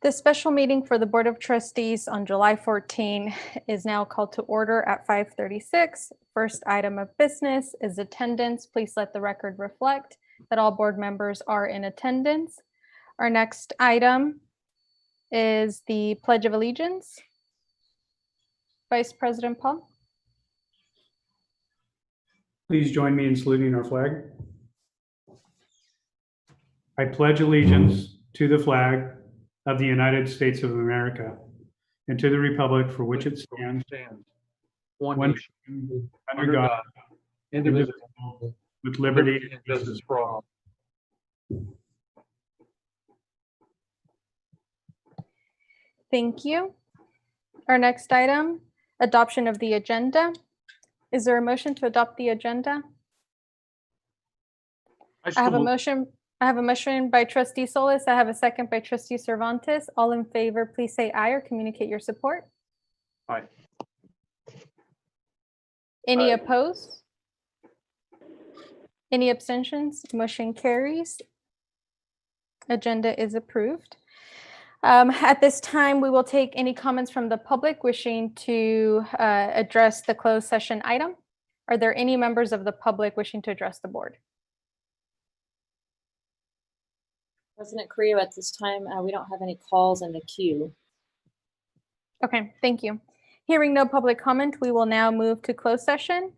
The special meeting for the Board of Trustees on July 14 is now called to order at 5:36. First item of business is attendance. Please let the record reflect that all board members are in attendance. Our next item is the Pledge of Allegiance. Vice President Paul. Please join me in saluting our flag. I pledge allegiance to the flag of the United States of America and to the republic for which it stands, one one nation, under God, indivisible, with liberty and justice for all. Thank you. Our next item, adoption of the agenda. Is there a motion to adopt the agenda? I have a motion by Trustee Solis. I have a second by Trustee Cervantes. All in favor, please say aye or communicate your support. Aye. Any Aye. opposed? Any abstentions? Motion carries. Agenda is approved. At this time, we will take any comments from the public wishing to address the closed session item. Are there any members of the public wishing to address the board? President Carrillo, at this time, we don't have any calls in the queue. Okay, thank you. Hearing no public comment, we will now move to closed session.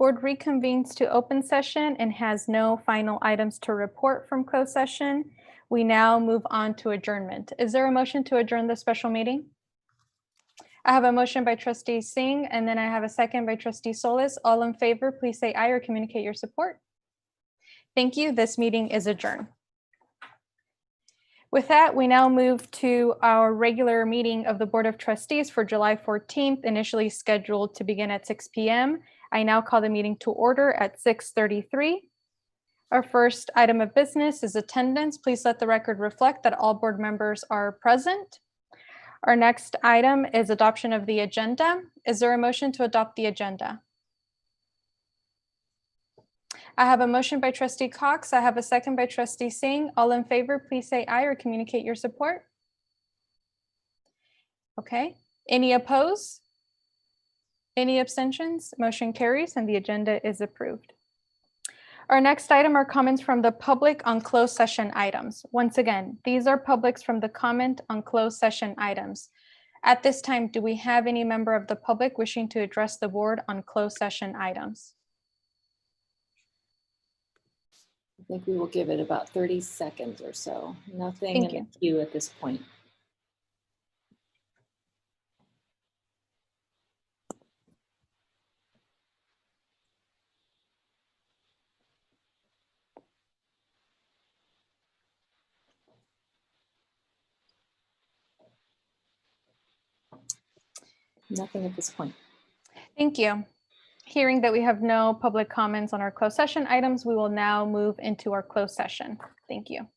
board reconvenes to open session and has no final items to report from closed session. We now move on to adjournment. Is there a motion to adjourn the special meeting? I have a motion by trustee Singh, and then I have a second by trustee Solis. All in favor, please say aye or communicate your support. Thank you. This meeting is adjourned. With that, we now move to our regular meeting of the Board of Trustees for July 14th, initially scheduled to begin at 6 p.m. I now call the meeting to order at 6:33. Our first item of business is attendance. Please let the record reflect that all board members are present. Our next item is adoption of the agenda. Is there a motion to adopt the agenda? I have a motion by trustee Cox. I have a second by trustee Singh. All in favor, please say aye or communicate your support. Okay. Any opposed? Any abstentions? Motion carries and the agenda is approved. Our next item are comments from the public on closed session items. Once again, these are publics from the comment on closed session items. At this time, do we have any member of the public wishing to address the board on closed session items? I think we will give it about 30 seconds or so. Nothing Thank in the queue at this point. Nothing at this point. Thank you. Hearing that we have no public comments on our closed session items, we will now move into our closed session. Thank you.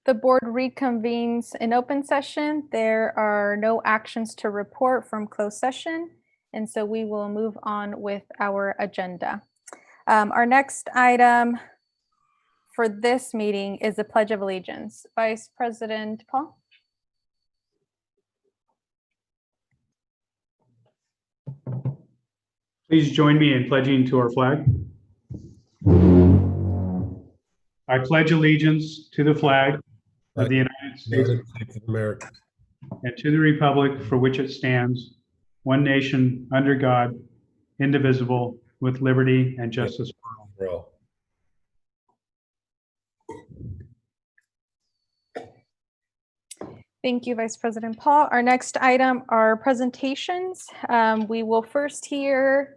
The board reconvenes in open session. There are no actions to report from closed session, and so we will move on with our agenda. Our next item for this meeting is the Pledge of Allegiance. Vice President Paul? Please join me in pledging to our flag. I pledge allegiance to the flag of the United States United States of America, and to the republic for which it stands, one nation, under God, indivisible, with liberty and justice for all. for all. Thank you, Vice President Paul. Our next item are presentations. We will first hear,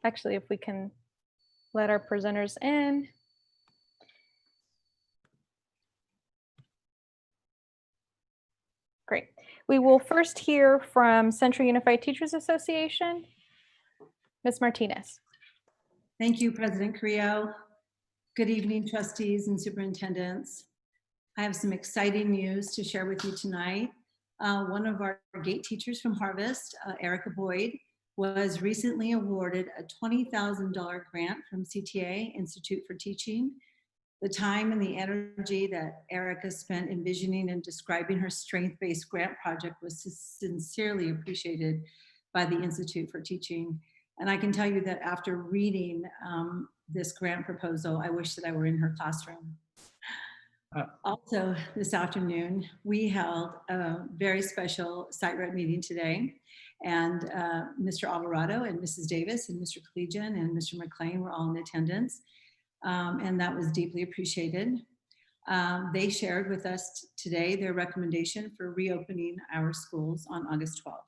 actually, if we can let our presenters in. Great. We will first hear from Central Unified Teachers Association. Ms. Martinez. Thank you, President Carrillo. Good evening, trustees and superintendents. I have some exciting news to share with you tonight. One of our gate teachers from Harvest, Erica Boyd, was recently awarded a $20,000 grant from CTA, Institute for Teaching. The time and the energy that Erica spent envisioning and describing her strength-based grant project was sincerely appreciated by the Institute for Teaching. And I can tell you that after reading this grant proposal, I wish that I were in her classroom. Also, this afternoon, we held a very special site rep meeting today. And Mr. Alvarado and Mrs. Davis and Mr. Collegian and Mr. McLean were all in attendance. And that was deeply appreciated. They shared with us today their recommendation for reopening our schools on August 12th.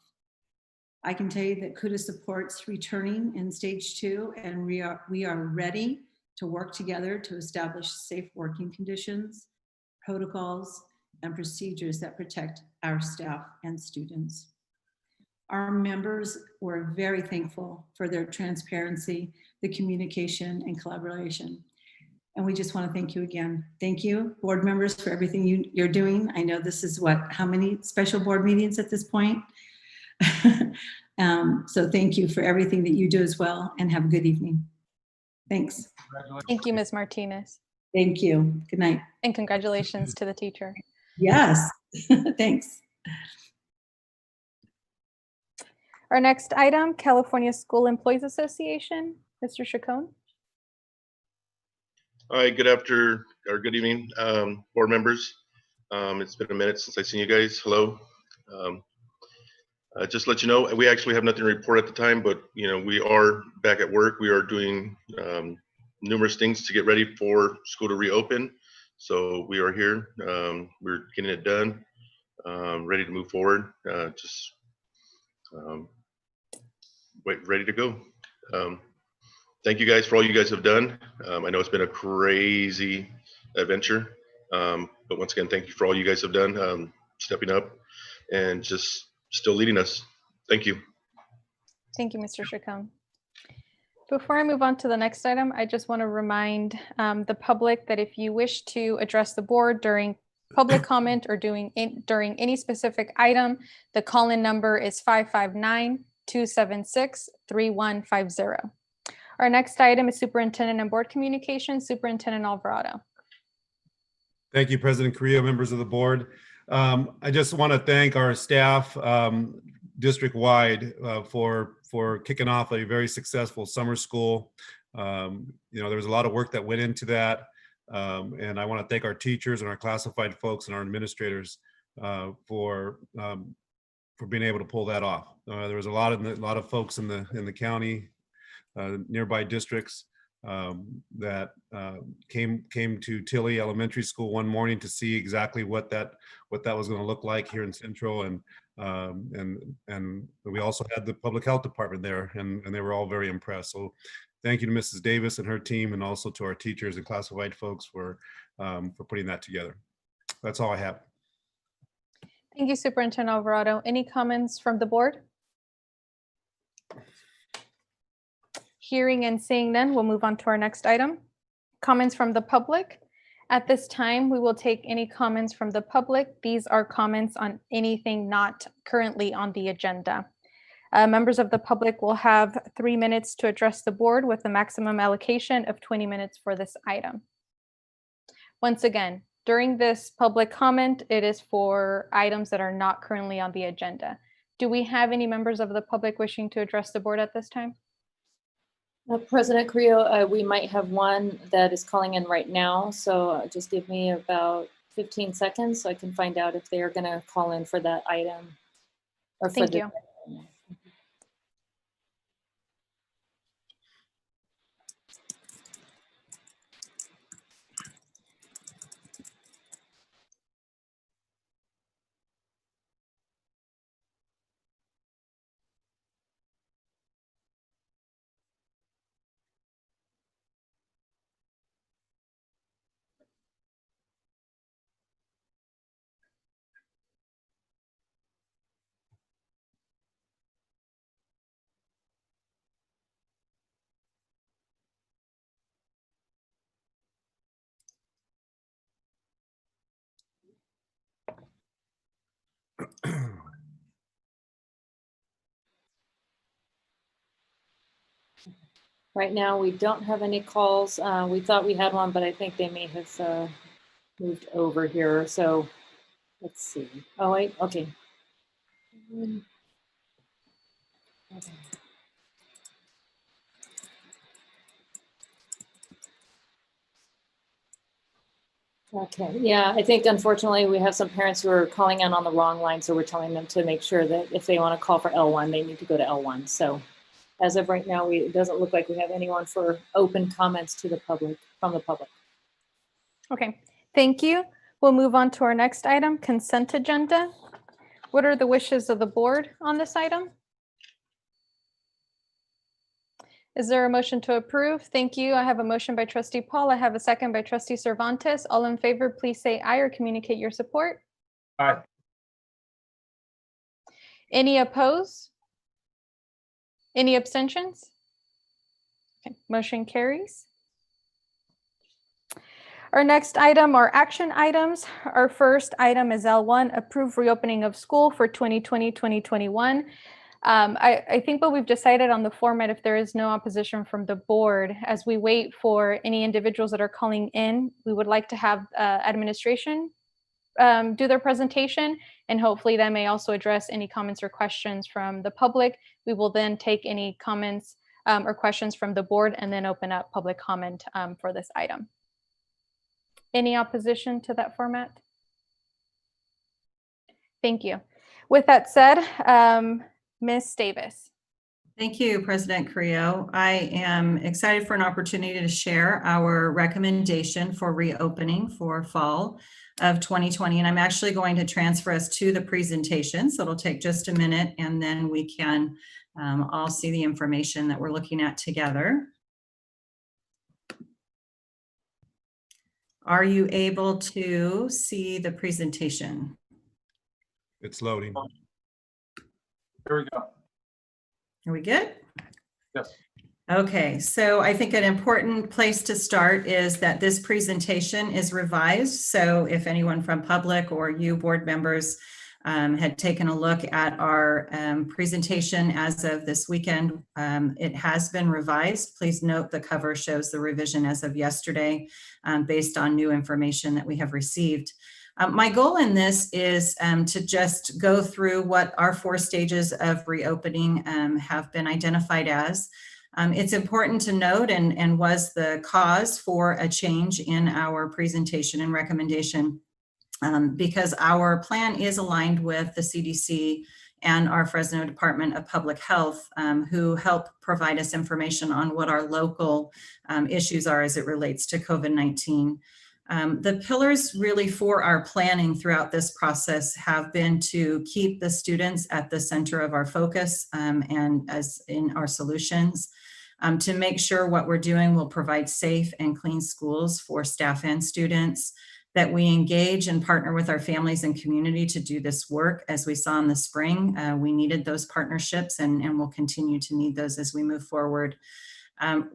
I can tell you that CUDA supports returning in stage 2, and we are ready to work together to establish safe working conditions, protocols, and procedures that protect our staff and students. Our members were very thankful for their transparency, the communication, and collaboration. And we just want to thank you again. Thank you, board members, for everything you're doing. I know this is how many special board meetings at this point? So thank you for everything that you do as well, and have a good evening. Thanks. Thank you, Ms. Martinez. Thank you. Good night. And congratulations to the teacher. Yes, thanks. Our next item, California School Employees Association, Mr. Chacon. Hi, good evening, board members. It's been a minute since I've seen you guys. Hello. Just to let you know, we actually have nothing to report at the time, but we are back at work. We are doing numerous things to get ready for school to reopen. So we are here. We're getting it done, ready to move forward. Ready to go. Thank you guys for all you guys have done. I know it's been a crazy adventure, but once again, thank you for all you guys have done, stepping up and just still leading us. Thank you. Thank you, Mr. Chacon. Before I move on to the next item, I just want to remind the public that if you wish to address the board during public comment or during any specific item, the call-in number is 559-276-3150. Our next item is Superintendent and Board Communications, Superintendent Alvarado. Thank you, President Carrillo, members of the board. I just want to thank our staff district-wide for kicking off a very successful summer school. There was a lot of work that went into that. And I want to thank our teachers and our classified folks and our administrators for being able to pull that off. There was a lot of folks in the county, nearby districts that came to Tilley Elementary School one morning to see exactly what that was going to look like here in Central, and we also had the public health department there, and they were all very impressed. So thank you to Mrs. Davis and her team, and also to our teachers and classified folks for putting that together. That's all I have. Thank you, Superintendent Alvarado. Any comments from the board? Hearing and seeing none, we'll move on to our next item. Comments from the public. At this time, we will take any comments from the public. These are comments on anything not currently on the agenda. Members of the public will have 3 minutes to address the board with a maximum allocation of 20 minutes for this item. Once again, during this public comment, it is for items that are not currently on the agenda. Do we have any members of the public wishing to address the board at this time? President Carrillo, we might have one that is calling in right now, so just give me about 15 seconds so I can find out if they are going to call in for that item. Or for Thank the- you. Right now, we don't have any calls. We thought we had one, but I think they may have moved over here. So let's see. Oh, wait, okay. Okay. Okay, yeah, I think unfortunately we have some parents who are calling in on the wrong line, so we're telling them to make sure that if they want to call for L1, they need to go to L1. So as of right now, it doesn't look like we have anyone for open comments to the public, from the public. Okay, thank you. We'll move on to our next item, consent agenda. What are the wishes of the board on this item? Is there a motion to approve? Thank you. I have a motion by trustee Paul. I have a second by trustee Cervantes. All in favor, please say aye or communicate your support. Aye. Any opposed? Any abstentions? Okay, motion carries. Our next item are action items. Our first item is L1, approve reopening of school for 2020-2021. I think what we've decided on the format, if there is no opposition from the board, as we wait for any individuals that are calling in, we would like to have administration do their presentation, and hopefully that may also address any comments or questions from the public. We will then take any comments or questions from the board and then open up public comment for this item. Any opposition to that format? Thank you. With that said, Ms. Davis. Thank you, President Carrillo. I am excited for an opportunity to share our recommendation for reopening for fall of 2020. And I'm actually going to transfer us to the presentation. So it'll take just a minute and then we can all see the information that we're looking at together. Are you able to see the presentation? It's loading. Here we go. Are we good? Yes. Okay, so I think an important place to start is that this presentation is revised. So if anyone from public or you board members had taken a look at our presentation as of this weekend, it has been revised. Please note the cover shows the revision as of yesterday based on new information that we have received. My goal in this is to just go through what our 4 stages of reopening have been identified as. It's important to note and was the cause for a change in our presentation and recommendation because our plan is aligned with the CDC and our Fresno Department of Public Health, who help provide us information on what our local issues are as it relates to COVID-19. The pillars really for our planning throughout this process have been to keep the students at the center of our focus and as in our solutions, to make sure what we're doing will provide safe and clean schools for staff and students, that we engage and partner with our families and community to do this work. As we saw in the spring, we needed those partnerships and we'll continue to need those as we move forward.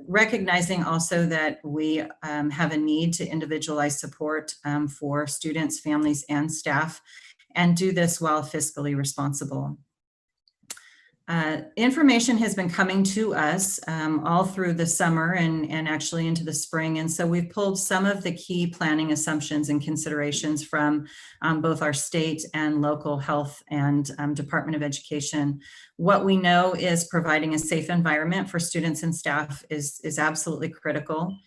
Recognizing also that we have a need to individualize support for students, families, and staff, and do this while fiscally responsible. Information has been coming to us all through the summer and actually into the spring. And so we've pulled some of the key planning assumptions and considerations from both our state and local health and Department of Education. What we know is providing a safe environment for students and staff is absolutely critical.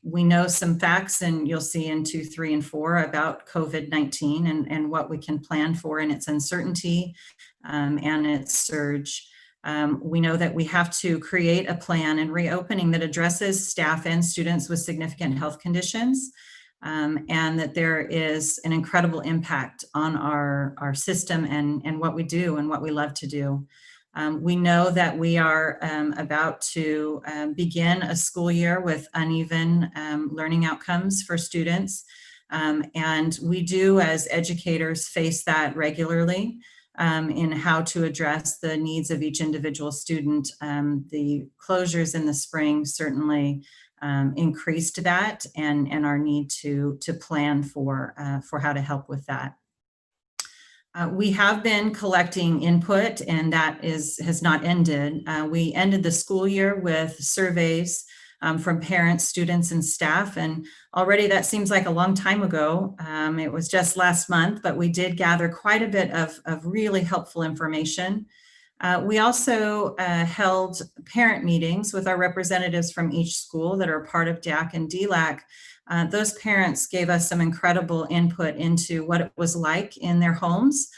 We know some facts, and you'll see in 2, 3, and 4 about COVID-19 and what we can plan for in its uncertainty and its surge. We know that we have to create a plan in reopening that addresses staff and students with significant health conditions, and that there is an incredible impact on our system and what we do and what we love to do. We know that we are about to begin a school year with uneven learning outcomes for students. And we do, as educators, face that regularly in how to address the needs of each individual student. The closures in the spring certainly increased that and our need to plan for how to help with that. We have been collecting input, and that has not ended. We ended the school year with surveys from parents, students, and staff, and already that seems like a long time ago. It was just last month, but we did gather quite a bit of really helpful information. We also held parent meetings with our representatives from each school that are part of DAC and DLAC. Those parents gave us some incredible input into what it was like in their homes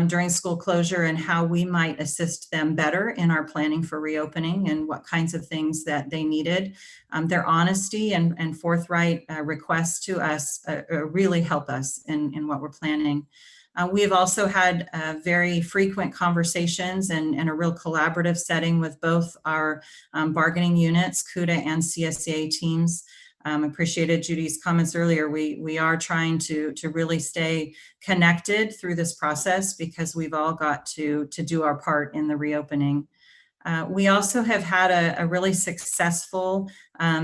during school closure and how we might assist them better in our planning for reopening and what kinds of things that they needed. Their honesty and forthright requests to us really help us in what we're planning. We have also had very frequent conversations and a real collaborative setting with both our bargaining units, CUDA and CSEA teams. Appreciated Judy's comments earlier. We are trying to really stay connected through this process because we've all got to do our part in the reopening. We also have had a really successful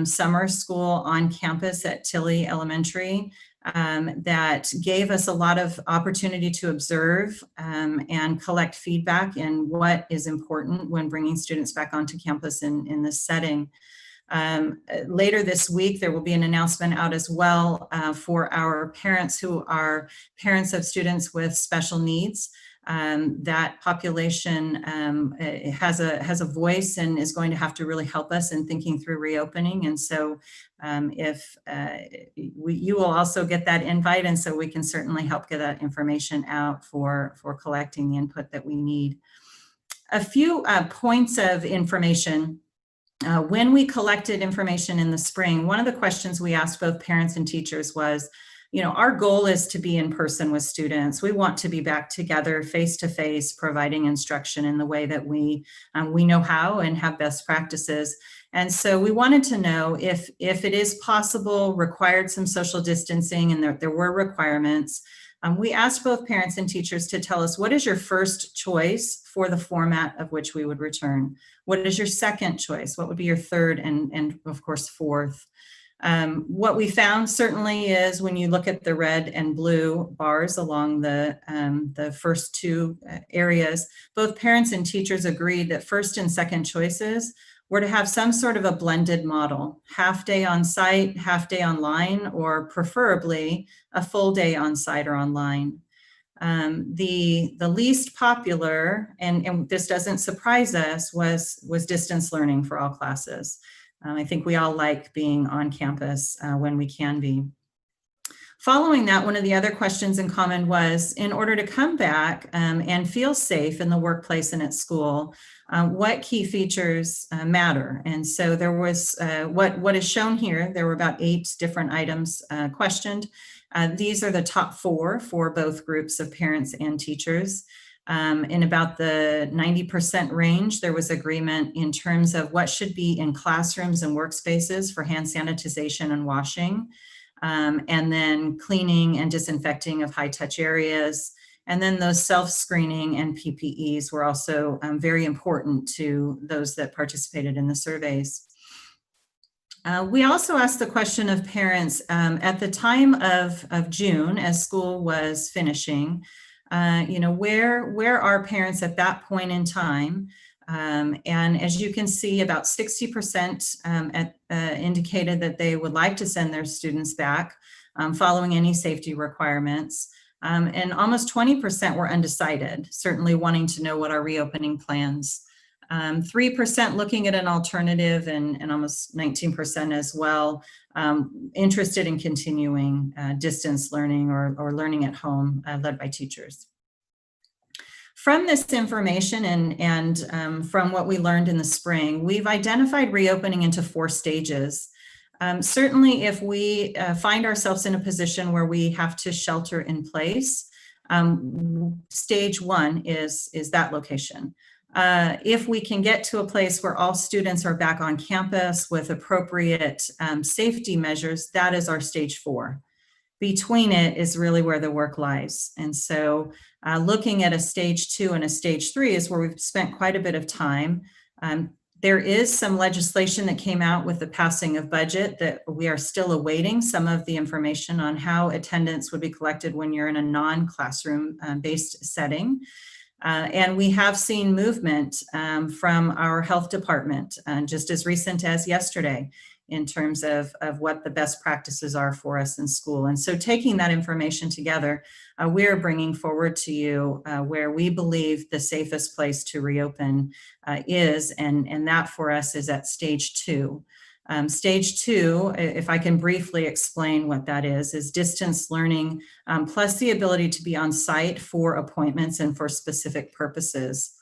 summer school on campus at Tilley Elementary that gave us a lot of opportunity to observe and collect feedback in what is important when bringing students back onto campus in this setting. Later this week, there will be an announcement out as well for our parents who are parents of students with special needs. That population has a voice and is going to have to really help us in thinking through reopening. And so you will also get that invite, and so we can certainly help get that information out for collecting the input that we need. A few points of information. When we collected information in the spring, one of the questions we asked both parents and teachers was, our goal is to be in person with students. We want to be back together face to face, providing instruction in the way that we know how and have best practices. And so we wanted to know if it is possible, required some social distancing, and there were requirements. We asked both parents and teachers to tell us, what is your first choice for the format of which we would return? What is your second choice? What would be your third and of course, fourth? What we found certainly is when you look at the red and blue bars along the first two areas, both parents and teachers agreed that first and second choices were to have some sort of a blended model, half day on site, half day online, or preferably a full day on site or online. The least popular, and this doesn't surprise us, was distance learning for all classes. I think we all like being on campus when we can be. Following that, one of the other questions in common was, in order to come back and feel safe in the workplace and at school, what key features matter? And so there was, what is shown here, there were about 8 different items questioned. These are the top 4 for both groups of parents and teachers. In about the 90% range, there was agreement in terms of what should be in classrooms and workspaces for hand sanitization and washing. And then cleaning and disinfecting of high-touch areas. And then those self-screening and PPEs were also very important to those that participated in the surveys. We also asked the question of parents at the time of June, as school was finishing, where are parents at that point in time? And as you can see, about 60% indicated that they would like to send their students back following any safety requirements. And almost 20% were undecided, certainly wanting to know what our reopening plans. 3% looking at an alternative, and almost 19% as well interested in continuing distance learning or learning at home led by teachers. From this information and from what we learned in the spring, we've identified reopening into 4 stages. Certainly, if we find ourselves in a position where we have to shelter in place, stage 1 is that location. If we can get to a place where all students are back on campus with appropriate safety measures, that is our stage 4. Between it is really where the work lies. And so looking at a stage 2 and a stage 3 is where we've spent quite a bit of time. There is some legislation that came out with the passing of budget that we are still awaiting some of the information on how attendance would be collected when you're in a non-classroom based setting. And we have seen movement from our health department just as recent as yesterday in terms of what the best practices are for us in school. And so taking that information together, we're bringing forward to you where we believe the safest place to reopen is, and that for us is at stage 2. Stage 2, if I can briefly explain what that is distance learning plus the ability to be on site for appointments and for specific purposes.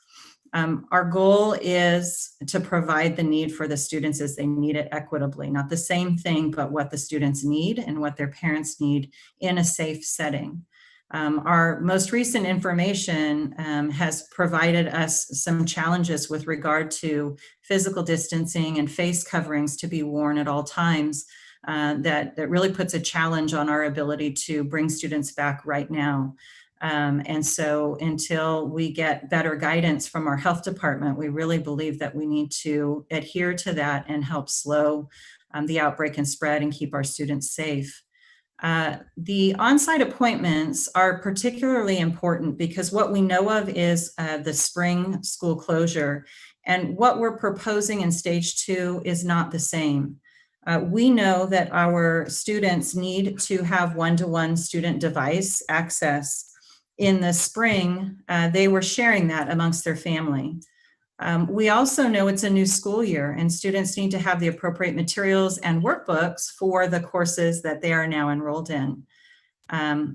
Our goal is to provide the need for the students as they need it equitably, not the same thing, but what the students need and what their parents need in a safe setting. Our most recent information has provided us some challenges with regard to physical distancing and face coverings to be worn at all times that really puts a challenge on our ability to bring students back right now. And so until we get better guidance from our health department, we really believe that we need to adhere to that and help slow the outbreak and spread and keep our students safe. The on-site appointments are particularly important because what we know of is the spring school closure, and what we're proposing in stage 2 is not the same. We know that our students need to have one-to-one student device access. In the spring, they were sharing that amongst their family. We also know it's a new school year and students need to have the appropriate materials and workbooks for the courses that they are now enrolled in.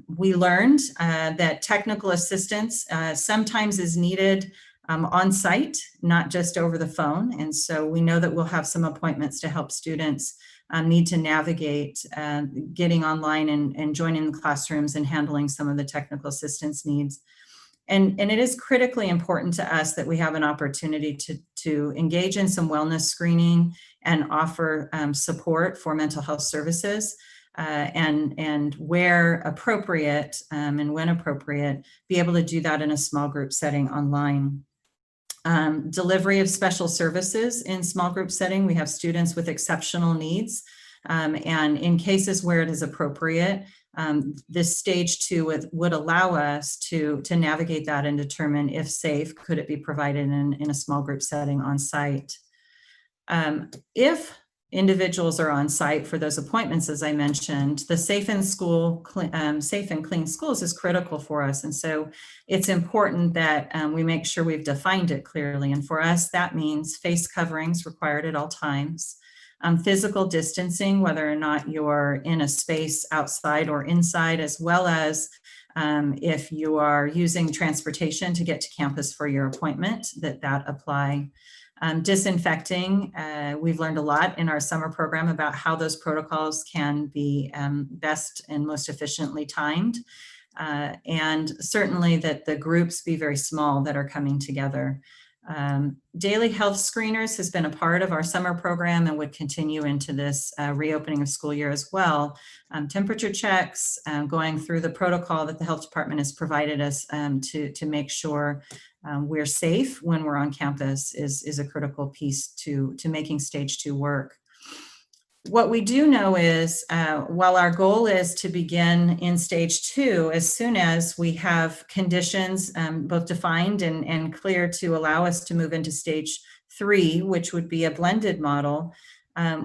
We learned that technical assistance sometimes is needed on site, not just over the phone. And so we know that we'll have some appointments to help students need to navigate getting online and joining the classrooms and handling some of the technical assistance needs. And it is critically important to us that we have an opportunity to engage in some wellness screening and offer support for mental health services and where appropriate and when appropriate, be able to do that in a small group setting online. Delivery of special services in small group setting. We have students with exceptional needs. And in cases where it is appropriate, this stage 2 would allow us to navigate that and determine if safe, could it be provided in a small group setting on site. If individuals are on site for those appointments, as I mentioned, the safe and clean schools is critical for us. And so it's important that we make sure we've defined it clearly. And for us, that means face coverings required at all times. Physical distancing, whether or not you're in a space outside or inside, as well as if you are using transportation to get to campus for your appointment, that apply. Disinfecting, we've learned a lot in our summer program about how those protocols can be best and most efficiently timed. And certainly that the groups be very small that are coming together. Daily health screeners has been a part of our summer program and would continue into this reopening of school year as well. Temperature checks, going through the protocol that the health department has provided us to make sure we're safe when we're on campus is a critical piece to making stage 2 work. What we do know is, while our goal is to begin in stage 2, as soon as we have conditions both defined and clear to allow us to move into stage 3, which would be a blended model,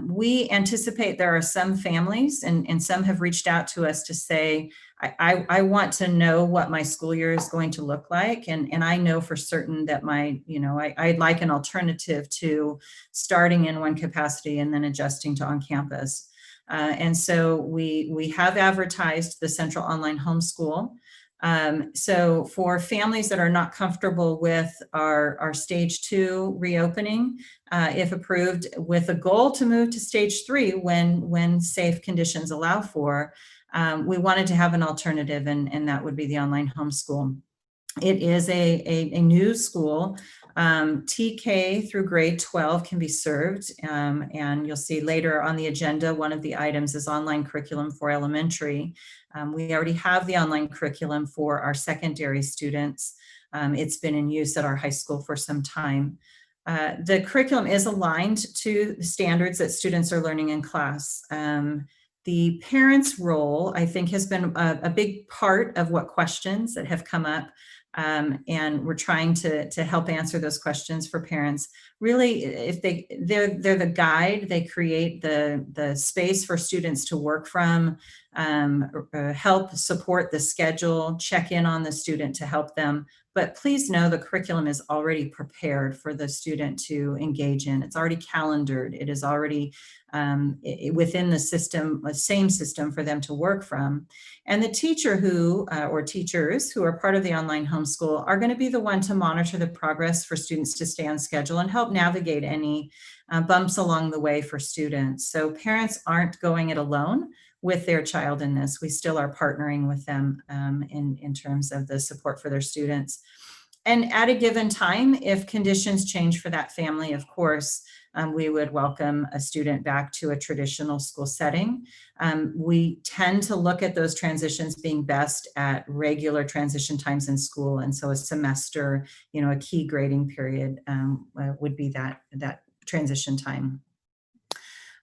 we anticipate there are some families, and some have reached out to us to say, I want to know what my school year is going to look like. And I know for certain that I'd like an alternative to starting in one capacity and then adjusting to on campus. And so we have advertised the Central Online Homeschool. So for families that are not comfortable with our stage 2 reopening, if approved, with a goal to move to stage 3 when safe conditions allow for, we wanted to have an alternative, and that would be the online homeschool. It is a new school. TK through grade 12 can be served, and you'll see later on the agenda, one of the items is online curriculum for elementary. We already have the online curriculum for our secondary students. It's been in use at our high school for some time. The curriculum is aligned to the standards that students are learning in class. The parents' role, I think, has been a big part of what questions that have come up. And we're trying to help answer those questions for parents. Really, if they're the guide, they create the space for students to work from, help support the schedule, check in on the student to help them. But please know the curriculum is already prepared for the student to engage in. It's already calendared. It is already within the system, the same system for them to work from. And the teacher or teachers who are part of the online homeschool are going to be the one to monitor the progress for students to stay on schedule and help navigate any bumps along the way for students. So parents aren't going it alone with their child in this. We still are partnering with them in terms of the support for their students. And at a given time, if conditions change for that family, of course, we would welcome a student back to a traditional school setting. We tend to look at those transitions being best at regular transition times in school. And so a semester, a key grading period would be that transition time.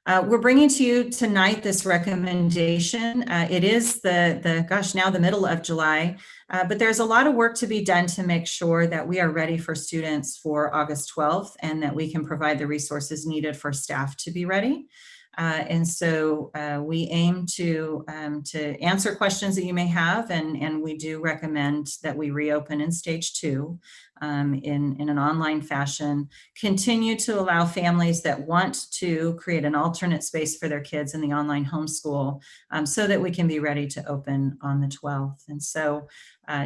We're bringing to you tonight this recommendation. It is now the middle of July, but there's a lot of work to be done to make sure that we are ready for students for August 12th and that we can provide the resources needed for staff to be ready. And so we aim to answer questions that you may have, and we do recommend that we reopen in stage 2 in an online fashion, continue to allow families that want to create an alternate space for their kids in the online homeschool so that we can be ready to open on the 12th. And so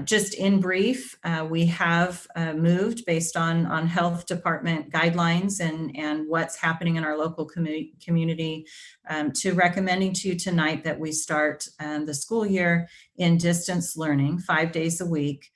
just in brief, we have moved based on health department guidelines and what's happening in our local community to recommending to you tonight that we start the school year in distance learning 5 days a week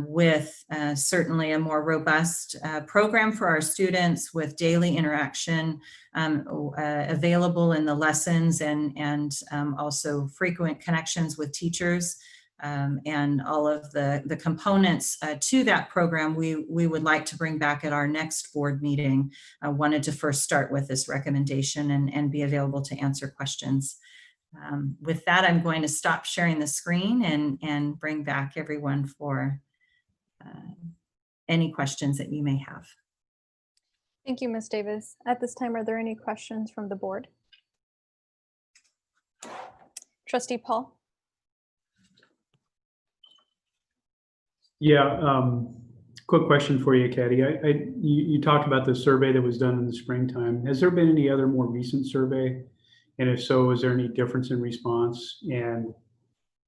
with certainly a more robust program for our students with daily interaction available in the lessons and also frequent connections with teachers. And all of the components to that program we would like to bring back at our next board meeting. I wanted to first start with this recommendation and be available to answer questions. With that, I'm going to stop sharing the screen and bring back everyone for any questions that you may have. Thank you, Ms. Davis. At this time, are there any questions from the board? Trustee Paul? Yeah, quick question for you, Kathy. You talked about the survey that was done in the springtime. Has there been any other more recent survey? And if so, is there any difference in response? And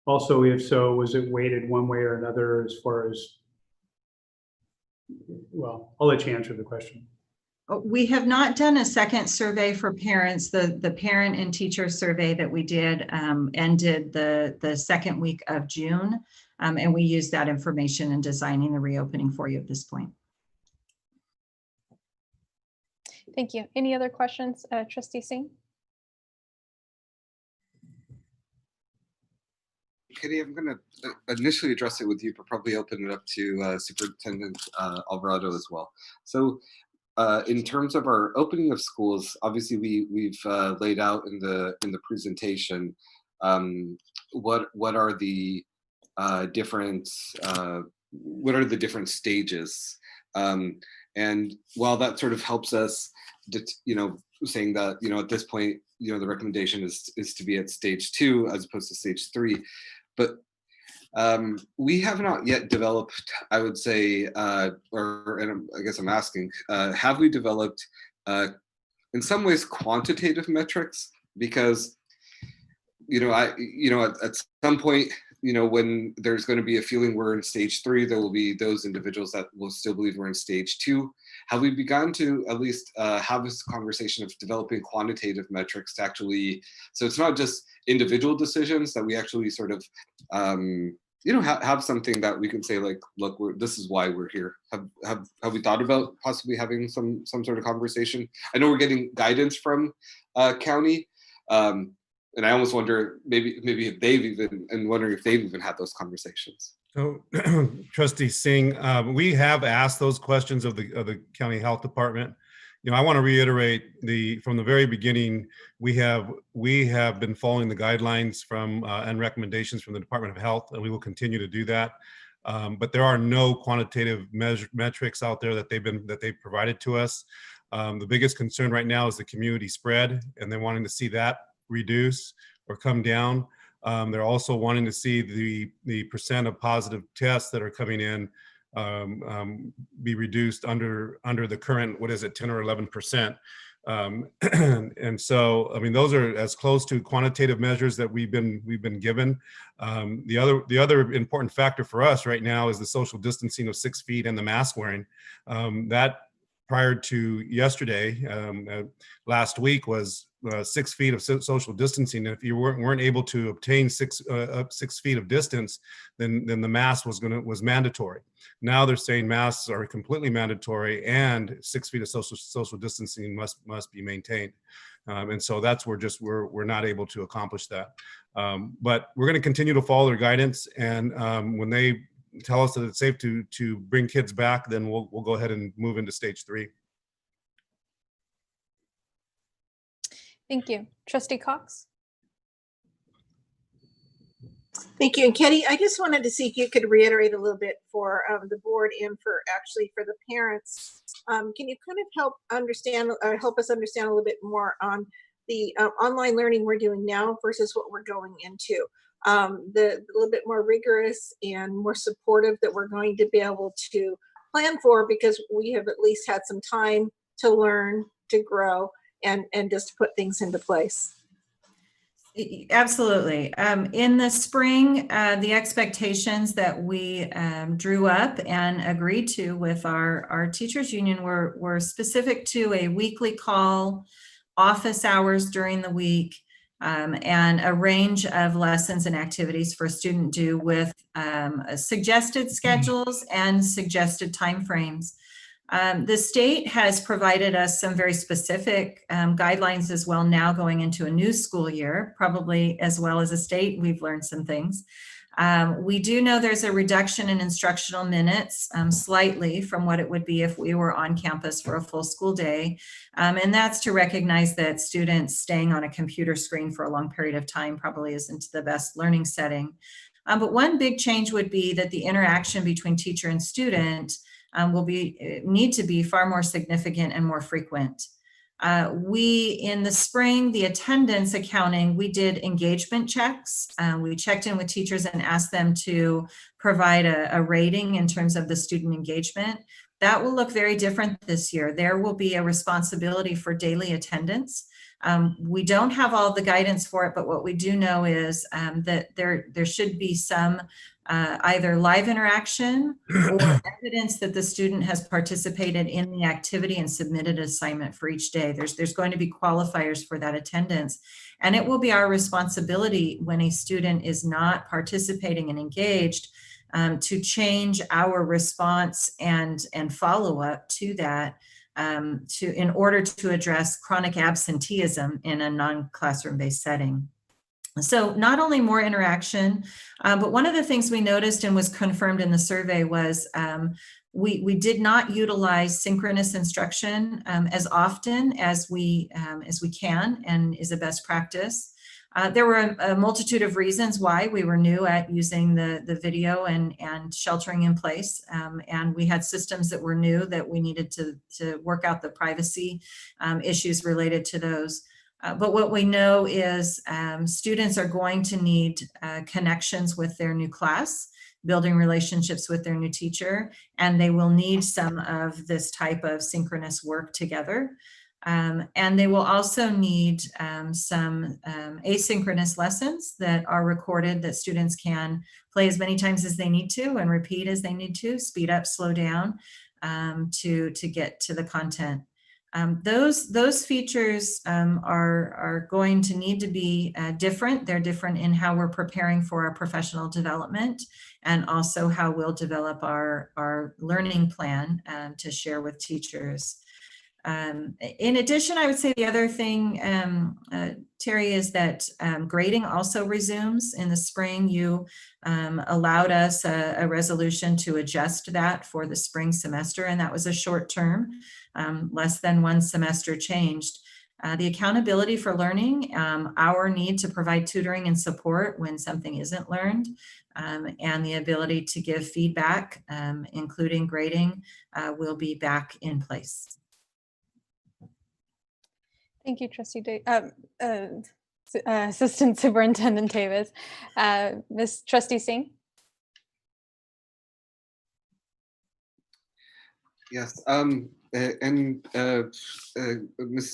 also, if so, was it weighted one way or another as far as, well, I'll let you answer the question. We have not done a second survey for parents. The parent and teacher survey that we did ended the second week of June. And we used that information in designing the reopening for you at this point. Thank you. Any other questions, Trustee Singh? Kitty, I'm going to initially address it with you, but probably open it up to Superintendent Alvarado as well. So in terms of our opening of schools, obviously we've laid out in the presentation what are the different stages, and while that sort of helps us, saying that at this point the recommendation is to be at stage 2 as opposed to stage 3, but we have not yet developed, I would say, and I guess I'm asking, have we developed, in some ways, quantitative metrics? Because, at some point, when there's going to be a feeling we're in stage 3, there will be those individuals that will still believe we're in stage 2. Have we begun to at least have this conversation of developing quantitative metrics to actually, so it's not just individual decisions, that we actually sort of, have something that we can say, like, look, this is why we're here. Have we thought about possibly having some sort of conversation? I know we're getting guidance from county, and I almost wonder maybe if they've even had those conversations. So, Trustee Singh, we have asked those questions of the county health department. I want to reiterate from the very beginning, we have been following the guidelines from and recommendations from the Department of Health, and we will continue to do that. But there are no quantitative metrics out there that they've provided to us. The biggest concern right now is the community spread, and they're wanting to see that reduce or come down. They're also wanting to see the percent of positive tests that are coming in be reduced under the current, 10 or 11%. And so, I mean, those are as close to quantitative measures that we've been given. The other important factor for us right now is the social distancing of 6 feet and the mask wearing. That prior to yesterday, last week, was 6 feet of social distancing. And if you weren't able to obtain 6 feet of distance, then the mask was mandatory. Now they're saying masks are completely mandatory, and 6 feet of social distancing must be maintained. And so that's we're not able to accomplish that. But we're going to continue to follow their guidance, and when they tell us that it's safe to bring kids back, then we'll go ahead and move into stage 3. Thank you. Trustee Cox? Thank you. And Katie, I just wanted to see if you could reiterate a little bit for the board and for the parents. Can you kind of help us understand a little bit more on the online learning we're doing now versus what we're going into? The little bit more rigorous and more supportive that we're going to be able to plan for, because we have at least had some time to learn, to grow, and just to put things into place. Absolutely. In the spring, the expectations that we drew up and agreed to with our teachers union were specific to a weekly call, office hours during the week, and a range of lessons and activities for a student to do with suggested schedules and suggested timeframes. The state has provided us some very specific guidelines as well now going into a new school year, probably as well as a state, we've learned some things. We do know there's a reduction in instructional minutes slightly from what it would be if we were on campus for a full school day. And that's to recognize that students staying on a computer screen for a long period of time probably isn't the best learning setting. But one big change would be that the interaction between teacher and student will need to be far more significant and more frequent. In the spring, the attendance accounting, we did engagement checks. We checked in with teachers and asked them to provide a rating in terms of the student engagement. That will look very different this year. There will be a responsibility for daily attendance. We don't have all the guidance for it, but what we do know is that there should be some either live interaction or evidence that the student has participated in the activity and submitted an assignment for each day. There's going to be qualifiers for that attendance. And it will be our responsibility when a student is not participating and engaged to change our response and follow up to that in order to address chronic absenteeism in a non-classroom based setting. So not only more interaction, but one of the things we noticed and was confirmed in the survey was We did not utilize synchronous instruction as often as we can and is a best practice. There were a multitude of reasons why we were new at using the video and sheltering in place. And we had systems that were new that we needed to work out the privacy issues related to those. But what we know is students are going to need connections with their new class, building relationships with their new teacher, and they will need some of this type of synchronous work together. And they will also need some asynchronous lessons that are recorded that students can play as many times as they need to and repeat as they need to, speed up, slow down to get to the content. Those features are going to need to be different. They're different in how we're preparing for our professional development and also how we'll develop our learning plan to share with teachers. In addition, I would say the other thing, Terry, is that grading also resumes in the spring. You allowed us a resolution to adjust that for the spring semester, and that was a short term, less than one semester changed. The accountability for learning, our need to provide tutoring and support when something isn't learned, and the ability to give feedback, including grading, will be back in place. Thank you, Assistant Superintendent Davis. Ms. Trustee Singh? Yes, Mrs.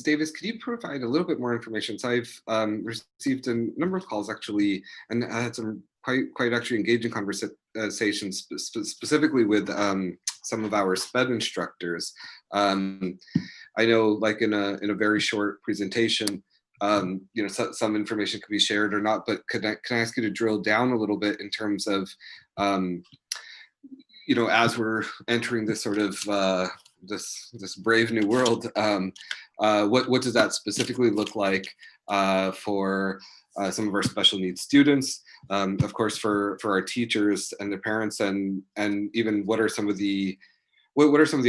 Davis, could you provide a little bit more information? So I've received a number of calls actually, and I had some quite actually engaging conversations specifically with some of our SPED instructors. I know, like in a very short presentation, you know, some information could be shared or not, but can I ask you to drill down a little bit in terms of, you know, as we're entering this sort of this brave new world, what does that specifically look like for some of our special needs students, of course, for our teachers and their parents, and even what are some of the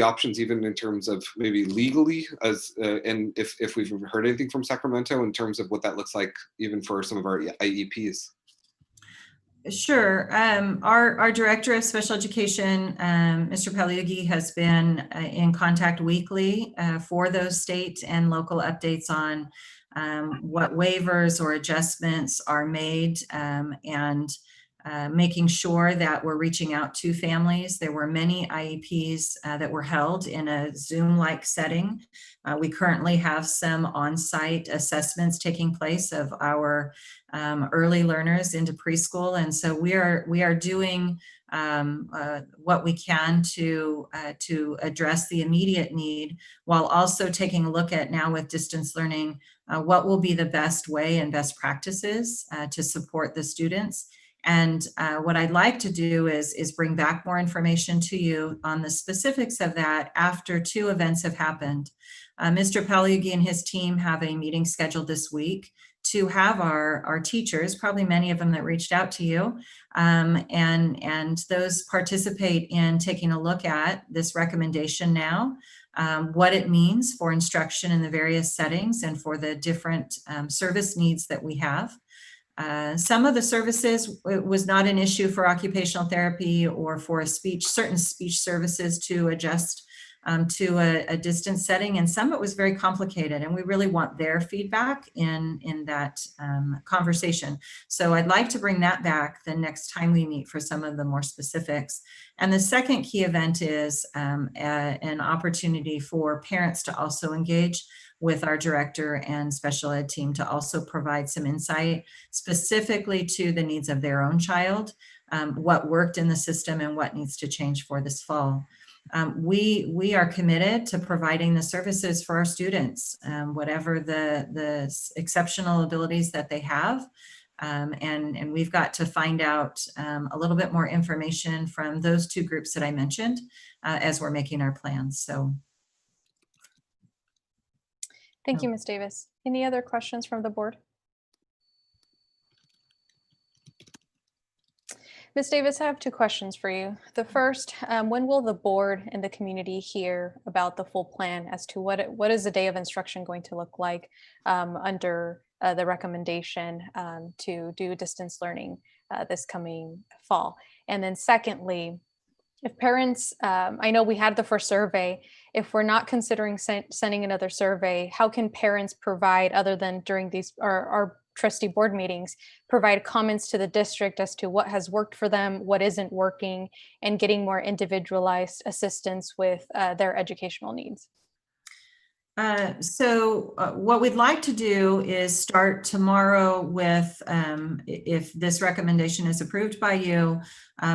options, even in terms of maybe legally, as and if we've heard anything from Sacramento in terms of what that looks like, even for some of our IEPs. Sure. Our Director of Special Education, Mr. Palugi, has been in contact weekly for those state and local updates on what waivers or adjustments are made, and making sure that we're reaching out to families. There were many IEPs that were held in a Zoom-like setting. We currently have some on-site assessments taking place of our early learners into preschool, and so we are doing what we can to address the immediate need, while also taking a look at, now with distance learning, what will be the best way and best practices to support the students. And what I'd like to do is bring back more information to you on the specifics of that after two events have happened. Mr. Palugi and his team have a meeting scheduled this week to have our teachers, probably many of them that reached out to you, and those participate in taking a look at this recommendation now, what it means for instruction in the various settings and for the different service needs that we have. Some of the services, it was not an issue for occupational therapy or for certain speech services to adjust to a distance setting, and some it was very complicated, and we really want their feedback in that conversation. So I'd like to bring that back the next time we meet for some of the more specifics. And the second key event is an opportunity for parents to also engage with our director and special ed team to also provide some insight specifically to the needs of their own child, what worked in the system and what needs to change for this fall. We are committed to providing the services for our students, whatever the exceptional abilities that they have. And we've got to find out a little bit more information from those two groups that I mentioned as we're making our plans. So. Thank you, Ms. Davis. Any other questions from the board? Ms. Davis, I have two questions for you. The first, when will the board and the community hear about the full plan as to what is the day of instruction going to look like under the recommendation to do distance learning this coming fall? And then secondly, if parents, I know we had the first survey, if we're not considering sending another survey, how can parents provide, other than during these our trustee board meetings, provide comments to the district as to what has worked for them, what isn't working, and getting more individualized assistance with their educational needs? What we'd like to do is start tomorrow with, if this recommendation is approved by you,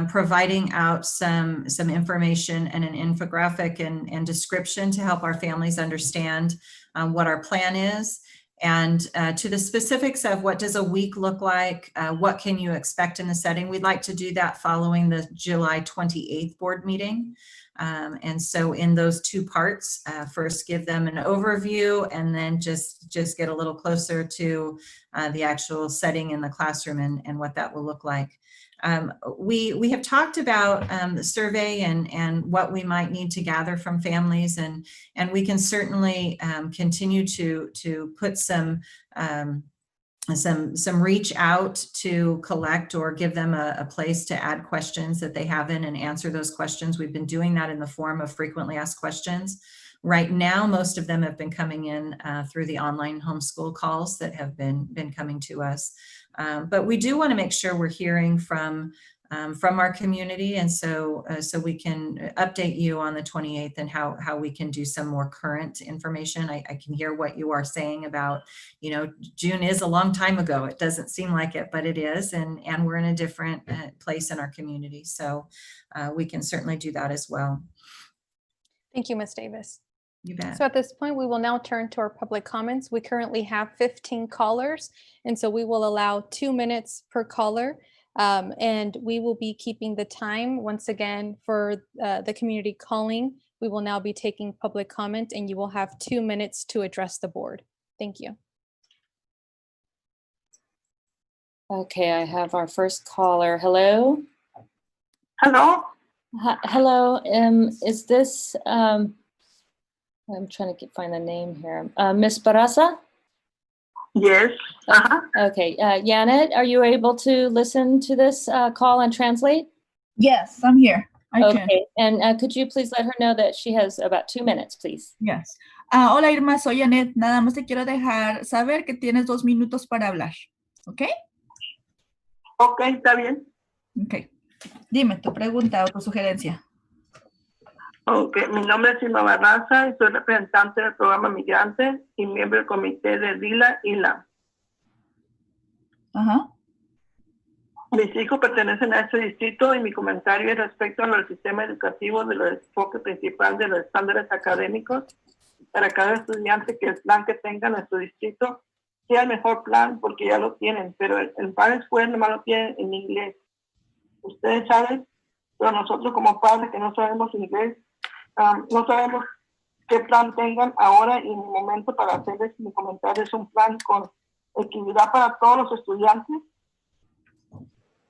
providing out some information and an infographic and description to help our families understand what our plan is. And to the specifics of what does a week look like, what can you expect in the setting, we'd like to do that following the July 28th board meeting. And so in those two parts, first give them an overview and then just get a little closer to the actual setting in the classroom and what that will look like. We have talked about the survey and what we might need to gather from families, and we can certainly continue to put some reach out to collect or give them a place to add questions that they have in and answer those questions. We've been doing that in the form of frequently asked questions. Right now, most of them have been coming in through the online homeschool calls that have been coming to us. But we do want to make sure we're hearing from our community, and so we can update you on the 28th and how we can do some more current information. I can hear what you are saying about, June is a long time ago. It doesn't seem like it, but it is, and we're in a different place in our community. So we can certainly do that as well. Thank you, Ms. Davis. You bet. So at this point, we will now turn to our public comments. We currently have 15 callers, and so we will allow 2 minutes per caller. And we will be keeping the time once again for the community calling. We will now be taking public comment, and you will have 2 minutes to address the board. Thank you. Okay, I have our first caller. Hello. Hello. Hello. Is this? I'm trying to find the name here. Miss Barraza? Yes. Okay. Janet, are you able to listen to this call and translate? Yes, I'm here. I can. Okay. And could you please let her know that she has about 2 minutes, please? Yes. Hola, Irma, soy Janet. Nada más te quiero dejar saber que tienes 2 minutos para hablar. ¿Ok? Ok, está bien. Ok. Dime tu pregunta o tu sugerencia. Ok, mi nombre es Irma Barraza y soy representante del programa Migrante y miembro del comité de DILA-ILA. Ajá. Mis hijos pertenecen a este distrito y mi comentario es respecto al sistema educativo de los enfoques principal de los estándares académicos para cada estudiante, que el plan que tenga nuestro distrito sea el mejor plan, porque ya lo tienen, pero el plan escuela nomás lo tienen en inglés. Ustedes saben, pero nosotros como padres que no sabemos inglés, no sabemos qué plan tengan ahora, y mi momento para hacerles mi comentario es un plan con equidad para todos los estudiantes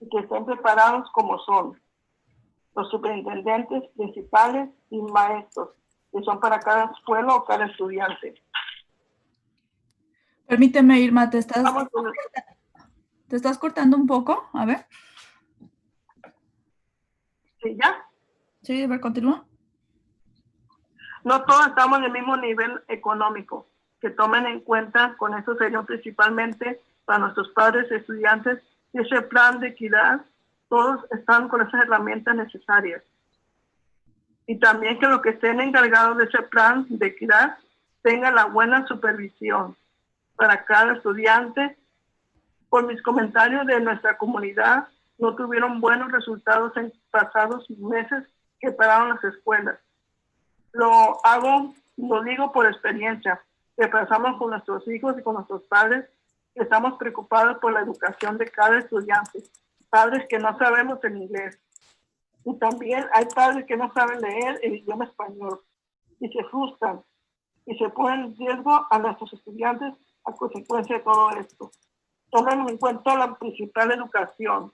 y que estén preparados como son los superintendentes principales y maestros, que son para cada escuela o cada estudiante. Permíteme, Irma, te estás cortando un poco. A ver. ¿Sí, ya? Sí, a ver, continúa. No todos estamos en el mismo nivel económico. Que tomen en cuenta, con eso sería principalmente para nuestros padres y estudiantes, y ese plan de equidad, todos están con esas herramientas necesarias. Y también que los que estén encargados de ese plan de equidad tengan la buena supervisión para cada estudiante. Por mis comentarios de nuestra comunidad, no tuvieron buenos resultados en pasados meses que pararon las escuelas. Lo digo por experiencia, que pasamos con nuestros hijos y con nuestros padres, que estamos preocupados por la educación de cada estudiante, padres que no sabemos el inglés. Y también hay padres que no saben leer el idioma español y se frustran y se ponen en riesgo a nuestros estudiantes a consecuencia de todo esto. Tomen en cuenta la principal educación.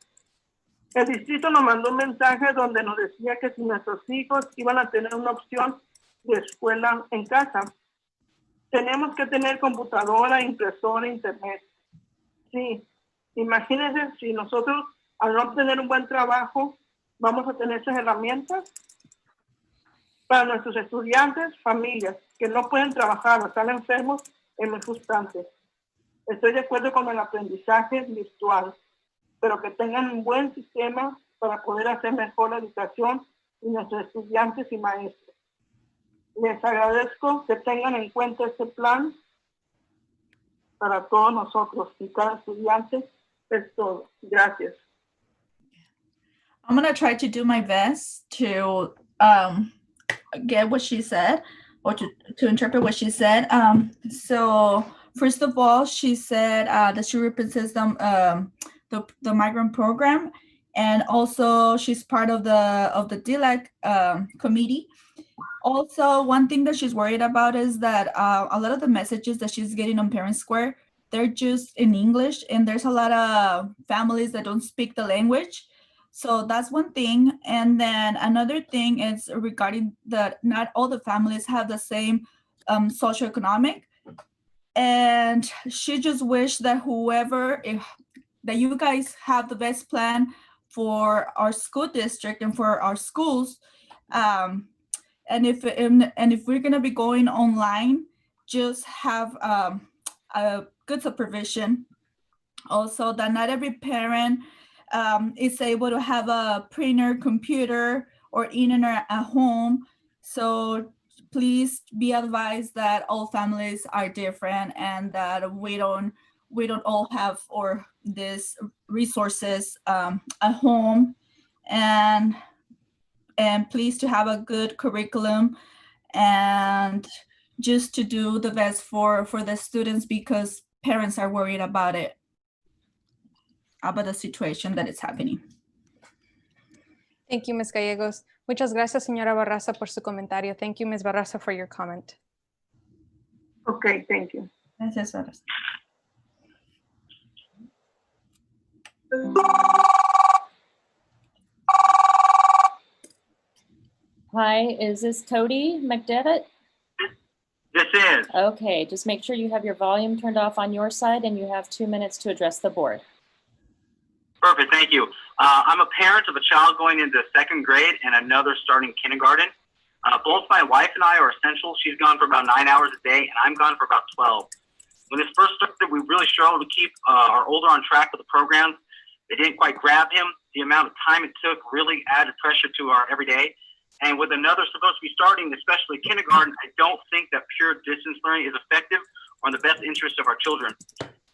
El distrito nos mandó un mensaje donde nos decía que si nuestros hijos iban a tener una opción de escuela en casa, tenemos que tener computadora, impresora, internet. Sí, imagínense si nosotros al no tener un buen trabajo vamos a tener esas herramientas para nuestros estudiantes, familias que no pueden trabajar o están enfermos, es muy frustrante. Estoy de acuerdo con el aprendizaje virtual, pero que tengan un buen sistema para poder hacer mejor la educación de nuestros estudiantes y maestros. Les agradezco que tengan en cuenta este plan para todos nosotros y cada estudiante. Es todo. Gracias. I'm gonna try to do my best to get what she said or to interpret what she said. So first of all, she said that she represents them the migrant program, and also she's part of the DLAC committee. Also, one thing that she's worried about is that a lot of the messages that she's getting on Parent Square, they're just in English, and there's a lot of families that don't speak the language. So that's one thing. And then another thing is regarding that not all the families have the same socioeconomic. And she just wished that that you guys have the best plan for our school district and for our schools. And if we're gonna be going online, just have a good supervision. Also, that not every parent is able to have a printer, computer, or internet at home. So please be advised that all families are different and that we don't all have or these resources at home, and please to have a good curriculum and just to do the best for the students, because parents are worried about it, about the situation that is happening. Thank you, Ms. Gallegos. Muchas gracias, señora Barraza, por su comentario. Thank you, Ms. Barraza, for your comment. Okay, thank you. Gracias, Barraza. Hi, is this Cody McDevitt? This is. Okay, just make sure you have your volume turned off on your side and you have 2 minutes to address the board. Perfect, thank you. I'm a parent of a child going into second grade and another starting kindergarten. Both my wife and I are essential. She's gone for about 9 hours a day and I'm gone for about 12. When this first started, we really struggled to keep our older on track with the programs. They didn't quite grab him. The amount of time it took really added pressure to our everyday. And with another supposed to be starting, especially kindergarten, I don't think that pure distance learning is effective or in the best interest of our children.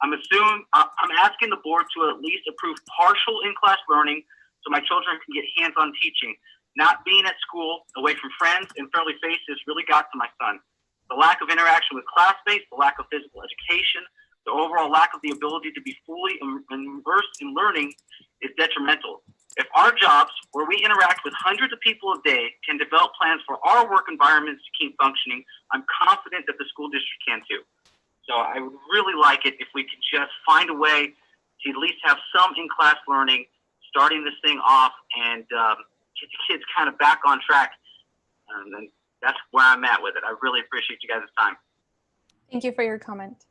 I'm asking the board to at least approve partial in-class learning so my children can get hands-on teaching. Not being at school, away from friends and friendly faces really got to my son. The lack of interaction with classmates, the lack of physical education, the overall lack of the ability to be fully immersed in learning is detrimental. If our jobs, where we interact with hundreds of people a day, can develop plans for our work environments to keep functioning, I'm confident that the school district can too. So I would really like it if we could just find a way to at least have some in-class learning, starting this thing off and get the kids kind of back on track. And that's where I'm at with it. I really appreciate you guys' time. Thank you for your comment.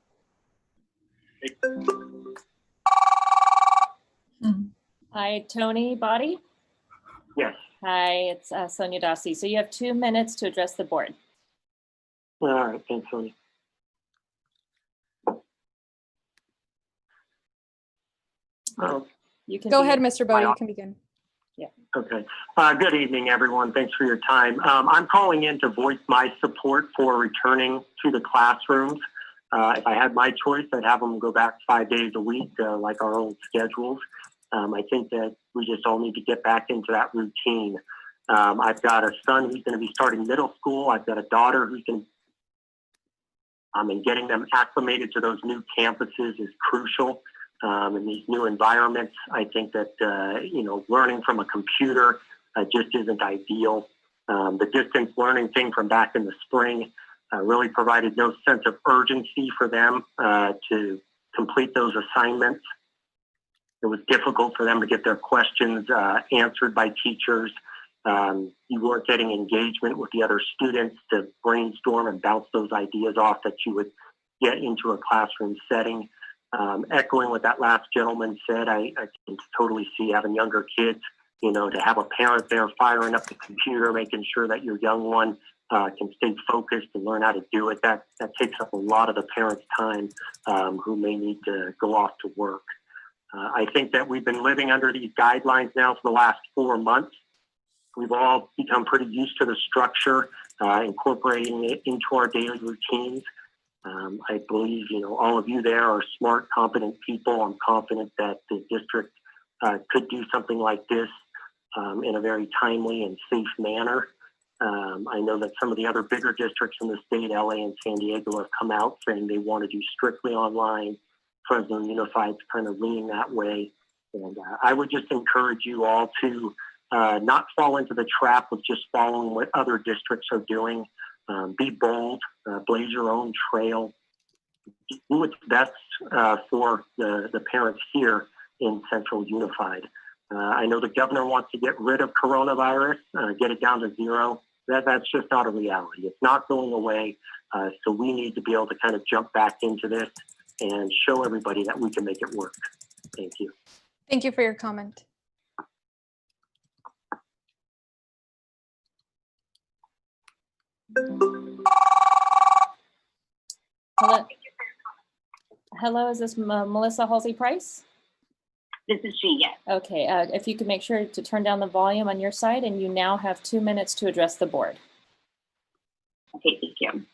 Hi, Tony Body. Yes. Hi, it's Sonia Dossi. So you have 2 minutes to address the board. All right, thanks, Sonia. You can Go begin. ahead, Mr. Bodie, you can begin. Okay. Good evening, everyone. Thanks for your time. I'm calling in to voice my support for returning to the classrooms. If I had my choice, I'd have them go back 5 days a week, like our old schedules. I think that we just all need to get back into that routine. I've got a son who's going to be starting middle school. I've got a daughter who's going to, and getting them acclimated to those new campuses is crucial. In these new environments, I think that, learning from a computer just isn't ideal. The distance learning thing from back in the spring really provided no sense of urgency for them to complete those assignments. It was difficult for them to get their questions answered by teachers. You weren't getting engagement with the other students to brainstorm and bounce those ideas off that you would get into a classroom setting. Echoing what that last gentleman said, I can totally see having younger kids, you know, to have a parent there firing up the computer, making sure that your young one can stay focused and learn how to do it. That takes up a lot of the parents' time who may need to go off to work. I think that we've been living under these guidelines now for the last 4 months. We've all become pretty used to the structure, incorporating it into our daily routines. I believe, you know, all of you there are smart, competent people. I'm confident that the district could do something like this in a very timely and safe manner. I know that some of the other bigger districts in the state, LA and San Diego, have come out saying they want to do strictly online. Fresno Unified's kind of leaning that way. And I would just encourage you all to not fall into the trap of just following what other districts are doing. Be bold, blaze your own trail, do what's best for the parents here in Central Unified. I know the governor wants to get rid of coronavirus, get it down to zero. That's just not a reality. It's not going away. So we need to be able to kind of jump back into this and show everybody that we can make it work. Thank you. Thank you for your comment. Hello. Hello, is this Melissa Halsey-Price? This is she, yes. Okay, if you could make sure to turn down the volume on your side, and you now have 2 minutes to address the board. Okay, thank you.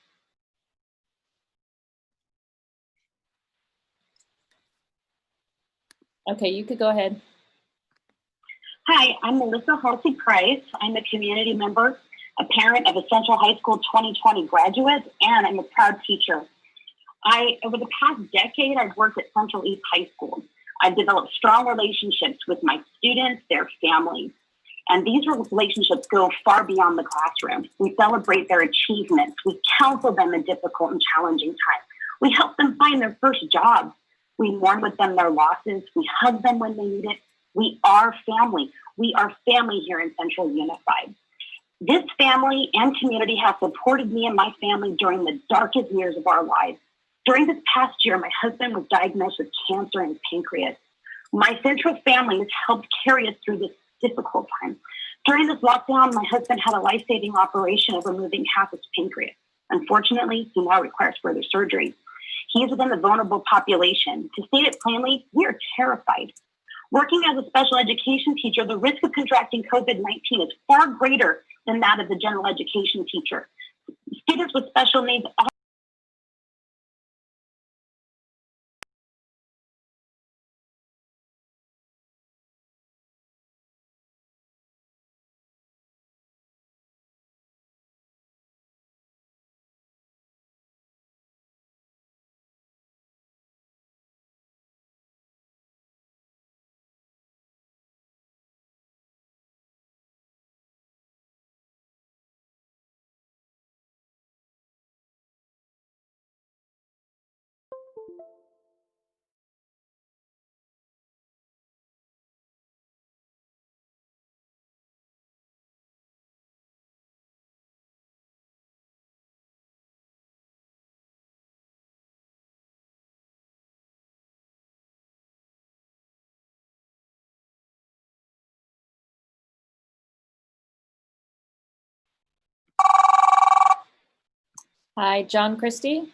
Okay, you could go ahead. Hi, I'm Melissa Halsey-Price. I'm a community member, a parent of a Central High School 2020 graduate, and I'm a proud teacher. Over the past decade, I've worked at Central East High School. I've developed strong relationships with my students, their families, and these relationships go far beyond the classroom. We celebrate their achievements. We counsel them in difficult and challenging times. We help them find their first job. We mourn with them their losses. We hug them when they need it. We are family. We are family here in Central Unified. This family and community have supported me and my family during the darkest years of our lives. During this past year, my husband was diagnosed with cancer in his pancreas. My Central family has helped carry us through this difficult time. During this lockdown, my husband had a life-saving operation of removing half his pancreas. Unfortunately, he now requires further surgery. He is within the vulnerable population. To state it plainly, we are terrified. Working as a special education teacher, the risk of contracting COVID-19 is far greater than that of the general education teacher. Students with special needs Hi, John Christie.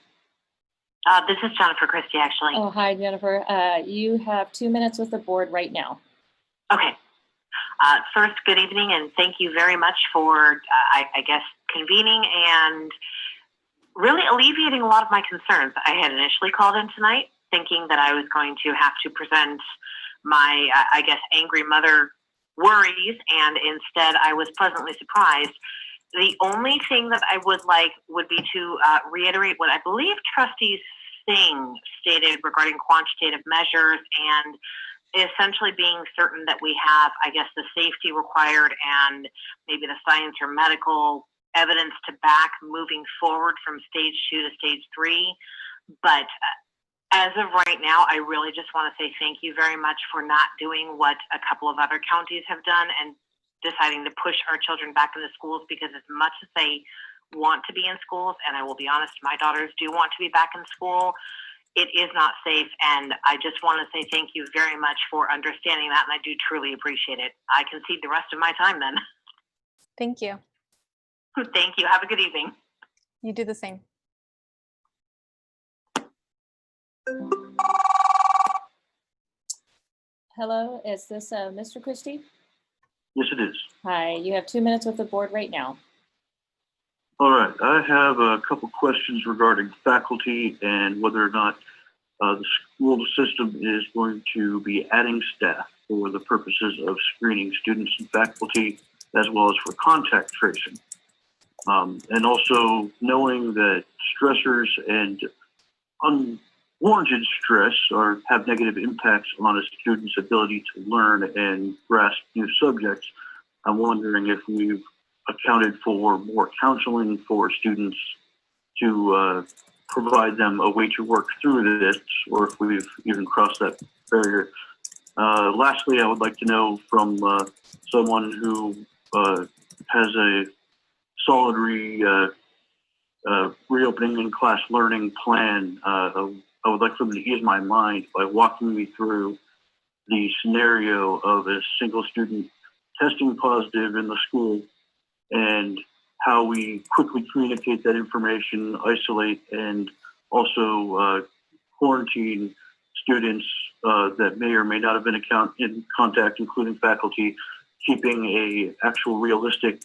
This is Jennifer Christie, actually. Oh, hi, Jennifer. You have 2 minutes with the board right now. Okay. First, good evening, and thank you very much for, I guess, convening and really alleviating a lot of my concerns. I had initially called in tonight thinking that I was going to have to present my, I guess, angry mother worries, and instead I was pleasantly surprised. The only thing that I would like would be to reiterate what I believe Trustees Singh stated regarding quantitative measures and essentially being certain that we have, I guess, the safety required and maybe the science or medical evidence to back moving forward from stage 2 to stage 3. But As of right now, I really just want to say thank you very much for not doing what a couple of other counties have done and deciding to push our children back into schools, because as much as they want to be in schools, and I will be honest, my daughters do want to be back in school, it is not safe. And I just want to say thank you very much for understanding that, and I do truly appreciate it. I can cede the rest of my time then. Thank you. Thank you. Have a good evening. You do the same. Hello, is this Mr. Christie? Yes, it is. Hi, you have 2 minutes with the board right now. All right. I have a couple questions regarding faculty and whether or not the school system is going to be adding staff for the purposes of screening students and faculty, as well as for contact tracing. And also knowing that stressors and unwarranted stress have negative impacts on a student's ability to learn and grasp new subjects. I'm wondering if we've accounted for more counseling for students to provide them a way to work through this, or if we've even crossed that barrier. Lastly, I would like to know from someone who has a solid reopening and class learning plan. I would like for them to ease my mind by walking me through the scenario of a single student testing positive in the school and how we quickly communicate that information, isolate, and also quarantine students that may or may not have been in contact, including faculty, keeping a actual realistic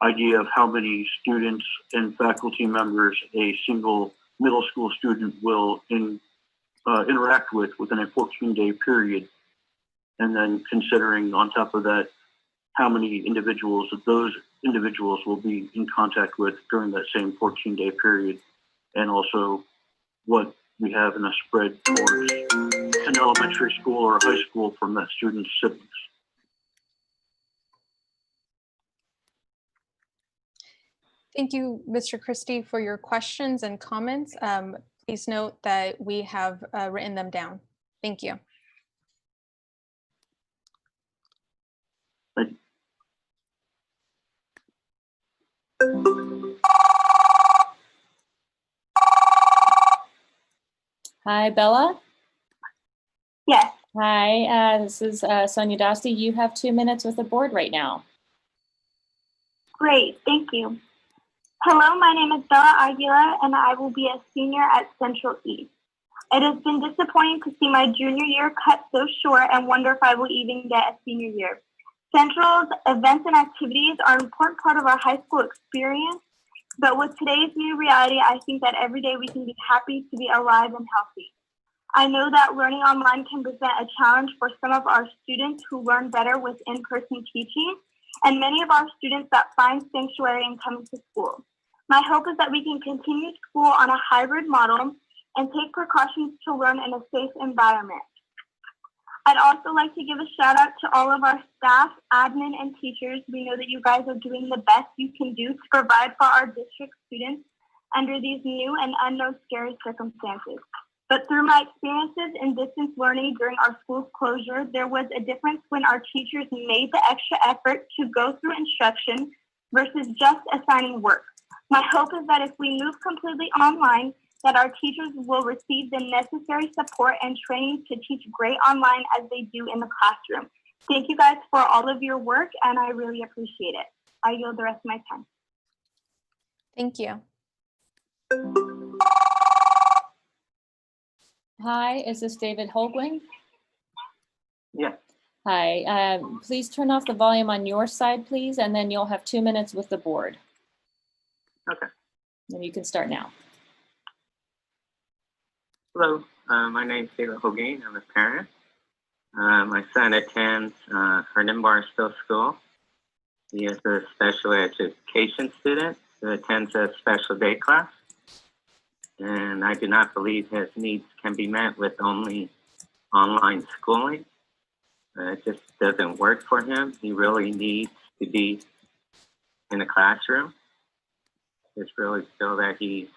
idea of how many students and faculty members a single middle school student will interact with within a 14-day period. And then considering on top of that, how many individuals of those individuals will be in contact with during that same 14-day period, and also what we have in a spread towards an elementary school or high school from that student's siblings. Thank you, Mr. Christie, for your questions and comments. Please note that we have written them down. Thank you. Hi, Bella. Yes. Hi, this is Sonia Dosti. You have 2 minutes with the board right now. Great, thank you. Hello, my name is Bella Aguilar, and I will be a senior at Central East. It has been disappointing to see my junior year cut so short and wonder if I will even get a senior year. Central's events and activities are an important part of our high school experience, but with today's new reality, I think that every day we can be happy to be alive and healthy. I know that learning online can present a challenge for some of our students who learn better with in-person teaching, and many of our students that find sanctuary in coming to school. My hope is that we can continue school on a hybrid model and take precautions to learn in a safe environment. I'd also like to give a shout out to all of our staff, admin, and teachers. We know that you guys are doing the best you can do to provide for our district students under these new and unknown scary circumstances. But through my experiences in distance learning during our school's closure, there was a difference when our teachers made the extra effort to go through instruction versus just assigning work. My hope is that if we move completely online, that our teachers will receive the necessary support and training to teach great online as they do in the classroom. Thank you guys for all of your work, and I really appreciate it. I yield the rest of my time. Thank you. Hi, is this David Holguin? Yeah. Hi, please turn off the volume on your side, please, and then you'll have 2 minutes with the board. Okay. And you can start now. Hello, my name is David Hogan. I'm a parent. My son attends Herndon Barstow School. He is a special education student who attends a special day class. And I do not believe his needs can be met with only online schooling. It just doesn't work for him. He really needs to be in the classroom. Just really feel that his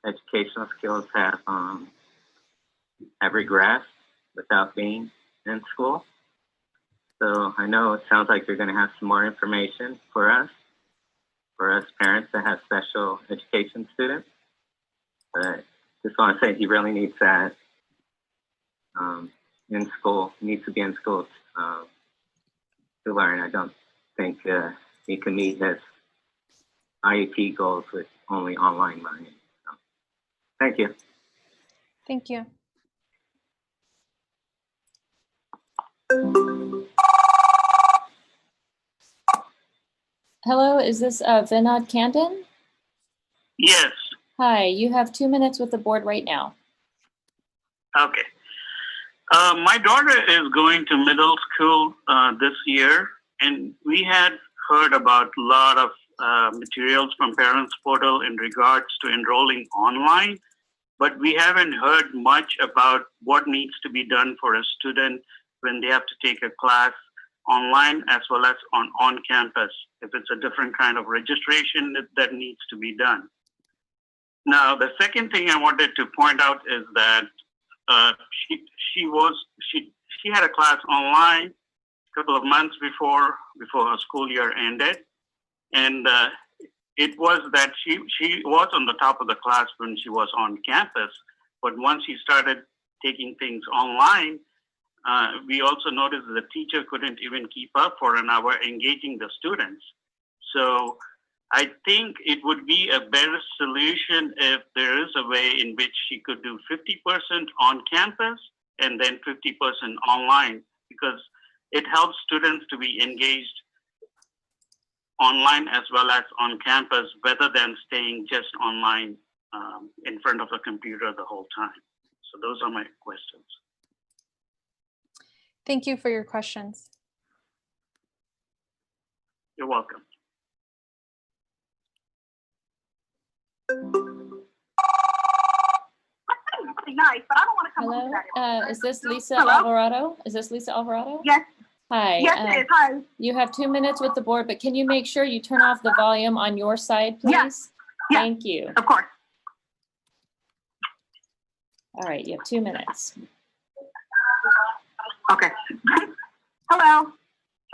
educational skills have have regressed without being in school. So I know it sounds like you're going to have some more information for us parents that have special education students. But just want to say he really needs that in school. He needs to be in school to learn. I don't think he can meet his IEP goals with only online learning. So, thank you. Thank you. Hello, is this Vinod Kandon? Yes. Hi, you have 2 minutes with the board right now. Okay. My daughter is going to middle school this year, and we had heard about a lot of materials from Parents Portal in regards to enrolling online, but we haven't heard much about what needs to be done for a student when they have to take a class online as well as on campus, if it's a different kind of registration that needs to be done. Now, the second thing I wanted to point out is that she had a class online a couple of months before her school year ended, and it was that she was on the top of the class when she was on campus, but once she started taking things online, we also noticed that the teacher couldn't even keep up for an hour engaging the students. So I think it would be a better solution if there is a way in which she could do 50% on campus and then 50% online, because it helps students to be engaged online as well as on campus rather than staying just online in front of the computer the whole time. So those are my questions. Thank you for your questions. You're welcome. Really nice, but I don't want to come Hello, over that. is this Lisa Hello? Alvarado? Is this Lisa Alvarado? Yes. Hi. Yes, it is. Hi. You have 2 minutes with the board, but can you make sure you turn off the volume on your side, please? Yes. Yes. Thank you. Of course. All right, you have 2 minutes. Okay. Hello.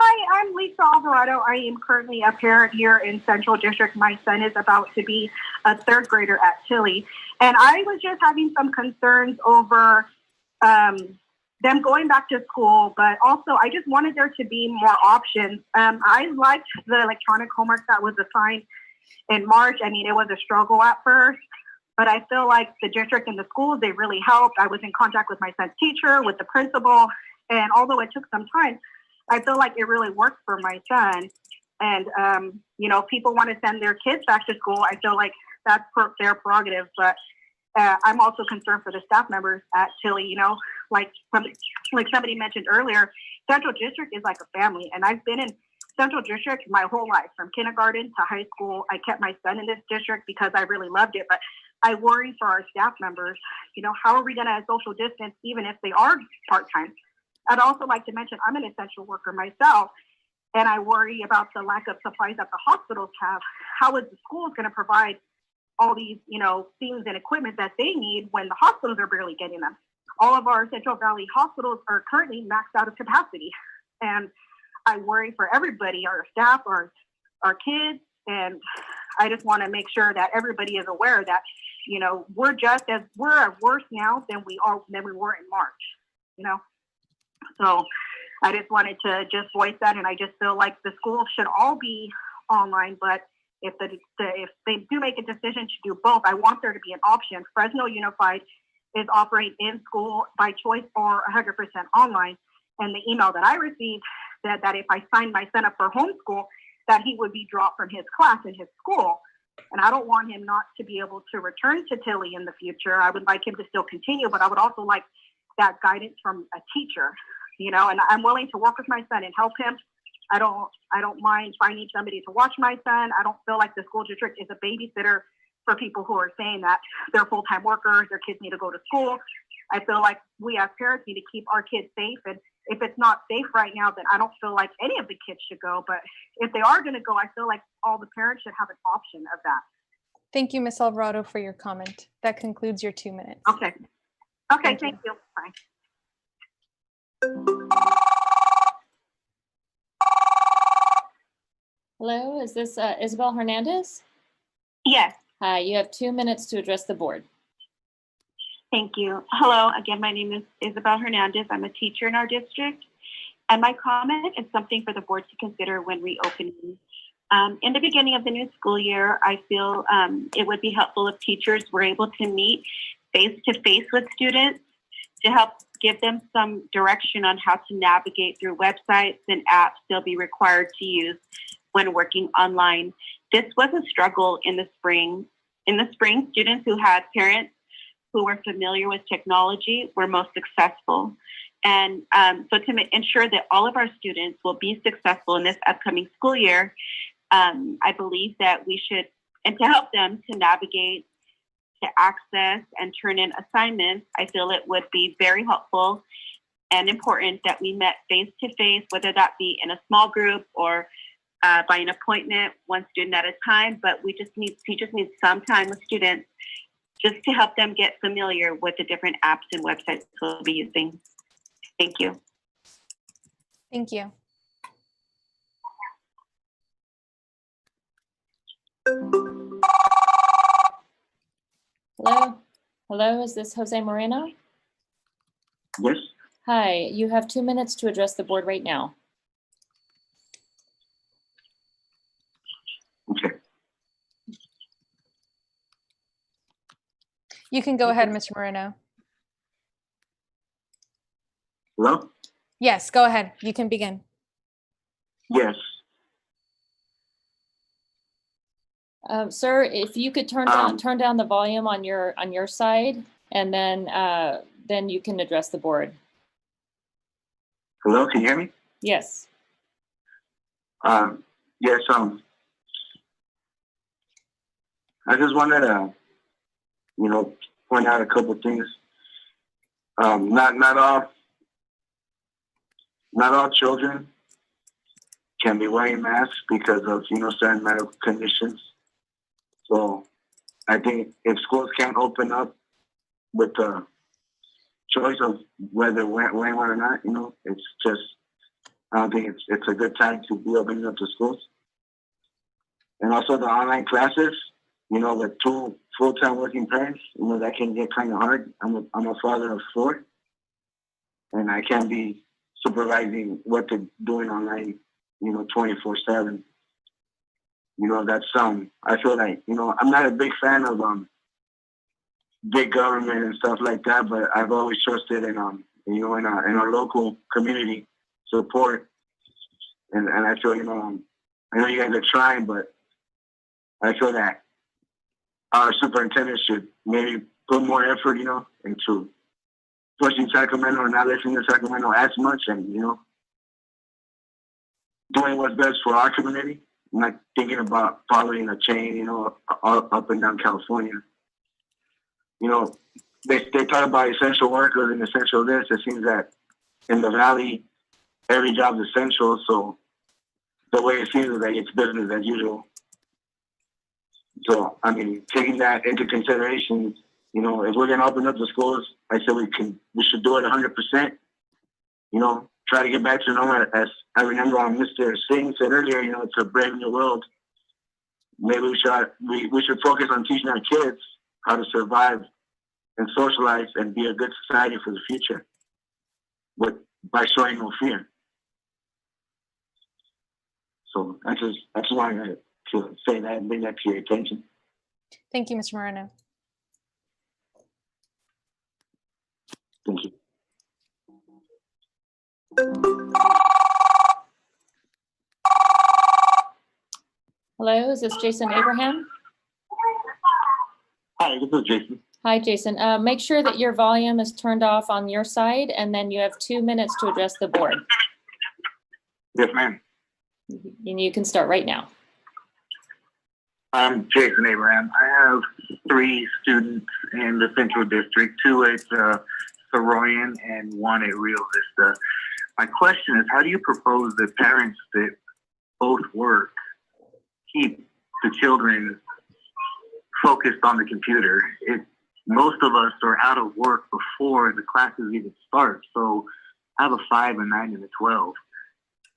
Hi, I'm Lisa Alvarado. I am currently a parent here in Central District. My son is about to be a third grader at Tilly. And I was just having some concerns over them going back to school, but also I just wanted there to be more options. I liked the electronic homework that was assigned in March. I mean, it was a struggle at first, but I feel like the district and the schools, they really helped. I was in contact with my son's teacher, with the principal, and although it took some time, I feel like it really worked for my son. And, you know, people want to send their kids back to school. I feel like that's their prerogative, but I'm also concerned for the staff members at Tilly. You know, like somebody mentioned earlier, Central District is like a family, and I've been in Central District my whole life, from kindergarten to high school. I kept my son in this district because I really loved it, but I worry for our staff members. You know, how are we going to social distance even if they are part-time? I'd also like to mention I'm an essential worker myself, and I worry about the lack of supplies that the hospitals have. How is the schools going to provide all these, you know, things and equipment that they need when the hospitals are barely getting them? All of our Central Valley hospitals are currently maxed out of capacity. And I worry for everybody, our staff, our kids, and I just want to make sure that everybody is aware that, you know, we're at worse now than we were in March, you know? So I just wanted to just voice that, and I just feel like the schools should all be online, but if they do make a decision to do both, I want there to be an option. Fresno Unified is offering in school by choice or 100% online. And the email that I received said that if I signed my son up for homeschool, that he would be dropped from his class in his school. And I don't want him not to be able to return to Tilly in the future. I would like him to still continue, but I would also like that guidance from a teacher, you know, and I'm willing to work with my son and help him. I don't mind finding somebody to watch my son. I don't feel like the school district is a babysitter for people who are saying that they're full-time workers, their kids need to go to school. I feel like we as parents need to keep our kids safe. And if it's not safe right now, then I don't feel like any of the kids should go. But if they are going to go, I feel like all the parents should have an option of that. Thank you, Ms. Alvarado, for your comment. That concludes your 2 minutes. Okay. Okay, thank you. Bye. Hello, is this Isabel Hernandez? Yes. Hi, you have 2 minutes to address the board. Thank you. Hello, again, my name is Isabel Hernandez. I'm a teacher in our district. And my comment is something for the board to consider when reopening. In the beginning of the new school year, I feel it would be helpful if teachers were able to meet face-to-face with students to help give them some direction on how to navigate through websites and apps they'll be required to use when working online. This was a struggle in the spring. In the spring, students who had parents who were familiar with technology were most successful. And so to ensure that all of our students will be successful in this upcoming school year, I believe that we should, and to help them to navigate, to access and turn in assignments, I feel it would be very helpful and important that we met face-to-face, whether that be in a small group or by an appointment, one student at a time, but teachers need some time with students just to help them get familiar with the different apps and websites we'll be using. Thank you. Thank you. Hello? Hello, is this Jose Moreno? Yes. Hi, you have 2 minutes to address the board right now. Okay. You can go ahead, Mr. Moreno. Hello? Yes, go ahead. You can begin. Yes. Sir, if you could turn down the volume on your side, and then you can address the board. Hello, can you hear me? Yes. Yes, I just wanted to, point out a couple things. Not all children can be wearing masks because of, certain medical conditions. So I think if schools can't open up with the choice of whether wearing one or not, it's just, I don't think it's a good time to be opening up the schools. And also the online classes, with 2 full-time working parents, that can get kind of hard. I'm a father of 4, and I can't be supervising what they're doing online, 24/7. That's I feel like, I'm not a big fan of big government and stuff like that, but I've always trusted in in our local community support. And I feel, I know you guys are trying, but I feel that our superintendent should maybe put more effort, into pushing Sacramento and not listening to Sacramento as much, and doing what's best for our community, not thinking about following a chain, all up and down California. They talk about essential workers and essential this. It seems that in the Valley, every job's essential. So the way it seems is that it's business as usual. So, taking that into consideration, if we're going to open up the schools, I said we should do it 100%. Try to get back to normal. As I remember Mr. Singh said earlier, it's a brave new world. Maybe we should focus on teaching our kids how to survive and socialize and be a good society for the future, by showing no fear. So I just wanted to say that and bring that to your attention. Thank you, Mr. Moreno. Thank you. Hello, is this Jason Abraham? Hi, this is Jason. Hi, Jason. Make sure that your volume is turned off on your side, and then you have 2 minutes to address the board. Yes, ma'am. And you can start right now. I'm Jason Abraham. I have 3 students in the Central District, 2 at Soroyan and 1 at Rio Vista. My question is, how do you propose that parents that both work keep the children focused on the computer? most of us are out of work before the classes even start. So I have a 5, a 9, and a 12.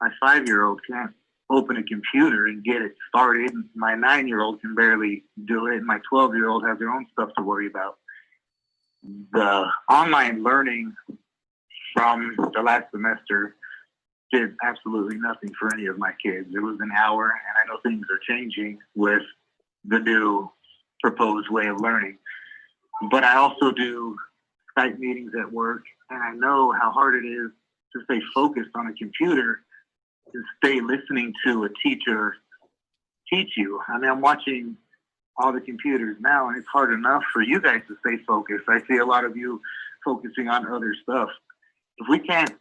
My 5-year-old can't open a computer and get it started. My 9-year-old can barely do it. My 12-year-old has their own stuff to worry about. The online learning from the last semester did absolutely nothing for any of my kids. It was an hour, and I know things are changing with the new proposed way of learning. But I also do Skype meetings at work, and I know how hard it is to stay focused on a computer and stay listening to a teacher teach you. I mean, I'm watching all the computers now, and it's hard enough for you guys to stay focused. I see a lot of you focusing on other stuff. If we can't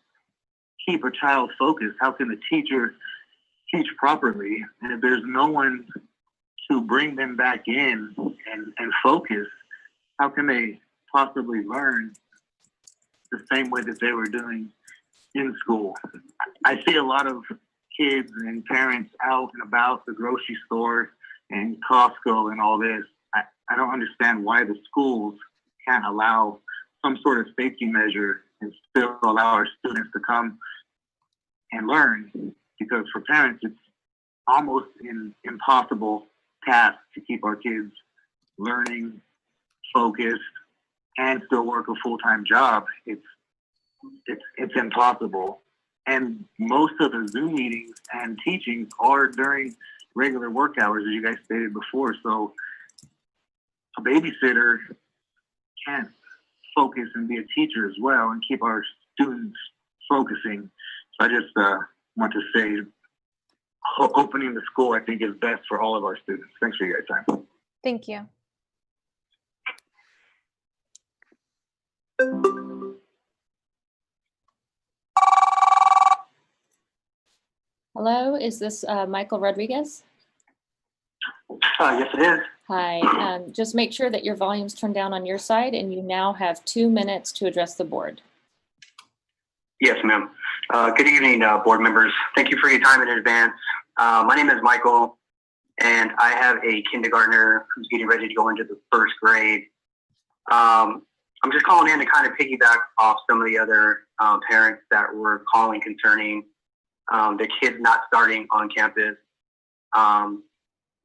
keep a child focused, how can the teacher teach properly? And if there's no one to bring them back in and focus, how can they possibly learn the same way that they were doing in school? I see a lot of kids and parents out and about the grocery store and Costco and all this. I don't understand why the schools can't allow some sort of safety measure and still allow our students to come and learn, because for parents, it's almost an impossible task to keep our kids learning, focused, and still work a full-time job. It's impossible. And most of the Zoom meetings and teachings are during regular work hours, as you guys stated before. So a babysitter can't focus and be a teacher as well and keep our students focusing. So I just want to say opening the school, I think, is best for all of our students. Thanks for your guys' time. Thank you. Hello, is this Michael Rodriguez? Yes, it is. Hi, just make sure that your volume's turned down on your side, and you now have 2 minutes to address the board. Yes, ma'am. Good evening, board members. Thank you for your time in advance. My name is Michael, and I have a kindergartner who's getting ready to go into the 1st grade. I'm just calling in to kind of piggyback off some of the other parents that were calling concerning the kids not starting on campus.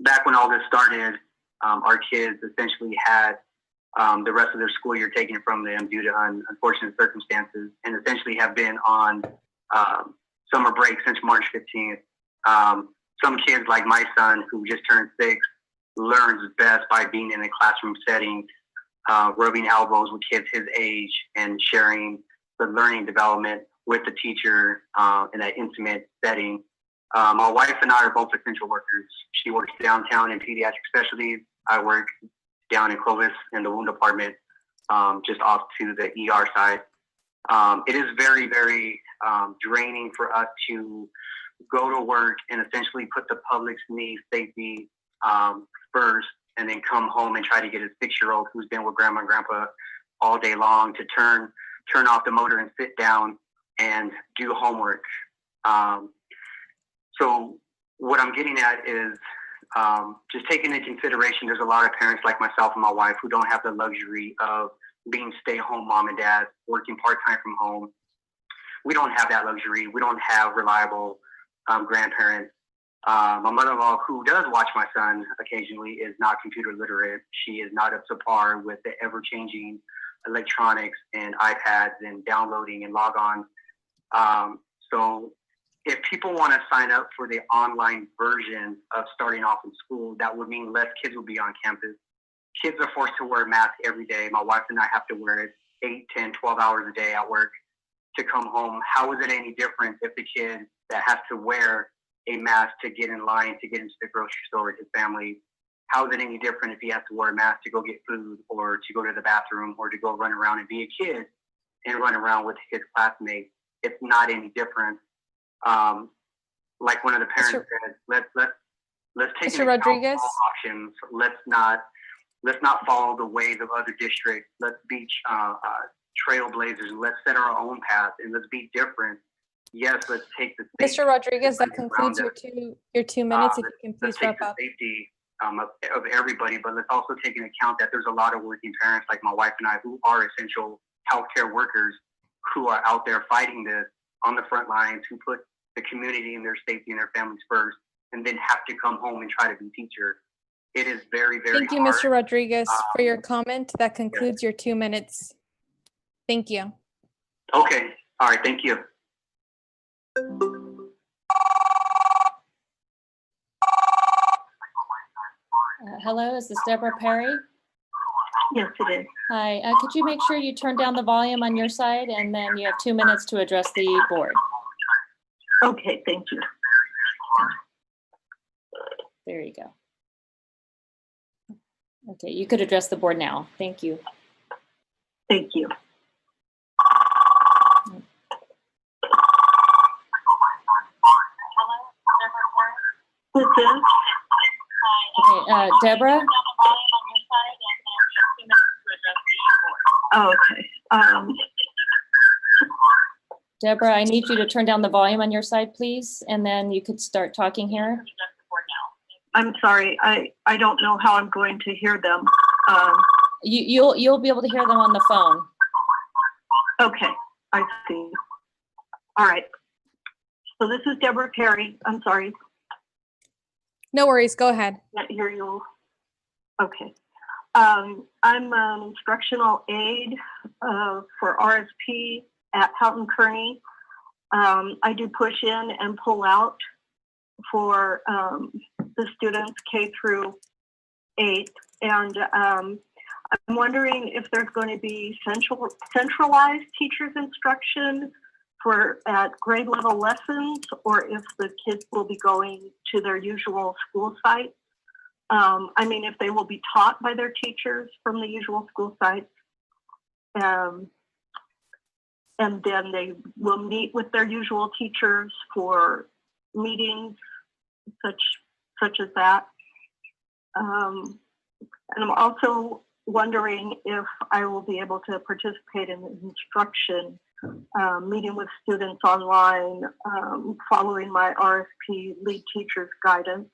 Back when all this started, our kids essentially had the rest of their school year taken from them due to unfortunate circumstances, and essentially have been on summer break since March 15th. Some kids, like my son, who just turned 6, learns best by being in a classroom setting, rubbing elbows with kids his age and sharing the learning development with the teacher in that intimate setting. My wife and I are both essential workers. She works downtown in pediatric specialties. I work down in Clovis in the wound department, just off to the ER side. It is very, very draining for us to go to work and essentially put the public's needs, safety first, and then come home and try to get a 6-year-old who's been with grandma and grandpa all day long to turn off the motor and sit down and do homework. So what I'm getting at is just taking into consideration, there's a lot of parents like myself and my wife who don't have the luxury of being stay-home mom and dad, working part-time from home. We don't have that luxury. We don't have reliable grandparents. My mother-in-law, who does watch my son occasionally, is not computer literate. She is not up to par with the ever-changing electronics and iPads and downloading and log-on. So if people want to sign up for the online version of starting off in school, that would mean less kids will be on campus. Kids are forced to wear masks every day. My wife and I have to wear it 8, 10, 12 hours a day at work to come home. How is it any different if the kid that has to wear a mask to get in line to get into the grocery store with his family, how is it any different if he has to wear a mask to go get food or to go to the bathroom or to go run around and be a kid and run around with his classmates? It's not any different. Like one of the parents said, let's take Mr. Rodriguez? all options. Let's not follow the ways of other districts. Let's be trailblazers. Let's set our own path and let's be different. Yes, let's take the Mr. Rodriguez, that concludes your two minutes. If you can please wrap up. Safety of everybody, but let's also take into account that there's a lot of working parents like my wife and I who are essential healthcare workers who are out there fighting this on the front lines, who put the community and their safety and their families first, and then have to come home and try to be teachers. It is very, very Thank you, hard. Mr. Rodriguez, for your comment. That concludes your 2 minutes. Thank you. Okay. All right. Thank you. Hello, is this Deborah Perry? Yes, it is. Hi, could you make sure you turn down the volume on your side, and then you have 2 minutes to address the board. Okay, thank you. There you go. Okay, you could address the board now. Thank you. Thank you. This is? Okay, Deborah? Oh, okay. Deborah, I need you to turn down the volume on your side, please, and then you could start talking here. I'm sorry, I don't know how I'm going to hear them. You'll be able to hear them on the phone. Okay, I see. All right. So this is Deborah Perry. I'm sorry. No worries, go ahead. Can't hear you. Okay. I'm an instructional aide for RSP at Houghton Kearney. I do push in and pull out for the students K through 8. And I'm wondering if there's going to be centralized teachers instruction for at grade level lessons, or if the kids will be going to their usual school sites. I mean, if they will be taught by their teachers from the usual school sites. And then they will meet with their usual teachers for meetings such as that. And I'm also wondering if I will be able to participate in instruction, meeting with students online, following my RSP lead teacher's guidance.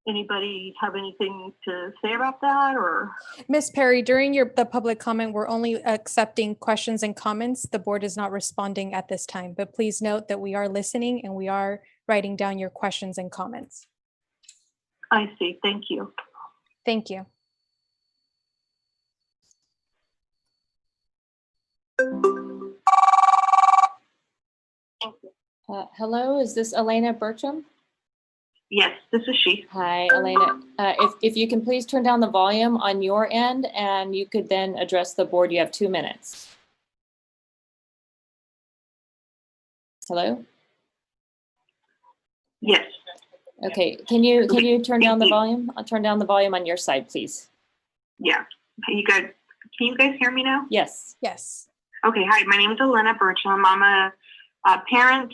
Anybody have anything to say about that, or? Ms. Perry, during the public comment, we're only accepting questions and comments. The board is not responding at this time, but please note that we are listening and we are writing down your questions and comments. I see. Thank you. Thank you. Hello, is this Elena Bertram? Yes, this is she. Hi, Elena. If you can please turn down the volume on your end, and you could then address the board. You have 2 minutes. Hello? Yes. Okay, can you turn down the volume? Turn down the volume on your side, please. Yeah. Can you guys hear me now? Yes. Yes. Okay. Hi, my name is Elena Bertram. I'm a parent,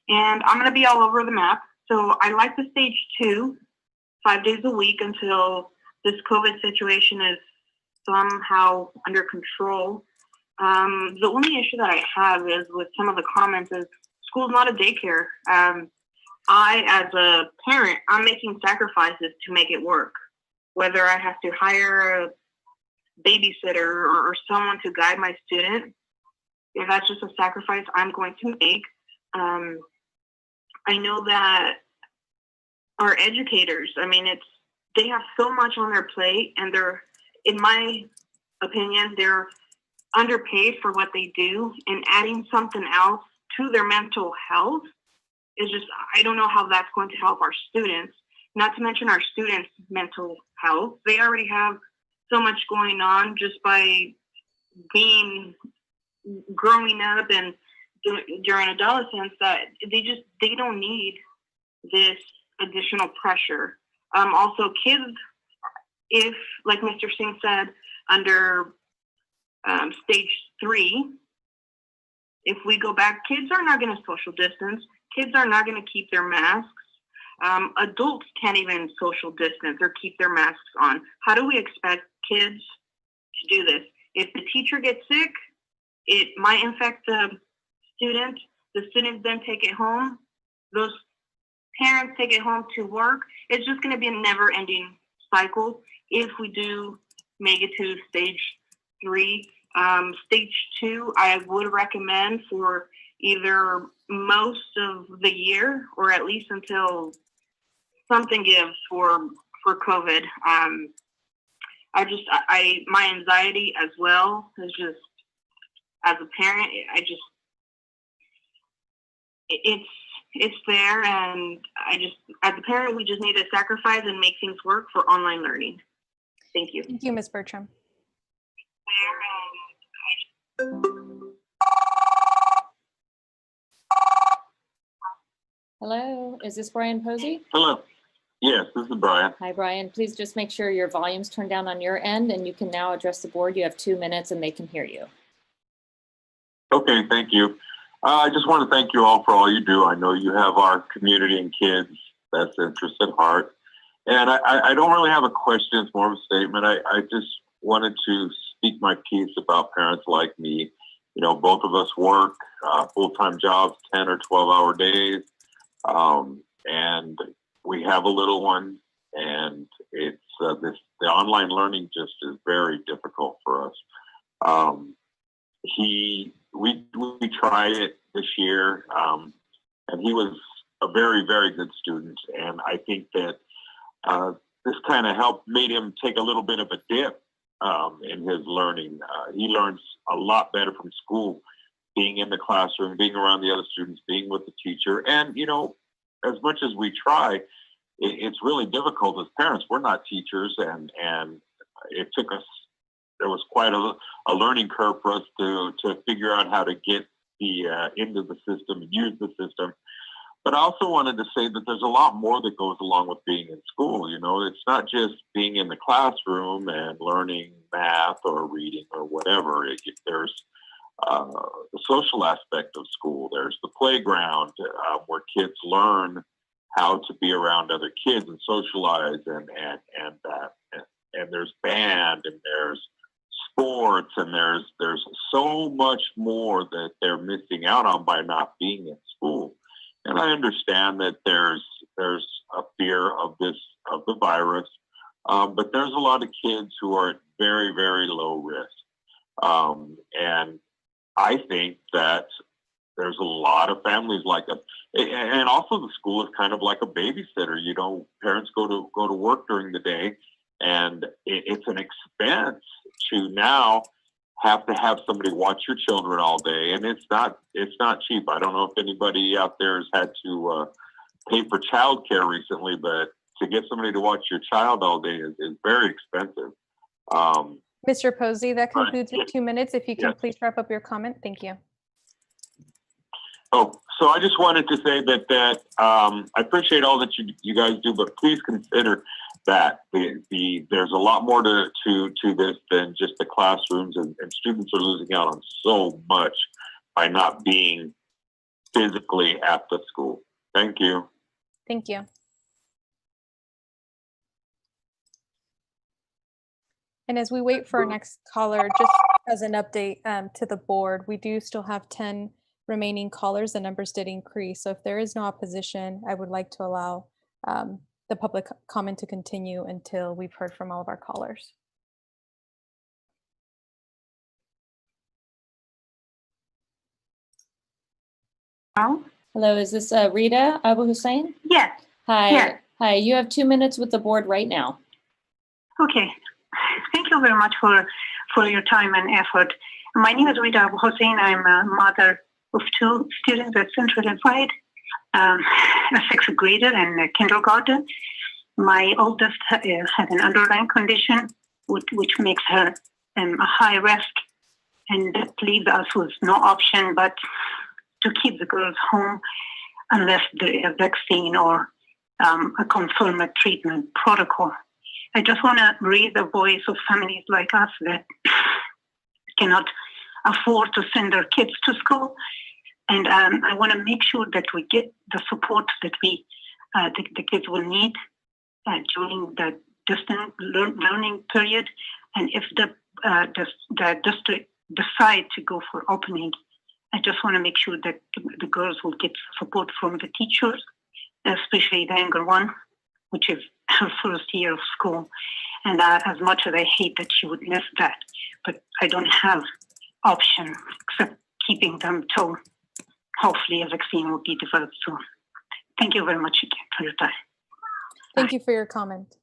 and I'm going to be all over the map. So I like the stage 2, 5 days a week until this COVID situation is somehow under control. The only issue that I have is with some of the comments is school's not a daycare. I, as a parent, I'm making sacrifices to make it work. Whether I have to hire a babysitter or someone to guide my student, if that's just a sacrifice I'm going to make. I know that our educators, I mean, they have so much on their plate, and they're, in my opinion, they're underpaid for what they do, and adding something else to their mental health is just, I don't know how that's going to help our students, not to mention our students' mental health. They already have so much going on just by growing up and during adolescence, that they don't need this additional pressure. Also, kids, if, like Mr. Singh said, under stage 3, if we go back, kids are not going to social distance. Kids are not going to keep their masks. Adults can't even social distance or keep their masks on. How do we expect kids to do this? If the teacher gets sick, it might infect the student. The students then take it home. Those parents take it home to work, it's just going to be a never ending cycle if we do make it to stage 3. Stage 2, I would recommend for either most of the year or at least until something gives for COVID. My anxiety as well is just, as a parent, it's there, and as a parent, we just need to sacrifice and make things work for online learning. Thank you. Thank you, Ms. Bertram. Hello, is this Brian Posey? Hello. Yes, this is Brian. Hi, Brian. Please just make sure your volume's turned down on your end, and you can now address the board. You have 2 minutes and they can hear you. Okay, thank you. I just want to thank you all for all you do. I know you have our community and kids' best interest at heart. And I don't really have a question, it's more of a statement. I just wanted to speak my piece about parents like me. You know, both of us work full-time jobs, 10 or 12-hour days. And we have a little one, and it's the online learning just is very difficult for us. We tried it this year, and he was a very, very good student. And I think that this kind of made him take a little bit of a dip in his learning. He learns a lot better from school, being in the classroom, being around the other students, being with the teacher. And, you know, as much as we try, it's really difficult as parents. We're not teachers, and it took us, there was quite a learning curve for us to figure out how to get into the system and use the system. But I also wanted to say that there's a lot more that goes along with being in school. You know, it's not just being in the classroom and learning math or reading or whatever. There's the social aspect of school. There's the playground where kids learn how to be around other kids and socialize, and there's band, and there's sports, and there's so much more that they're missing out on by not being in school. And I understand that there's a fear of the virus, but there's a lot of kids who are at very, very low risk. And I think that there's a lot of families like us. And also the school is kind of like a babysitter. You know, parents go to work during the day, and it's an expense to now have to have somebody watch your children all day, and it's not cheap. I don't know if anybody out there has had to pay for childcare recently, but to get somebody to watch your child all day is very expensive. Mr. Posey, that concludes your 2 minutes. If you can please wrap up your comment. Thank you. Oh, so I just wanted to say that I appreciate all that you guys do, but please consider that there's a lot more to this than just the classrooms, and students are losing out on so much by not being physically at the school. Thank you. Thank you. And as we wait for our next caller, just as an update to the board, we do still have 10 remaining callers. The numbers did increase. So if there is no opposition, I would like to allow the public comment to continue until we've heard from all of our callers. Hello, is this Rita Abu Hussein? Yes. Hi. Yes. Hi, you have 2 minutes with the board right now. Okay. Thank you very much for your time and effort. My name is Rita Abu Hussein. I'm a mother of 2 students at Central Unified, a 6th grader and a kindergarten. My oldest had an underlying condition, which makes her a high risk, and that leaves us with no option but to keep the girls home unless there is a vaccine or a confirmed treatment protocol. I just want to raise the voice of families like us that cannot afford to send their kids to school. And I want to make sure that we get the support that the kids will need during the distant learning period. And if the district decide to go for opening, I just want to make sure that the girls will get support from the teachers especially the younger one, which is her first year of school. And as much as I hate that she would miss that, but I don't have option except keeping them till hopefully a vaccine will be developed soon. Thank you very much again for your time. Thank you for your comment.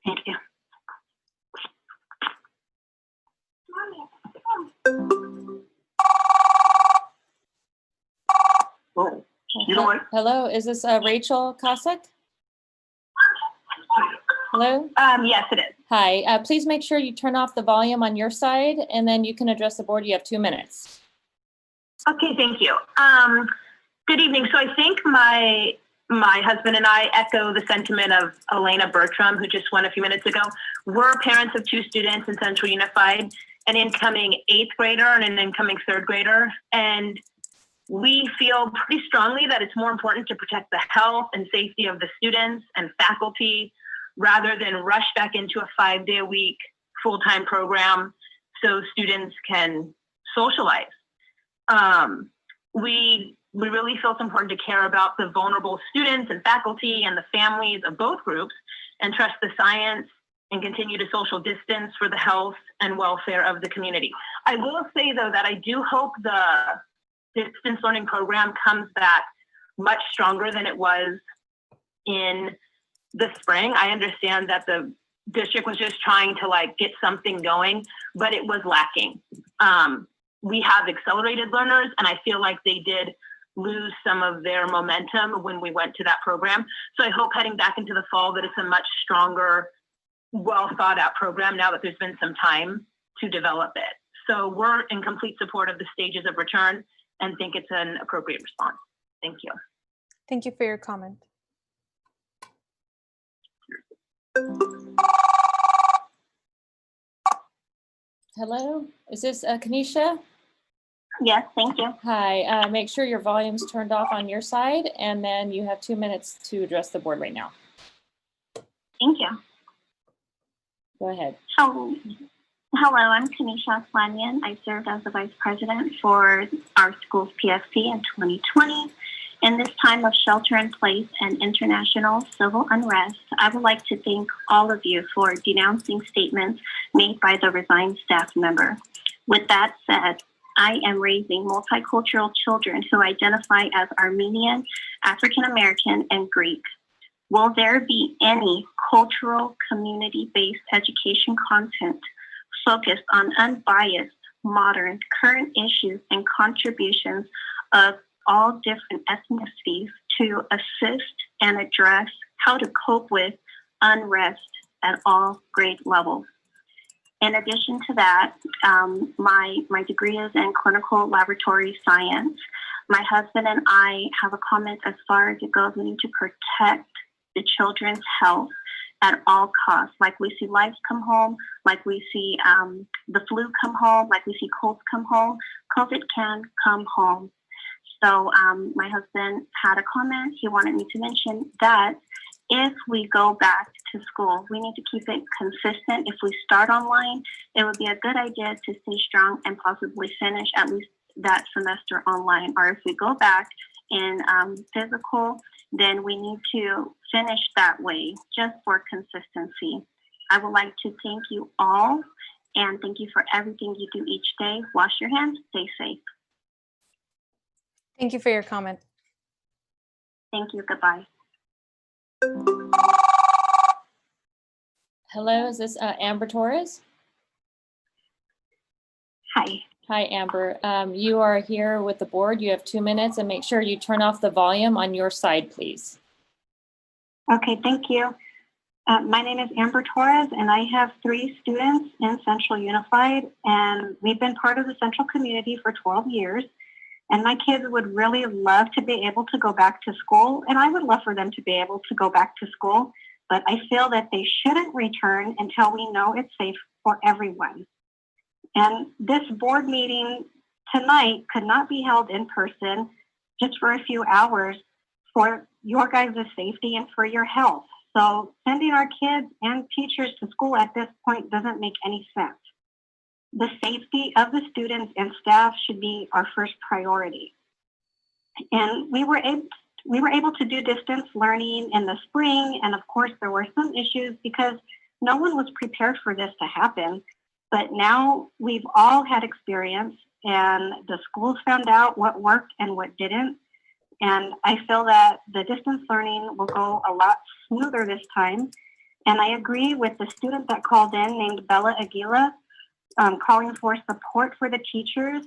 Thank you. Oh, you know what? Hello, is this Rachel Kosek? Hello? Yes, it is. Hi, please make sure you turn off the volume on your side and then you can address the board. You have 2 minutes. Okay, thank you. Good evening. So I think my husband and I echo the sentiment of Elena Bertram, who just went a few minutes ago. We're parents of 2 students in Central Unified, an incoming 8th grader and an incoming 3rd grader. And we feel pretty strongly that it's more important to protect the health and safety of the students and faculty rather than rush back into a 5-day-a-week full-time program so students can socialize. We really feel it's important to care about the vulnerable students and faculty and the families of both groups and trust the science and continue to social distance for the health and welfare of the community. I will say though that I do hope the distance learning program comes back much stronger than it was in the spring. I understand that the district was just trying to get something going, but it was lacking. We have accelerated learners and I feel like they did lose some of their momentum when we went to that program. So I hope heading back into the fall that it's a much stronger, well thought out program now that there's been some time to develop it. So we're in complete support of the stages of return and think it's an appropriate response. Thank you. Thank you for your comment. Hello, is this Kanisha? Yes, thank you. Hi, make sure your volume's turned off on your side and then you have 2 minutes to address the board right now. Thank you. Go ahead. Hello, I'm Kanisha Slanyan. I served as the vice president for our school's PFC in 2020. In this time of shelter in place and international civil unrest, I would like to thank all of you for denouncing statements made by the resigned staff member. With that said, I am raising multicultural children who identify as Armenian, African American, and Greek. Will there be any cultural, community-based education content focused on unbiased, modern, current issues and contributions of all different ethnicities to assist and address how to cope with unrest at all grade levels? In addition to that, my degree is in clinical laboratory science. My husband and I have a comment as far as it goes. We need to protect the children's health at all costs. Like we see lives come home, like we see the flu come home, like we see colds come home, COVID can come home. So my husband had a comment. He wanted me to mention that if we go back to school, we need to keep it consistent. If we start online, it would be a good idea to stay strong and possibly finish at least that semester online. Or if we go back in physical, then we need to finish that way just for consistency. I would like to thank you all and thank you for everything you do each day. Wash your hands, stay safe. Thank you for your comment. Thank you, goodbye. Hello, is this Amber Torres? Hi. Hi, Amber. You are here with the board. You have 2 minutes and make sure you turn off the volume on your side, please. Okay, thank you. My name is Amber Torres, and I have 3 students in Central Unified, and we've been part of the Central community for 12 years. And my kids would really love to be able to go back to school, and I would love for them to be able to go back to school, but I feel that they shouldn't return until we know it's safe for everyone. And this board meeting tonight could not be held in person just for a few hours for your guys' safety and for your health. So sending our kids and teachers to school at this point doesn't make any sense. The safety of the students and staff should be our first priority. And we were able we were able to do distance learning in the spring. And of course, there were some issues because no one was prepared for this to happen. But now we've all had experience and the schools found out what worked and what didn't. And I feel that the distance learning will go a lot smoother this time. And I agree with the student that called in named Bella Aguila, calling for support for the teachers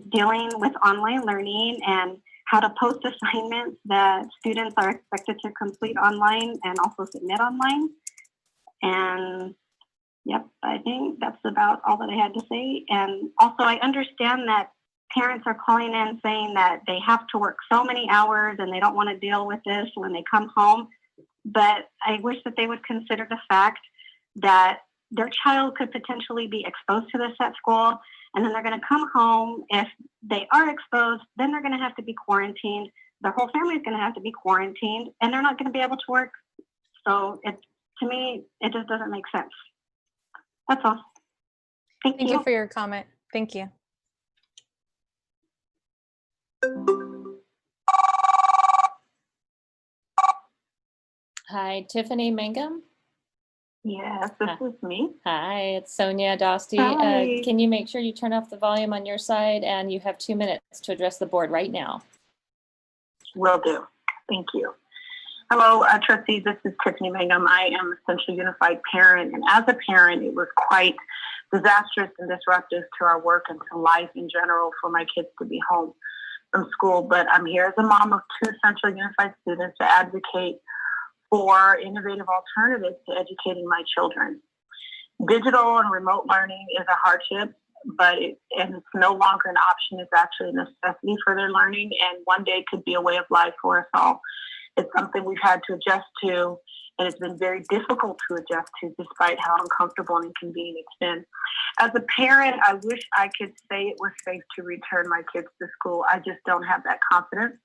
dealing with online learning and how to post assignments that students are expected to complete online and also submit online. And yep, I think that's about all that I had to say. And also I understand that parents are calling in saying that they have to work so many hours and they don't want to deal with this when they come home. But I wish that they would consider the fact that their child could potentially be exposed to this at school, and then they're going to come home. If they are exposed, then they're going to have to be quarantined. Their whole family is going to have to be quarantined, and they're not going to be able to work. So to me, it just doesn't make sense. That's all. Thank you for your comment. Thank you. Hi, Tiffany Mangum. Yes, this is me. Hi, it's Sonia Dosti. Hi. Can you make sure you turn off the volume on your side, and you have 2 minutes to address the board right now. Will do. Thank you. Hello, trustees. This is Tiffany Mangum. I am a Central Unified parent, and as a parent, it was quite disastrous and disruptive to our work and to life in general for my kids to be home from school. But I'm here as a mom of 2 Central Unified students to advocate for innovative alternatives to educating my children. Digital and remote learning is a hardship, but it's no longer an option. It's actually a necessity for their learning, and one day could be a way of life for us all. It's something we've had to adjust to, and it's been very difficult to adjust to despite how uncomfortable and inconvenient it's been. As a parent, I wish I could say it was safe to return my kids to school. I just don't have that confidence.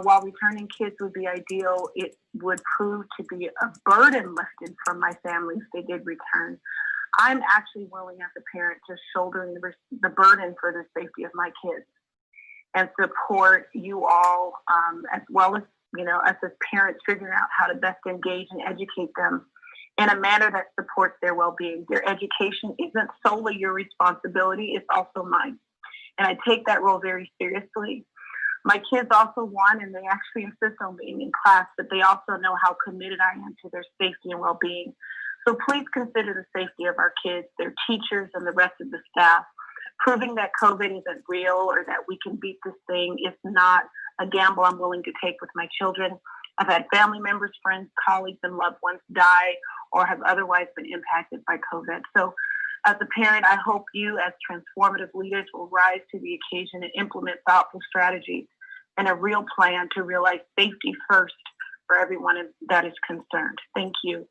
While returning kids would be ideal, it would prove to be a burden lifted from my family if they did return. I'm actually willing as a parent to shoulder the burden for the safety of my kids and support you all, as well as, us as parents figuring out how to best engage and educate them in a manner that supports their well-being. Their education isn't solely your responsibility, it's also mine. And I take that role very seriously. My kids also want, and they actually insist on being in class, but they also know how committed I am to their safety and well-being. So please consider the safety of our kids, their teachers, and the rest of the staff. Proving that COVID isn't real or that we can beat this thing is not a gamble I'm willing to take with my children. I've had family members, friends, colleagues, and loved ones die or have otherwise been impacted by COVID. So as a parent, I hope you as transformative leaders will rise to the occasion and implement thoughtful strategies and a real plan to realize safety first for everyone that is concerned. Thank you.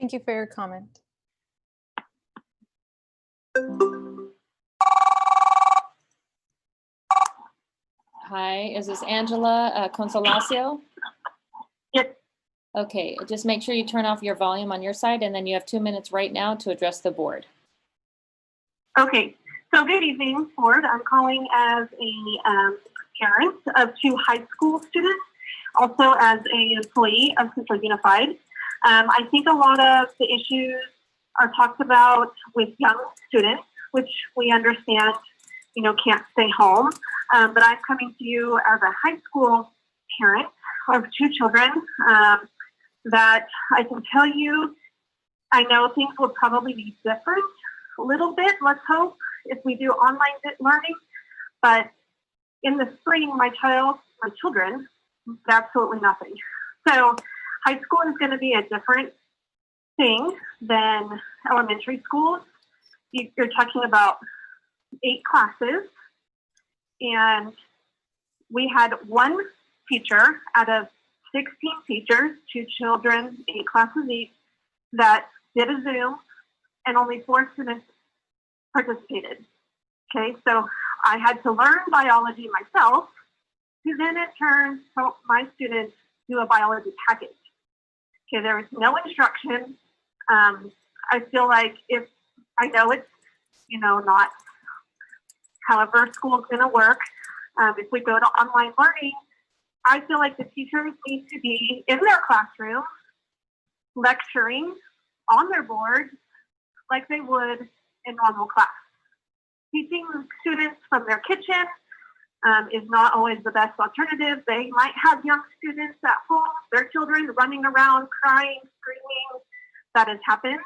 Thank you for your comment. Hi, is this Angela Consolacio? Yes. Okay, just make sure you turn off your volume on your side, and then you have 2 minutes right now to address the board. Okay, so good evening, board. I'm calling as a parent of 2 high school students, also as an employee of Central Unified. I think a lot of the issues are talked about with young students, which we understand, can't stay home. But I'm coming to you as a high school parent of 2 children that I can tell you, I know things will probably be different a little bit, let's hope, if we do online learning. But in the spring, my children, absolutely nothing. So high school is going to be a different thing than elementary school. You're talking about 8 classes, and we had 1 teacher out of 16 teachers, 2 children, 8 classes each, that did a Zoom, and only 4 students participated. Okay, so I had to learn biology myself, to then in turn help my students do a biology package. Okay, there was no instruction. I feel like I know it's, not however school's going to work. If we go to online learning, I feel like the teachers need to be in their classroom lecturing on their board like they would in normal class. Teaching students from their kitchen is not always the best alternative. They might have young students at home, their children running around, crying, screaming. That has happened.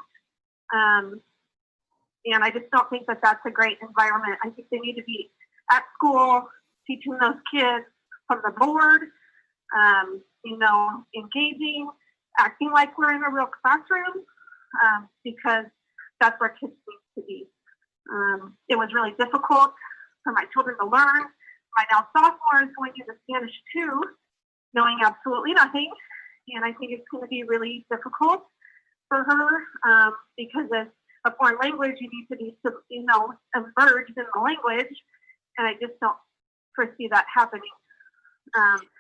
And I just don't think that that's a great environment. I think they need to be at school teaching those kids from the board, you know, engaging, acting like we're in a real classroom, because that's where kids need to be. It was really difficult for my children to learn. My now sophomore is going into Spanish 2, knowing absolutely nothing. And I think it's going to be really difficult for her because as a foreign language, you need to be, you know, immersed in the language. And I just don't foresee that happening.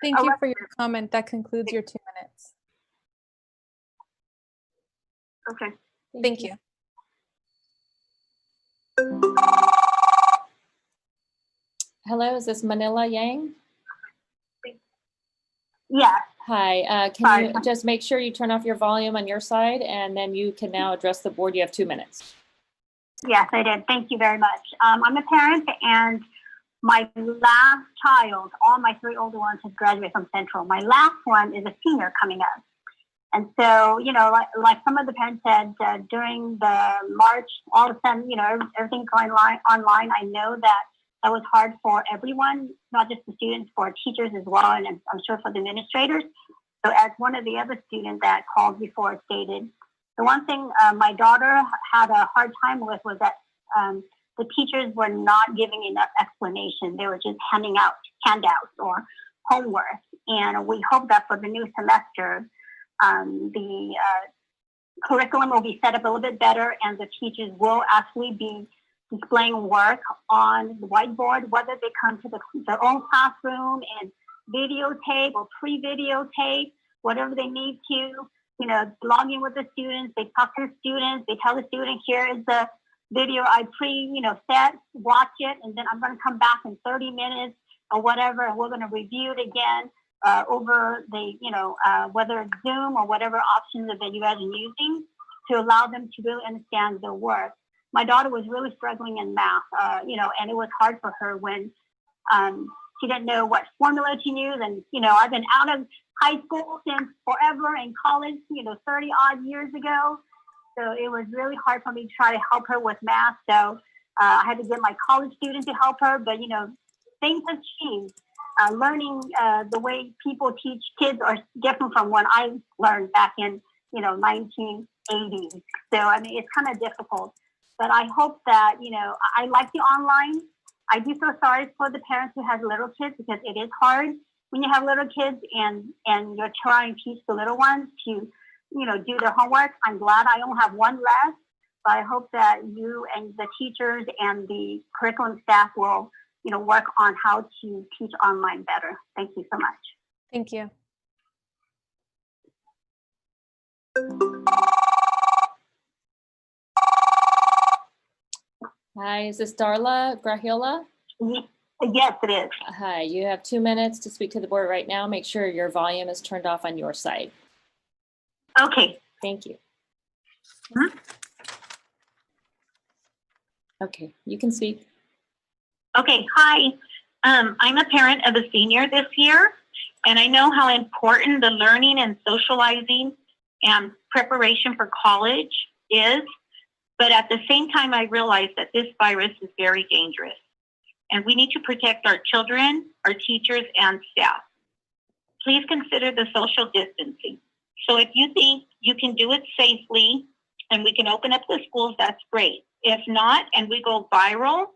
Thank you for your comment. That concludes your 2 minutes. Okay. Thank you. Hello, is this Manila Yang? Yes. Hi, can you just make sure you turn off your volume on your side and then you can now address the board. You have 2 minutes. Yes, I did. Thank you very much. I'm a parent and my last child, all my 3 older ones have graduated from Central. My last one is a senior coming up. And so, you know, like some of the parents said during the March, all of a sudden, you know, everything going online, I know that was hard for everyone, not just the students, for teachers as well, and I'm sure for the administrators. So as one of the other students that called before stated, the one thing my daughter had a hard time with was that the teachers were not giving enough explanation. They were just handing out handouts or homework. And we hope that for the new semester, the curriculum will be set up a little bit better and the teachers will actually be displaying work on the whiteboard, whether they come to their own classroom and videotape or pre-videotape, whatever they need to, you know, log in with the students, they talk to the students, they tell the student, here is the video I set, watch it, and then I'm going to come back in 30 minutes or whatever, and we're going to review it again over the, whether it's Zoom or whatever options that you guys are using to allow them to really understand their work. My daughter was really struggling in math, and it was hard for her when she didn't know what formula to use. And, I've been out of high school since forever, and college, 30 odd years ago. So it was really hard for me to try to help her with math. So I had to get my college student to help her. But, things have changed. Learning the way people teach kids are different from when I learned back in, 1980s. So, I mean, it's kind of difficult. But I hope that, I like the online. I do feel sorry for the parents who have little kids because it is hard when you have little kids and you're trying to teach the little ones to, do their homework. I'm glad I only have one left, but I hope that you and the teachers and the curriculum staff will, work on how to teach online better. Thank you so much. Thank you. Hi, is this Darla Grahiola? Yes, it is. Hi, you have 2 minutes to speak to the board right now. Make sure your volume is turned off on your side. Okay. Thank you. Mm-hmm. Okay, you can speak. Okay, hi. I'm a parent of a senior this year, and I know how important the learning and socializing and preparation for college is. But at the same time, I realize that this virus is very dangerous, and we need to protect our children, our teachers, and staff. Please consider the social distancing. So if you think you can do it safely and we can open up the schools, that's great. If not, and we go viral,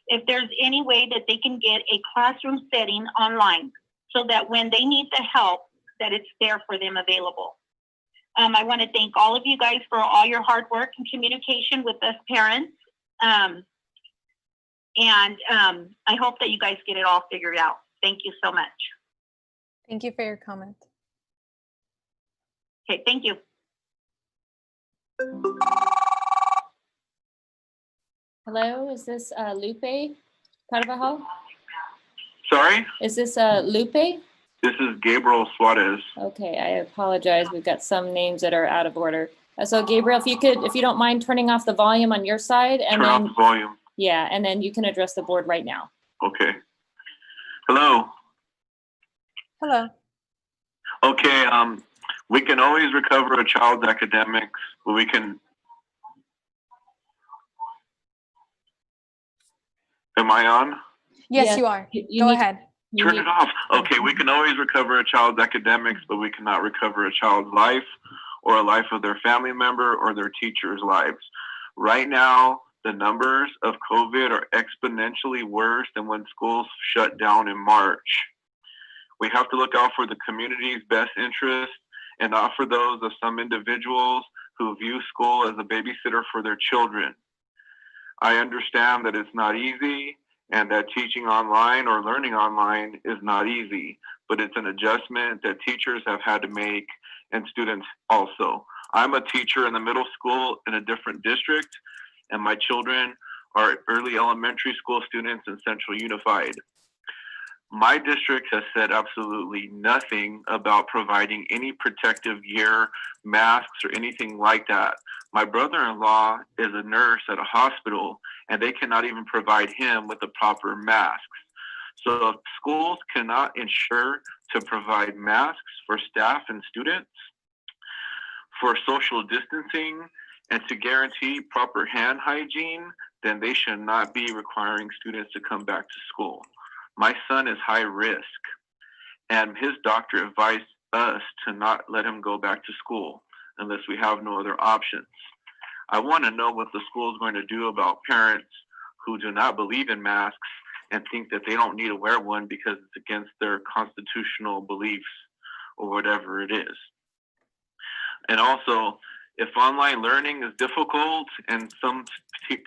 if there's any way that they can get a classroom setting online so that when they need the help, that it's there for them available. I want to thank all of you guys for all your hard work and communication with us parents. I hope that you guys get it all figured out. Thank you so much. Thank you for your comment. Okay, thank you. Hello, is this Lupe Carvajal? Sorry? Is this Lupe? This is Gabriel Suarez. Okay, I apologize. We've got some names that are out of order. So Gabriel, if you don't mind turning off the volume on your side, and Turn off then the volume. yeah, and then you can address the board right now. Okay. Hello. Hello. Okay. We can always recover a child's academics, but we can. Am I on? Yes, you are. Go ahead. Turn it off. Okay, we can always recover a child's academics, but we cannot recover a child's life or a life of their family member or their teacher's lives. Right now, the numbers of COVID are exponentially worse than when schools shut down in March. We have to look out for the community's best interest and not for those of some individuals who view school as a babysitter for their children. I understand that it's not easy and that teaching online or learning online is not easy, but it's an adjustment that teachers have had to make and students also. I'm a teacher in the middle school in a different district, and my children are early elementary school students in Central Unified. My district has said absolutely nothing about providing any protective gear, masks, or anything like that. My brother-in-law is a nurse at a hospital, and they cannot even provide him with the proper masks. So if schools cannot ensure to provide masks for staff and students, for social distancing, and to guarantee proper hand hygiene, then they should not be requiring students to come back to school. My son is high risk, and his doctor advised us to not let him go back to school unless we have no other options. I want to know what the school is going to do about parents who do not believe in masks and think that they don't need to wear one because it's against their constitutional beliefs or whatever it is. And also, if online learning is difficult and some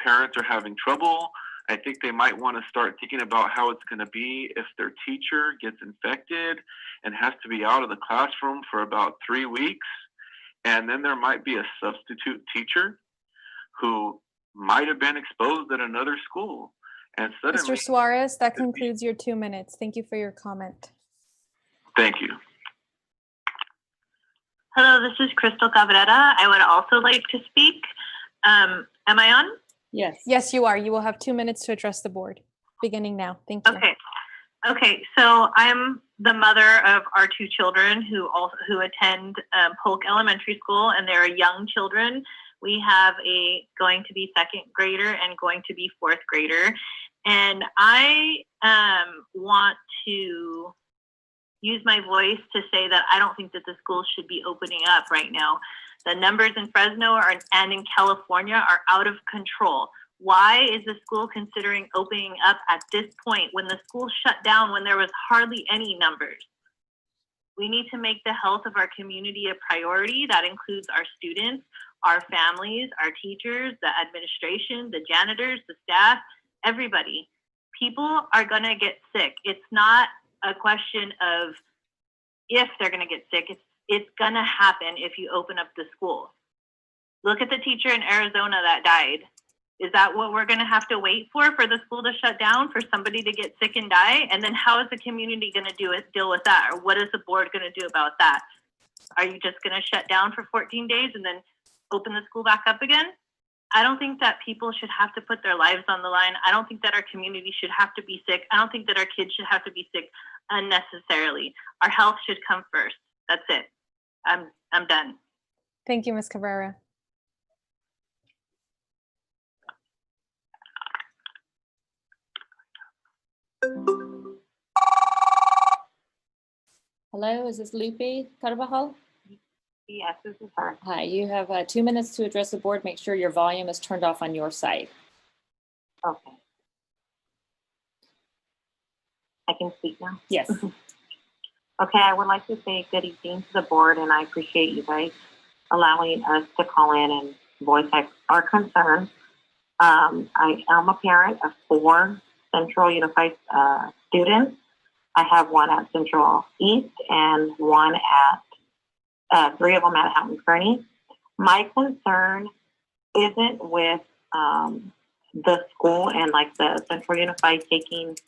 parents are having trouble, I think they might want to start thinking about how it's going to be if their teacher gets infected and has to be out of the classroom for about 3 weeks. And then there might be a substitute teacher who might have been exposed at another school. And suddenly, Mr. Suarez, that concludes your 2 minutes. Thank you for your comment. Thank you. Hello, this is Crystal Cabrera. I would also like to speak. Am I on? Yes. Yes, you are. You will have 2 minutes to address the board, beginning now. Thank you. Okay. So I'm the mother of our 2 children who attend Polk Elementary School, and they're young children. We have a going to be 2nd grader and going to be 4th grader. And I want to use my voice to say that I don't think that the schools should be opening up right now. The numbers in Fresno and in California are out of control. Why is the school considering opening up at this point when the school shut down when there was hardly any numbers? We need to make the health of our community a priority. That includes our students, our families, our teachers, the administration, the janitors, the staff, everybody. People are gonna get sick. It's not a question of if they're gonna get sick. It's gonna happen if you open up the school. Look at the teacher in Arizona that died. Is that what we're gonna have to wait for the school to shut down, for somebody to get sick and die? And then how is the community gonna deal with that? Or what is the board gonna do about that? Are you just gonna shut down for 14 days and then open the school back up again? I don't think that people should have to put their lives on the line. I don't think that our community should have to be sick. I don't think that our kids should have to be sick unnecessarily. Our health should come first. That's it. I'm done. Thank you, Ms. Cabrera. Hello, is this Lupe Carvajal? Yes, this is her. Hi, you have 2 minutes to address the board. Make sure your volume is turned off on your side. Okay. I can speak now? Yes. Okay, I would like to say good evening to the board, and I appreciate you guys allowing us to call in and voice our concerns. I am a parent of 4 Central Unified students. I have 1 at Central East and 1 at 3 of them at Houghton Kearney. My concern isn't with the school and like the Central Unified taking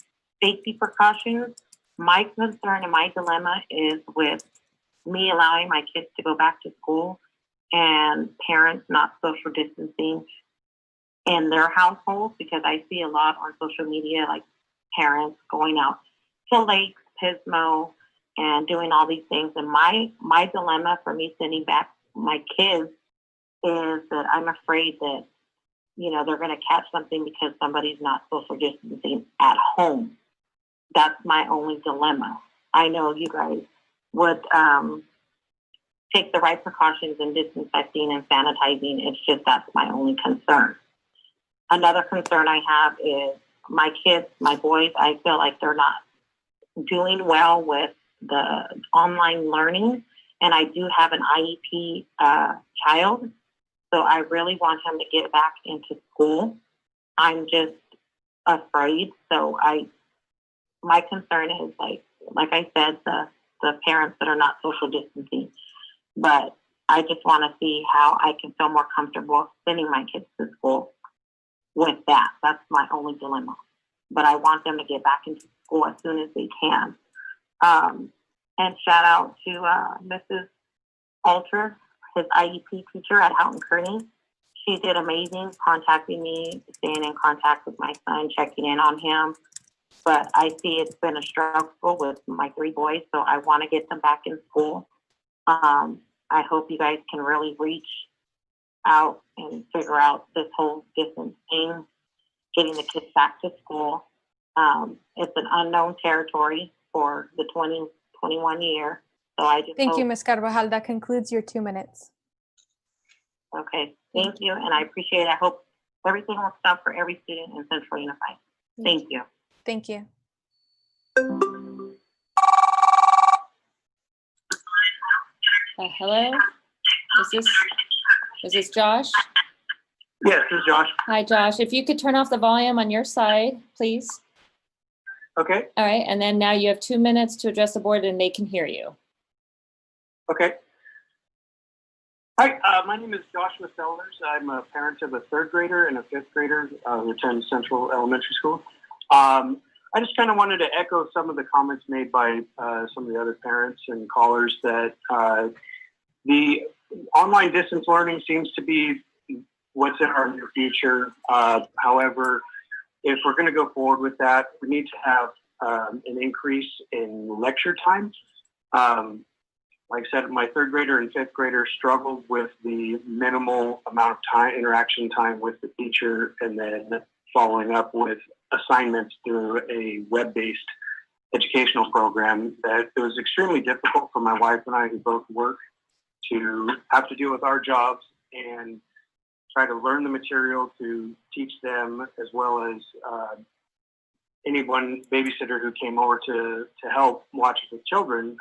safety precautions. My concern and my dilemma is with me allowing my kids to go back to school and parents not social distancing in their households, because I see a lot on social media, like parents going out to lakes, Pismo, and doing all these things. And my dilemma for me sending back my kids is that I'm afraid that, you know, they're going to catch something because somebody's not social distancing at home. That's my only dilemma. I know you guys would take the right precautions in disinfecting and sanitizing. It's just that's my only concern. Another concern I have is my kids, my boys, I feel like they're not doing well with the online learning. And I do have an IEP child. So I really want him to get back into school. I'm just afraid. So my concern is like I said, the parents that are not social distancing. But I just want to see how I can feel more comfortable sending my kids to school with that. That's my only dilemma. But I want them to get back into school as soon as they can. And shout out to Mrs. Alter, his IEP teacher at Houghton Kearney. She did amazing, contacting me, staying in contact with my son, checking in on him. But I see it's been a struggle with my 3 boys, so I want to get them back in school. I hope you guys can really reach out and figure out this whole distance thing, getting the kids back to school. It's an unknown territory for the 2021 year. So I just Thank you, hope- Ms. Carvajal. That concludes your 2 minutes. Okay, thank you, and I appreciate it. I hope everything works out for every student in Central Unified. Thank you. Thank you. Hello? Is this Josh? Yes, this is Josh. Hi, Josh. If you could turn off the volume on your side, please. Okay. All right, and then now you have 2 minutes to address the board and they can hear you. Okay. Hi, my name is Joshua Sellers. I'm a parent of a 3rd grader and a 5th grader who attend Central Elementary School. I just kind of wanted to echo some of the comments made by some of the other parents and callers that the online distance learning seems to be what's in our near future. However, if we're going to go forward with that, we need to have an increase in lecture time. Like I said, my 3rd grader and 5th grader struggled with the minimal amount of time, interaction time with the teacher, and then following up with assignments through a web-based educational program. That it was extremely difficult for my wife and I, who both work, to have to deal with our jobs and try to learn the material to teach them, as well as anyone babysitter who came over to help watch the children.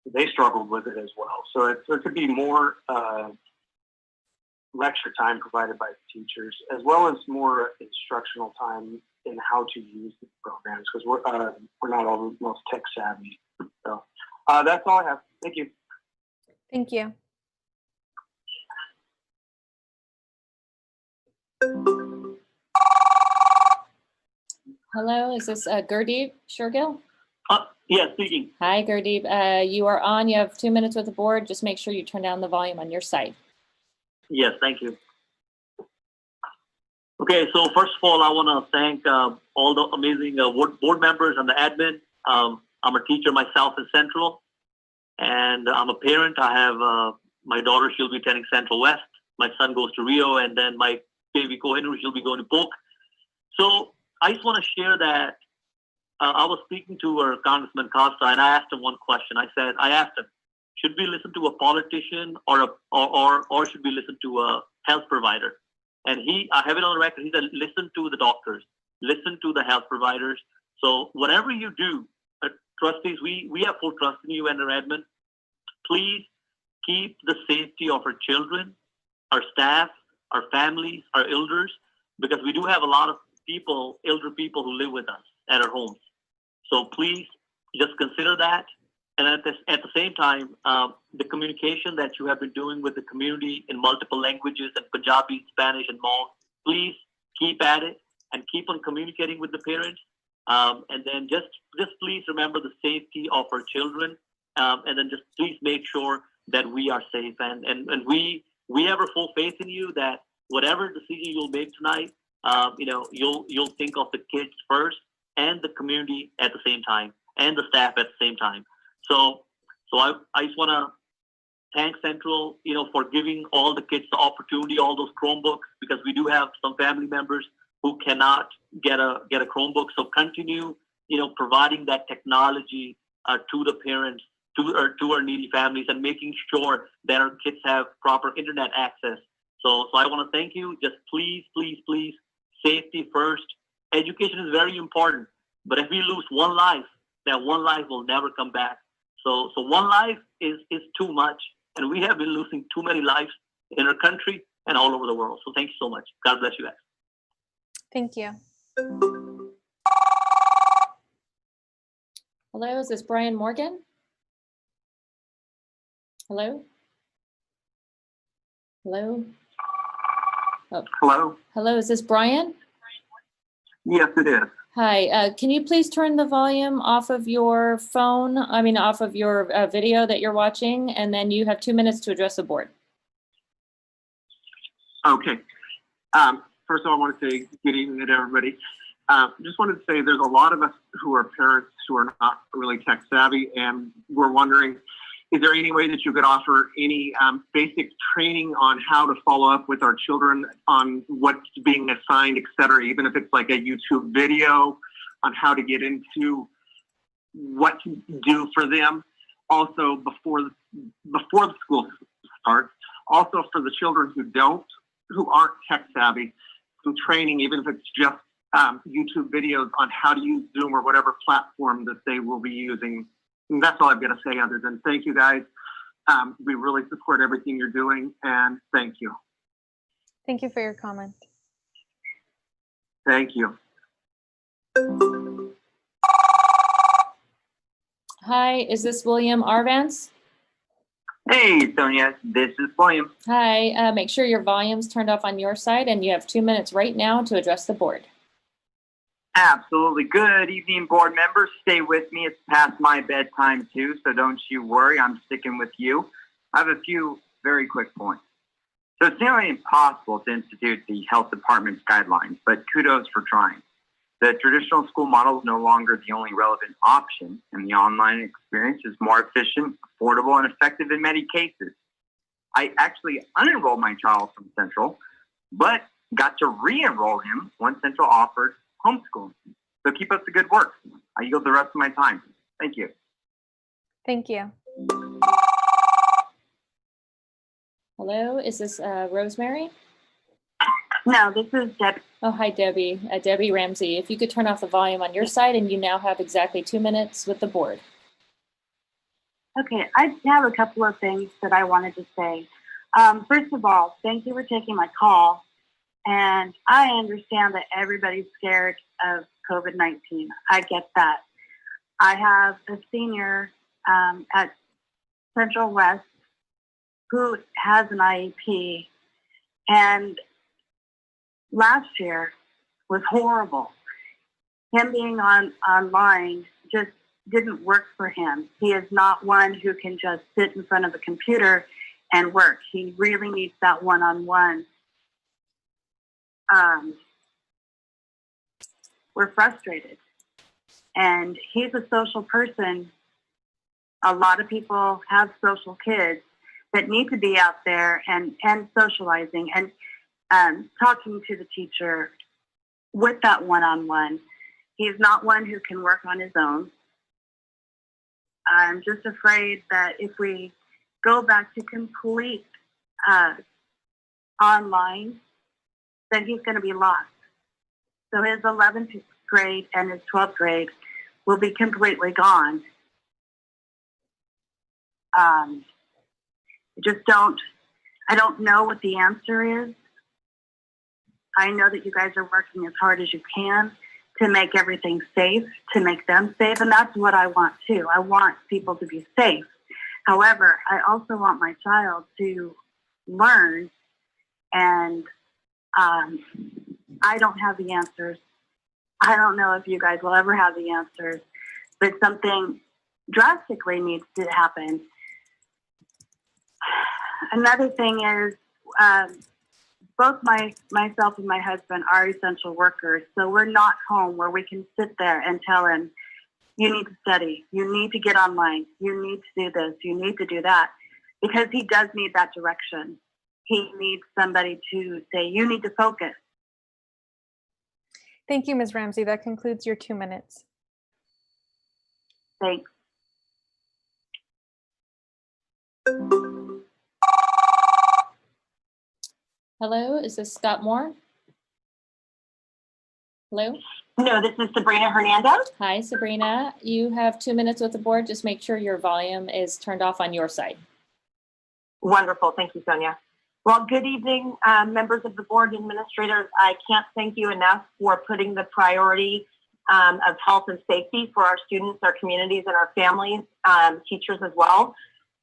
They struggled with it as well. So there could be more lecture time provided by the teachers, as well as more instructional time in how to use the programs, because we're not all the most tech savvy. So that's all I have. Thank you. Thank you. Hello, is this Gurdeep Shurgill? Yes, speaking. Hi, Gurdeep. You are on. You have 2 minutes with the board. Just make sure you turn down the volume on your side. Yes, thank you. Okay, so first of all, I want to thank all the amazing board members and the admin. I'm a teacher myself in Central, and I'm a parent. I have my daughter, she'll be attending Central West. My son goes to Rio, and then my baby co-Henry, she'll be going to Polk. So I just want to share that I was speaking to our Congressman Costa, and I asked him one question. I asked him, should we listen to a politician or should we listen to a health provider? And I have it on record. He said, listen to the doctors, listen to the health providers. So whatever you do, trustees, we have full trust in you and our admin. Please keep the safety of our children, our staff, our families, our elders, because we do have a lot of people, elder people who live with us at our homes. So please just consider that. And at the same time, the communication that you have been doing with the community in multiple languages and Punjabi, Spanish, and Hmong, please keep at it and keep on communicating with the parents. And then just please remember the safety of our children. And then just please make sure that we are safe. And we have our full faith in you that whatever decision you'll make tonight, you'll think of the kids first and the community at the same time and the staff at the same time. So I just want to thank Central, for giving all the kids the opportunity, all those Chromebooks, because we do have some family members who cannot get a Chromebook. So continue, providing that technology to the parents, to our needy families, and making sure that our kids have proper internet access. So I want to thank you. Just please, please, please, safety first. Education is very important, but if we lose one life, that one life will never come back. So one life is too much, and we have been losing too many lives in our country and all over the world. So thank you so much. God bless you guys. Thank you. Hello, is this Brian Morgan? Hello? Hello? Oh. Hello? Hello, is this Brian? Yes, it is. Hi, can you please turn the volume off of your phone? Off of your video that you're watching, and then you have 2 minutes to address the board. Okay. First of all, I want to say good evening to everybody. Just wanted to say there's a lot of us who are parents who are not really tech savvy, and we're wondering, is there any way that you could offer any basic training on how to follow up with our children on what's being assigned, et cetera, even if it's like a YouTube video on how to get into what to do for them. Also, before the school starts, also for the children who aren't tech savvy, some training, even if it's just YouTube videos on how to use Zoom or whatever platform that they will be using. And that's all I've got to say, other than thank you guys. We really support everything you're doing, and thank you. Thank you for your comment. Thank you. Hi, is this William Arvance? Hey, Sonia, this is William. Hi, make sure your volume's turned off on your side, and you have 2 minutes right now to address the board. Absolutely. Good evening, board members. Stay with me. It's past my bedtime too, so don't you worry. I'm sticking with you. I have a few very quick points. So it's nearly impossible to institute the health department's guidelines, but kudos for trying. The traditional school model is no longer the only relevant option, and the online experience is more efficient, affordable, and effective in many cases. I actually unenrolled my child from Central, but got to re-enroll him when Central offered homeschooling. So keep up the good work. I yield the rest of my time. Thank you. Thank you. Hello, is this Rosemary? No, this is Deb. Oh, hi, Debbie. Debbie Ramsey. If you could turn off the volume on your side, and you now have exactly 2 minutes with the board. Okay, I have a couple of things that I wanted to say. First of all, thank you for taking my call. And I understand that everybody's scared of COVID-19. I get that. I have a senior at Central West who has an IEP, and last year was horrible. Him being online just didn't work for him. He is not one who can just sit in front of a computer and work. He really needs that one-on-one. We're frustrated. And he's a social person. A lot of people have social kids that need to be out there and socializing and talking to the teacher with that one-on-one. He's not one who can work on his own. I'm just afraid that if we go back to complete online, then he's going to be lost. So his 11th grade and his 12th grade will be completely gone. I don't know what the answer is. I know that you guys are working as hard as you can to make everything safe, to make them safe, and that's what I want too. I want people to be safe. However, I also want my child to learn, and I don't have the answers. I don't know if you guys will ever have the answers, but something drastically needs to happen. Another thing is, both myself and my husband are essential workers, so we're not home where we can sit there and tell him, you need to study, you need to get online, you need to do this, you need to do that, because he does need that direction. He needs somebody to say, you need to focus. Thank you, Ms. Ramsey. That concludes your 2 minutes. Thanks. Hello, is this Scott Moore? Hello? No, this is Sabrina Hernandez. Hi, Sabrina. You have 2 minutes with the board. Just make sure your volume is turned off on your side. Wonderful. Thank you, Sonia. Well, good evening, members of the board, administrators. I can't thank you enough for putting the priority of health and safety for our students, our communities, and our families, teachers as well,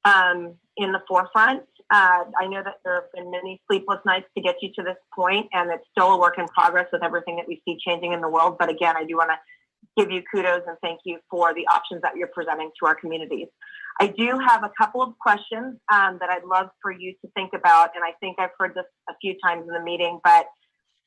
in the forefront. I know that there have been many sleepless nights to get you to this point, and it's still a work in progress with everything that we see changing in the world. But again, I do want to give you kudos and thank you for the options that you're presenting to our communities. I do have a couple of questions that I'd love for you to think about, and I think I've heard this a few times in the meeting, but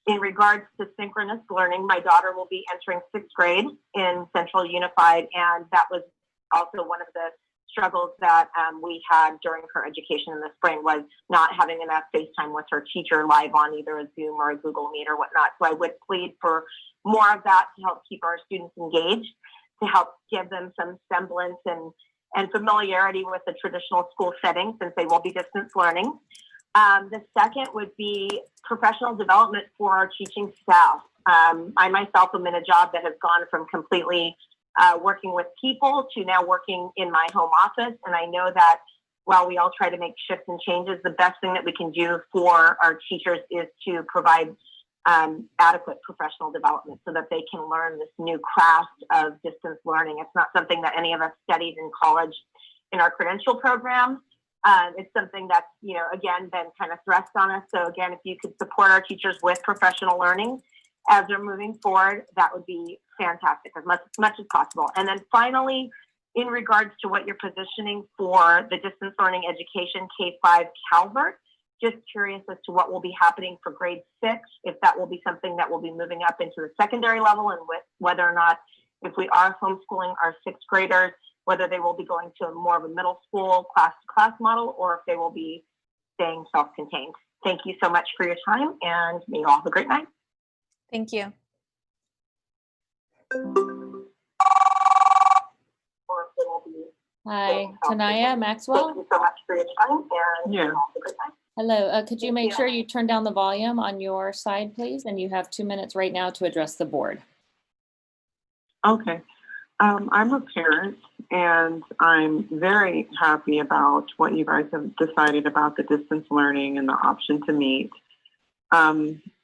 in regards to synchronous learning, my daughter will be entering 6th grade in Central Unified, and that was also one of the struggles that we had during her education in the spring, was not having enough FaceTime with her teacher live on either a Zoom or a Google Meet or whatnot. So I would plead for more of that to help keep our students engaged, to help give them some semblance and familiarity with the traditional school setting, since they will be distance learning. The second would be professional development for our teaching staff. I myself am in a job that has gone from completely working with people to now working in my home office. And I know that while we all try to make shifts and changes, the best thing that we can do for our teachers is to provide adequate professional development so that they can learn this new craft of distance learning. It's not something that any of us studied in college in our credential program. It's something that's, again, been kind of thrust on us. So again, if you could support our teachers with professional learning as they're moving forward, that would be fantastic, as much as possible. And then finally, in regards to what you're positioning for the distance learning education K-5 Calvert, just curious as to what will be happening for grade 6, if that will be something that will be moving up into the secondary level, and with whether or not, if we are homeschooling our 6th graders, whether they will be going to more of a middle school class-to-class model, or if they will be staying self-contained. Thank you so much for your time, and may you all have a great night. Thank you. Hi, Tanaya Maxwell. Thank you so much for your time, and Yeah. have a great night. Hello, could you make sure you turn down the volume on your side, please? And you have 2 minutes right now to address the board. Okay. I'm a parent, and I'm very happy about what you guys have decided about the distance learning and the option to meet.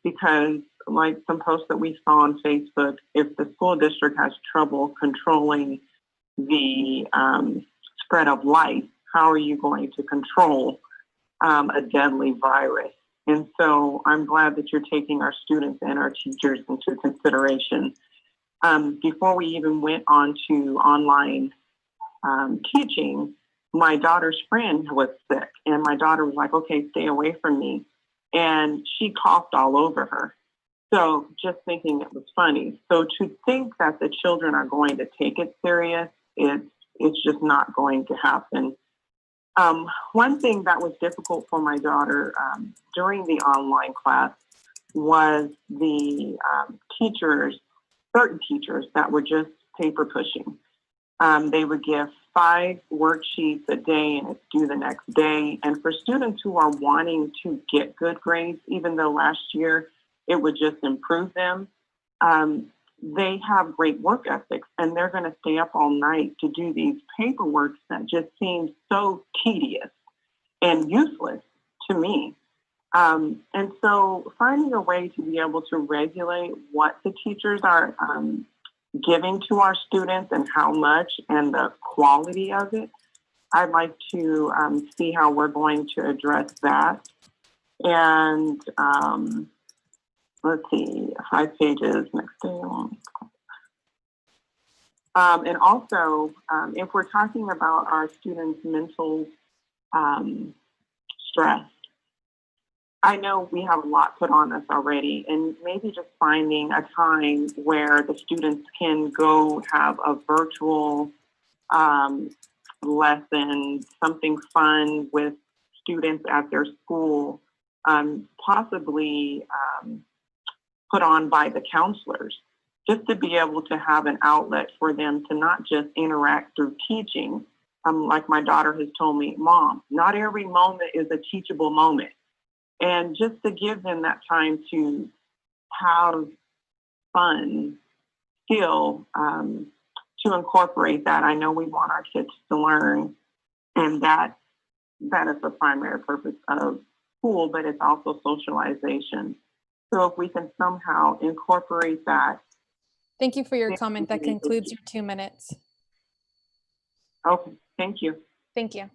Because like some posts that we saw on Facebook, if the school district has trouble controlling the spread of life, how are you going to control a deadly virus? And so I'm glad that you're taking our students and our teachers into consideration. Before we even went on to online teaching, my daughter's friend was sick, and my daughter was like, okay, stay away from me. And she coughed all over her. So just thinking it was funny. So to think that the children are going to take it serious, it's just not going to happen. One thing that was difficult for my daughter during the online class was the certain teachers that were just paper pushing. They would give 5 worksheets a day and it's due the next day. And for students who are wanting to get good grades, even though last year it would just improve them, they have great work ethics, and they're going to stay up all night to do these paperwork that just seems so tedious and useless to me. And so finding a way to be able to regulate what the teachers are giving to our students and how much and the quality of it, I'd like to see how we're going to address that. And let's see, 5 pages next day long. And also, if we're talking about our students' mental stress, I know we have a lot put on us already, and maybe just finding a time where the students can go have a virtual lesson, something fun with students at their school, possibly put on by the counselors, just to be able to have an outlet for them to not just interact through teaching. Like my daughter has told me, Mom, not every moment is a teachable moment. And just to give them that time to have fun still, to incorporate that. I know we want our kids to learn, and that is the primary purpose of school, but it's also socialization. So if we can somehow incorporate that. Thank you for your comment. That concludes your 2 minutes. Okay, thank you. Thank you.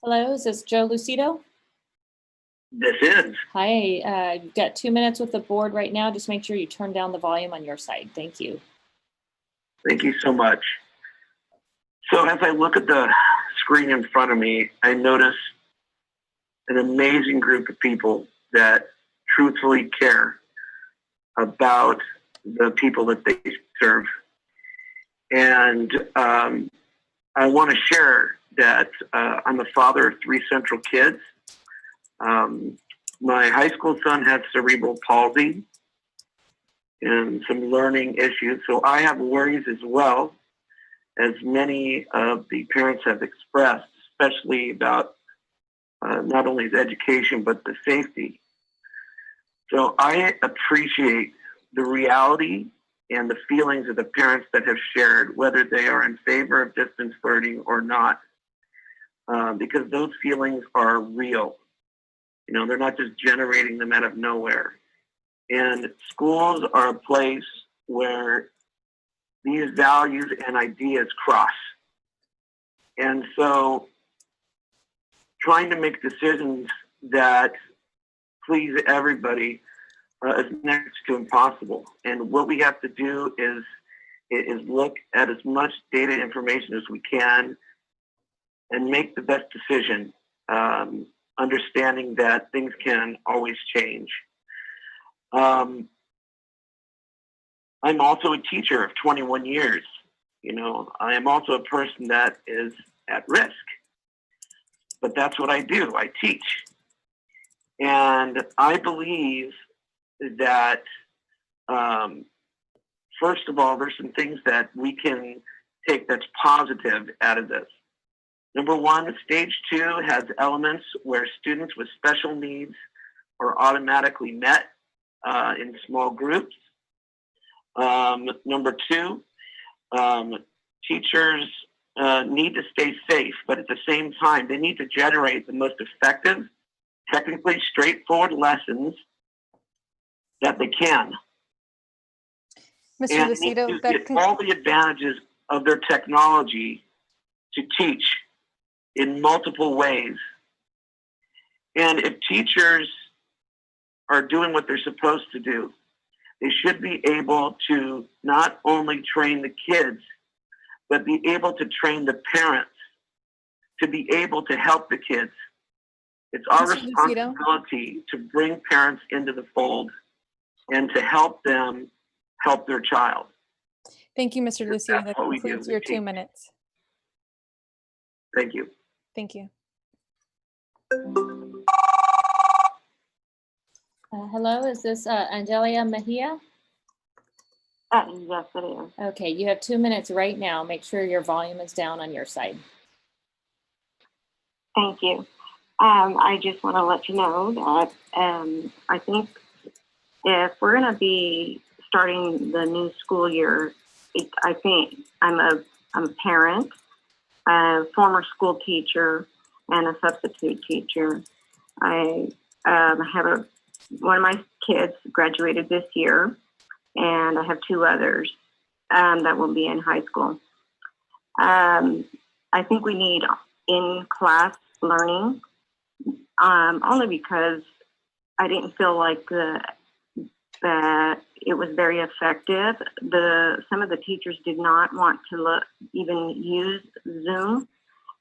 Hello, is this Joe Lucido? This is. Hi, you've got 2 minutes with the board right now. Just make sure you turn down the volume on your side. Thank you. Thank you so much. So as I look at the screen in front of me, I notice an amazing group of people that truthfully care about the people that they serve. And I want to share that I'm a father of 3 Central kids. My high school son has cerebral palsy and some learning issues. So I have worries as well, as many of the parents have expressed, especially about not only his education, but the safety. So I appreciate the reality and the feelings of the parents that have shared, whether they are in favor of distance learning or not, because those feelings are real. You know, they're not just generating them out of nowhere. And schools are a place where these values and ideas cross. And so trying to make decisions that please everybody is next to impossible. And what we have to do is look at as much data information as we can and make the best decision, understanding that things can always change. I'm also a teacher of 21 years. You know, I am also a person that is at risk, but that's what I do. I teach. And I believe that, first of all, there's some things that we can take that's positive out of this. Number one, stage 2 has elements where students with special needs are automatically met in small groups. Number 2, teachers need to stay safe, but at the same time, they need to generate the most effective, technically straightforward lessons that they can. Mr. And Lucido, need to get all the advantages of their technology to teach in multiple ways. And if teachers are doing what they're supposed to do, they should be able to not only train the kids, but be able to train the parents to be able to help the kids. It's our responsibility to bring parents into the fold and to help them help their child. Thank you, Mr. Lucido. That what we do. concludes We your 2 teach. minutes. Thank you. Thank you. Hello, is this Angelia Mejia? Yes, it is. Okay, you have 2 minutes right now. Make sure your volume is down on your side. Thank you. I just want to let you know that I think if we're going to be starting the new school year, I think I'm a parent, a former school teacher, and a substitute teacher. I have one of my kids graduated this year, and I have 2 others that will be in high school. I think we need in-class learning. only because I didn't feel like that it was very effective. Some of the teachers did not want to even use Zoom,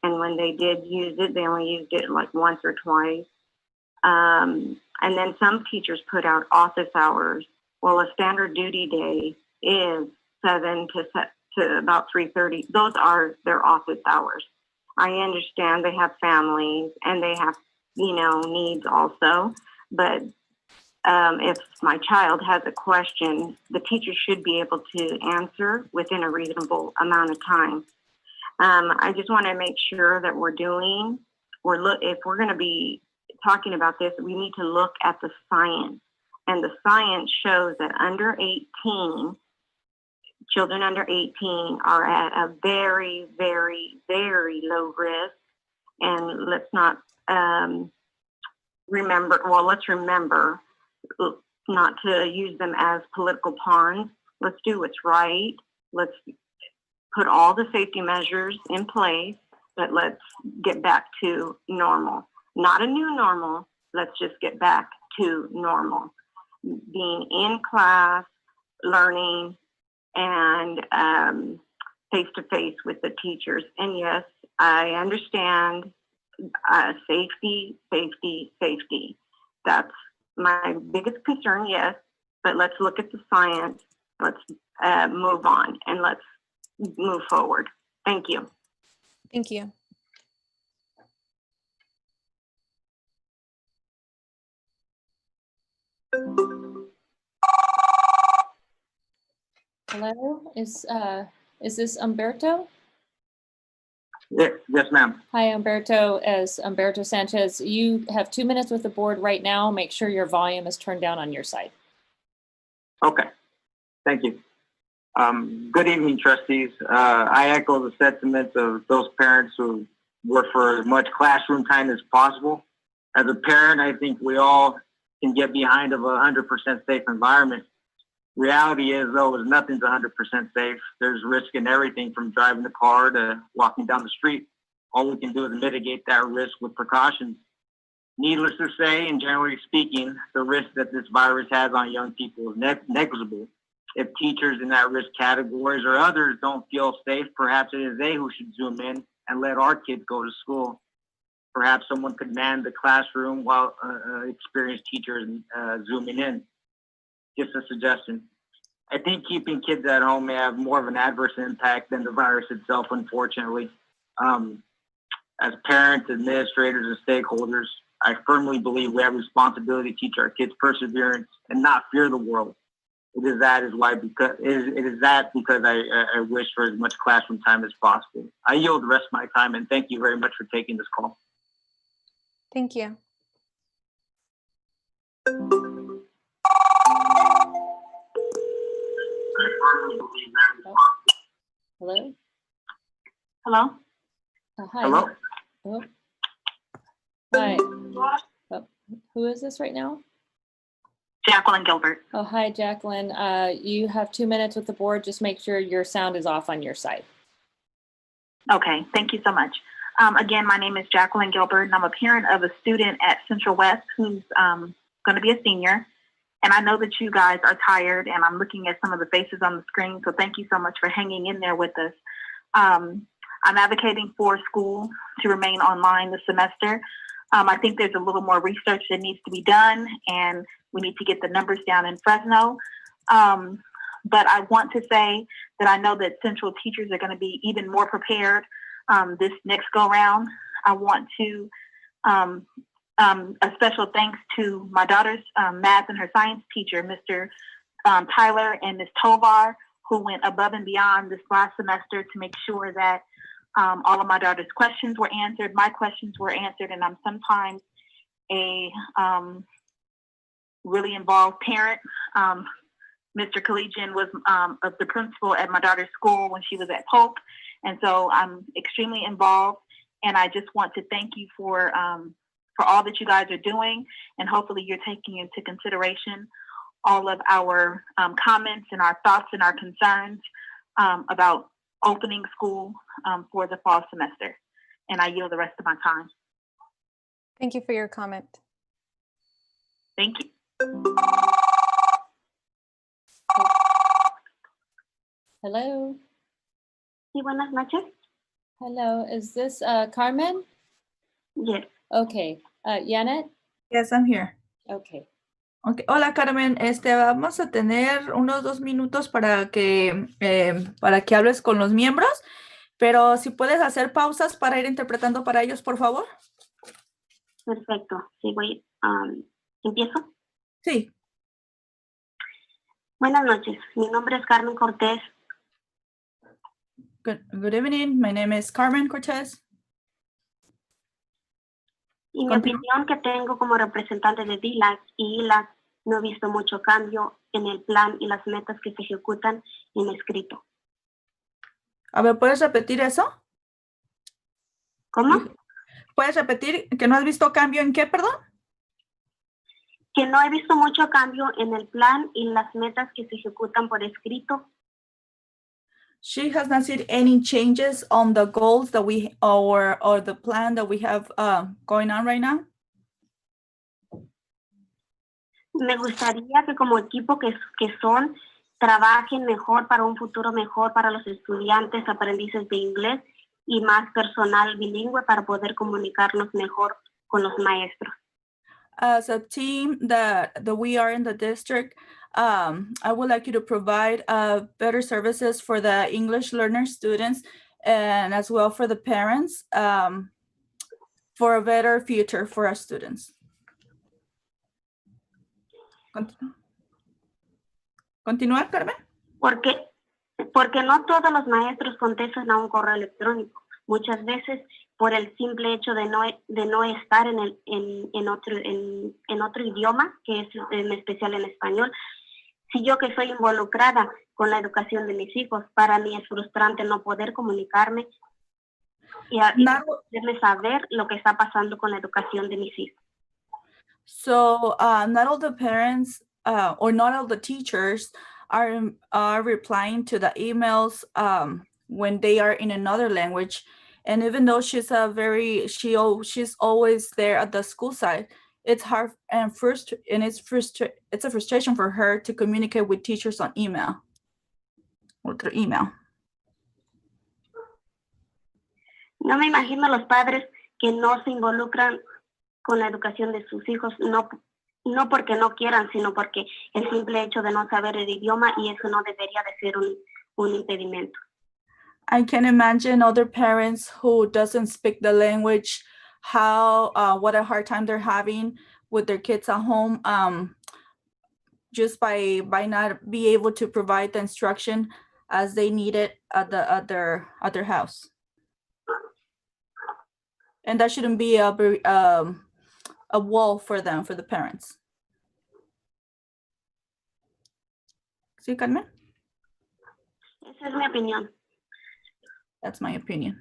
and when they did use it, they only used it like once or twice. And then some teachers put out office hours. Well, a standard duty day is 7 to about 3:30. Those are their office hours. I understand they have families and they have, needs also. But if my child has a question, the teacher should be able to answer within a reasonable amount of time. I just want to make sure that if we're going to be talking about this, we need to look at the science. And the science shows that children under 18 are at a very, very, very low risk. And let's remember not to use them as political pawns. Let's do what's right. Let's put all the safety measures in place, but let's get back to normal. Not a new normal. Let's just get back to normal. Being in class, learning, and face-to-face with the teachers. And yes, I understand safety. That's my biggest concern, yes. But let's look at the science. Let's move on and let's move forward. Thank you. Thank you. Hello, is this Umberto? Yes, ma'am. Hi, Umberto. As Umberto Sanchez, you have 2 minutes with the board right now. Make sure your volume is turned down on your side. Okay. Thank you. Good evening, trustees. I echo the sentiments of those parents who work for as much classroom time as possible. As a parent, I think we all can get behind of a 100% safe environment. Reality is, though, is nothing's 100% safe. There's risk in everything from driving the car to walking down the street. All we can do is mitigate that risk with precautions. Needless to say, and generally speaking, the risk that this virus has on young people is negligible. If teachers in at risk categories or others don't feel safe, perhaps it is they who should zoom in and let our kids go to school. Perhaps someone could man the classroom while experienced teachers zooming in. Just a suggestion. I think keeping kids at home may have more of an adverse impact than the virus itself, unfortunately. As parents, administrators, and stakeholders, I firmly believe we have a responsibility to teach our kids perseverance and not fear the world. It is that because I wish for as much classroom time as possible. I yield the rest of my time, and thank you very much for taking this call. Thank you. Hello? Hello? Hi. Hello? Oh. Hi. Oh, who is this right now? Jacqueline Gilbert. Oh, hi, Jacqueline. You have 2 minutes with the board. Just make sure your sound is off on your side. Okay, thank you so much. Again, my name is Jacqueline Gilbert, and I'm a parent of a student at Central West who's going to be a senior. And I know that you guys are tired, and I'm looking at some of the faces on the screen, so thank you so much for hanging in there with us. I'm advocating for school to remain online this semester. I think there's a little more research that needs to be done, and we need to get the numbers down in Fresno. But I want to say that I know that Central teachers are going to be even more prepared this next go round. I want to a special thanks to my daughter's math and her science teacher, Mr. Tyler and Ms. Tovar, who went above and beyond this last semester to make sure that all of my daughter's questions were answered, my questions were answered, and I'm sometimes a really involved parent. Mr. Collegian was the principal at my daughter's school when she was at Polk, and so I'm extremely involved, and I just want to thank you for all that you guys are doing, and hopefully you're taking into consideration all of our comments and our thoughts and our concerns about opening school for the fall semester. And I yield the rest of my time. Thank you for your comment. Thank you. Hello. Sí, buenas noches. Hello. Is this Carmen? Yes. Okay. Janet? Yes, I'm here. Okay. Okay. Hola, Carmen. Vamos a tener unos 2 minutos para que hables con los miembros, pero si puedes hacer pausas para ir interpretando para ellos, por favor. Perfecto. Sí, voy. ¿Empiezo? Sí. Buenas noches. Mi nombre es Carmen Cortés. Good evening. My name is Carmen Cortez. Y mi opinión que tengo como representante de DILAC y ILAC, no he visto mucho cambio en el plan y las metas que se ejecutan en escrito. A ver, ¿puedes repetir eso? ¿Cómo? ¿Puedes repetir que no has visto cambio en qué, perdón? Que no he visto mucho cambio en el plan y las metas que se ejecutan por escrito. She has not seen any changes on the goals that we or the plan that we have going on right now. Me gustaría que como equipo que son, trabajen mejor para un futuro mejor para los estudiantes, aprendices de inglés y más personal bilingüe para poder comunicarnos mejor con los maestros. As a team that we are in the district, I would like you to provide better services for the English learner students and as well for the parents for a better future for our students. ¿Continuar, Carmen? Porque no todos los maestros contestan a un correo electrónico. Muchas veces por el simple hecho de no estar en otro idioma, que es en especial en español. Si yo que soy involucrada con la educación de mis hijos, para mí es frustrante no poder comunicarme y hacerles saber lo que está pasando con la educación de mis hijos. So not all the parents or not all the teachers are replying to the emails when they are in another language. And even though she's she's always there at the school side, it's hard and it's a frustration for her to communicate with teachers on email or through email. No me imagino los padres que no se involucran con la educación de sus hijos, no porque no quieran, sino porque el simple hecho de no saber el idioma y eso no debería de ser un impedimento. I can imagine other parents who doesn't speak the language, what a hard time they're having with their kids at home, just by not be able to provide the instruction as they need it at their house. And that shouldn't be a wall for them, for the parents. ¿Sí, Carmen? Esa es mi opinión. That's my opinion.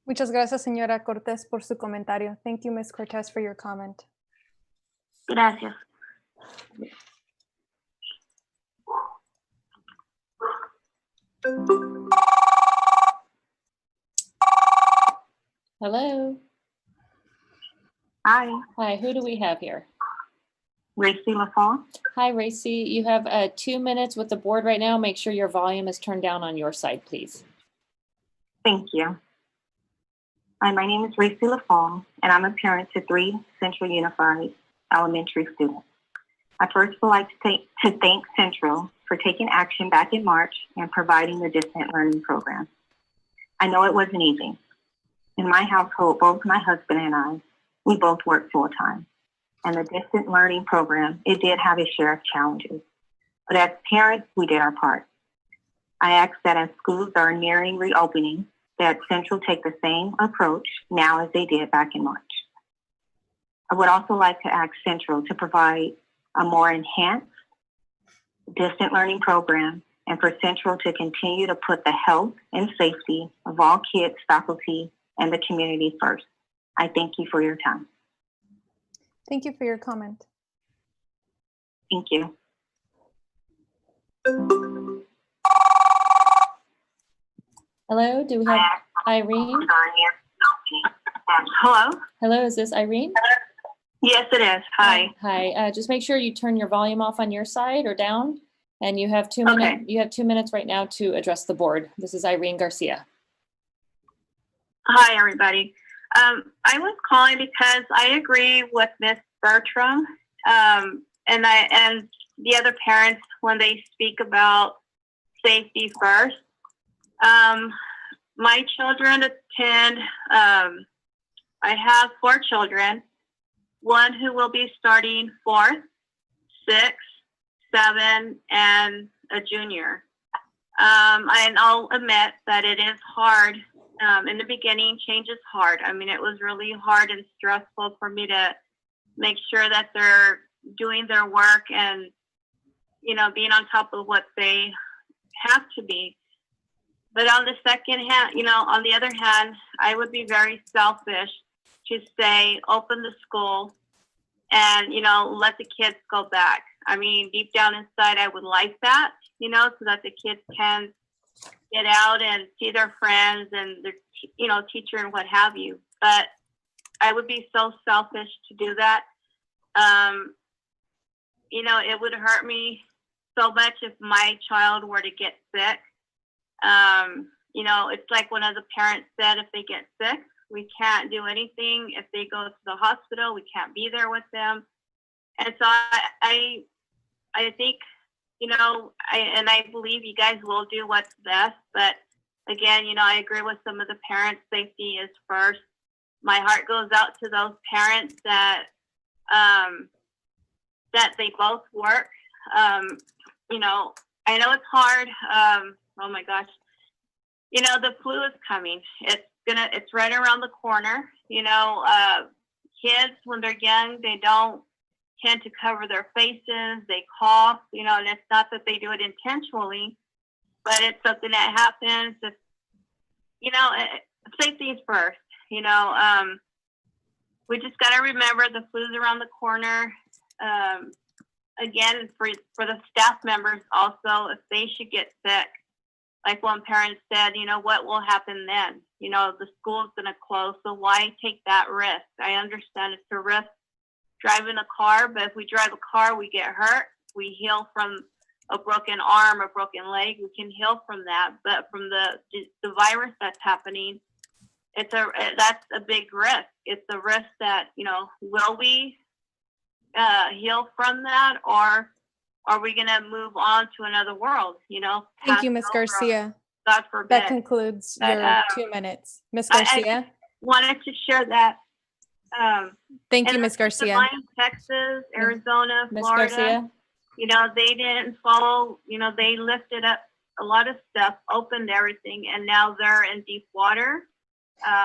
Muchas gracias, señora Cortés, por su comentario. Thank you, Ms. Cortés, for your comment. Gracias. Hello. Hi. Hi, who do we have here? Racy LaFont. Hi, Racy. You have 2 minutes with the board right now. Make sure your volume is turned down on your side, please. Thank you. Hi, my name is Racy LaFont, and I'm a parent to 3 Central Unified elementary students. I first would like to thank Central for taking action back in March and providing the distant learning program. I know it wasn't easy. In my household, both my husband and I, we both work full time. And the distant learning program, it did have its share of challenges. But as parents, we did our part. I ask that as schools are nearing reopening, that Central take the same approach now as they did back in March. I would also like to ask Central to provide a more enhanced distant learning program and for Central to continue to put the health and safety of all kids, faculty, and the community first. I thank you for your time. Thank you for your comment. Thank you. Hello, do we have Irene? Hello? Hello, is this Irene? Yes, it is. Hi. Hi, just make sure you turn your volume off on your side or down. And you have 2 minutes. Okay. You have 2 minutes right now to address the board. This is Irene Garcia. Hi, everybody. I was calling because I agree with Miss Bertram and the other parents when they speak about safety first. My children attend, I have 4 children, one who will be starting 4th, 6th, 7, and a junior. And I'll admit that it is hard. In the beginning, change is hard. I mean, it was really hard and stressful for me to make sure that they're doing their work and, you know, being on top of what they have to be. But on the second hand, you know, on the other hand, I would be very selfish to say, open the school and, you know, let the kids go back. I mean, deep down inside, I would like that, you know, so that the kids can get out and see their friends and their, you know, teacher and what have you. But I would be so selfish to do that. You know, it would hurt me so much if my child were to get sick. You know, it's like one of the parents said, if they get sick, we can't do anything. If they go to the hospital, we can't be there with them. And so I think, you know, I believe you guys will do what's best. But again, you know, I agree with some of the parents. Safety is first. My heart goes out to those parents that that they both work. You know, I know it's hard. Oh my gosh. You know, the flu is coming. It's right around the corner. You know, kids when they're young, they don't tend to cover their faces, they cough, you know, and it's not that they do it intentionally, but it's something that happens. It's, you know, safety is first, you know. We just got to remember the flu's around the corner. Again, for the staff members also, if they should get sick, like one parent said, you know, what will happen then? You know, the school's going to close, so why take that risk? I understand it's a risk driving a car, but if we drive a car, we get hurt. We heal from a broken arm or broken leg. We can heal from that, but from the virus that's happening, that's a big risk. It's a risk that, you know, will we heal from that, or are we going to move on to another world? You know. Thank you, Ms. Garcia. God forbid. That concludes your 2 minutes. Ms. Garcia? I wanted to share that. Thank you, Ms. Garcia. Texas, Arizona, Ms. Florida, Garcia? you know, they didn't follow, you know, they lifted up a lot of stuff, opened everything, and now they're in deep water.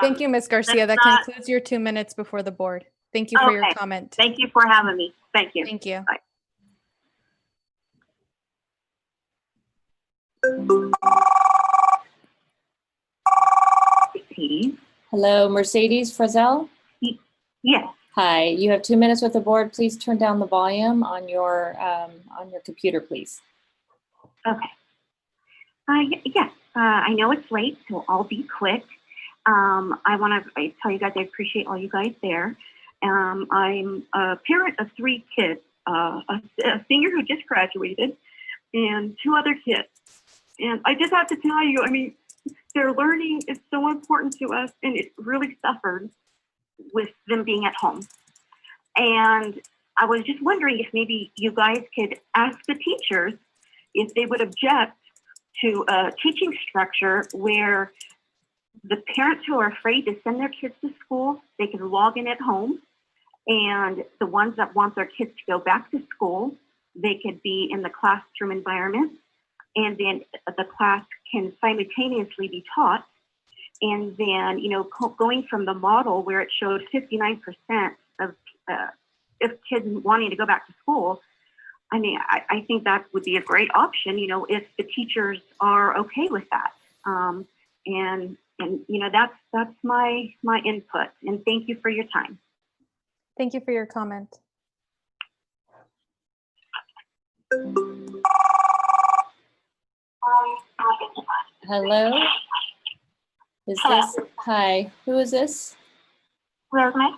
Thank you, Ms. Garcia. That concludes your 2 minutes before the board. Thank you for your comment. Thank you for having me. Thank you. Thank you. Bye. Hello, Mercedes Frizzell? Yes. Hi, you have 2 minutes with the board. Please turn down the volume on your computer, please. Okay. Yes, I know it's late, so I'll be quick. I want to tell you guys I appreciate all you guys there. I'm a parent of 3 kids, a senior who just graduated, and 2 other kids. And I just have to tell you, I mean, their learning is so important to us, and it really suffered with them being at home. And I was just wondering if maybe you guys could ask the teachers if they would object to a teaching structure where the parents who are afraid to send their kids to school, they can log in at home. And the ones that want their kids to go back to school, they could be in the classroom environment. And then the class can simultaneously be taught. And then, you know, going from the model where it showed 59% of kids wanting to go back to school, I mean, I think that would be a great option, you know, if the teachers are okay with that. And you know, that's my input. And thank you for your time. Thank you for your comment. Hello? Hi, who is this? Rosemary?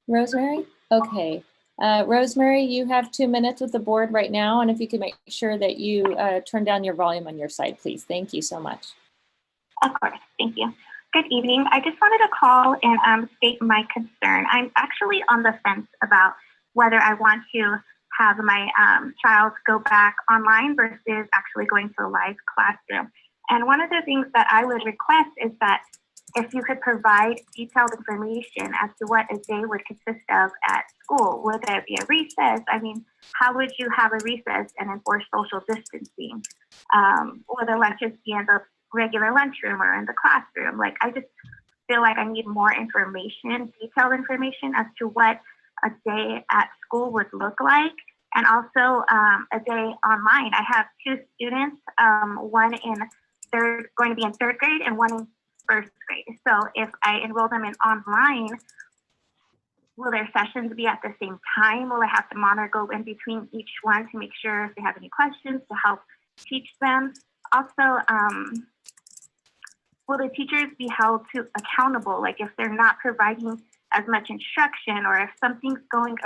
Rosemary? Okay. Rosemary, you have 2 minutes with the board right now, and if you could make sure that you turn down your volume on your side, please. Thank you so much. Of course, thank you. Good evening. I just wanted to call and state my concern. I'm actually on the fence about whether I want to have my child go back online versus actually going to a live classroom. And one of the things that I would request is that if you could provide detailed information as to what a day would consist of at school. Would there be a recess? I mean, how would you have a recess and enforce social distancing? Would the lunches be in the regular lunchroom or in the classroom? Like, I just feel like I need more information, detailed information as to what a day at school would look like. And also a day online. I have 2 students, one going to be in 3rd grade and one in 1st grade. So if I enroll them in online, will their sessions be at the same time? Will I have to monitor go in between each one to make sure if they have any questions to help teach them? Also, will the teachers be held to accountable? Like if they're not providing as much instruction, or if something's going,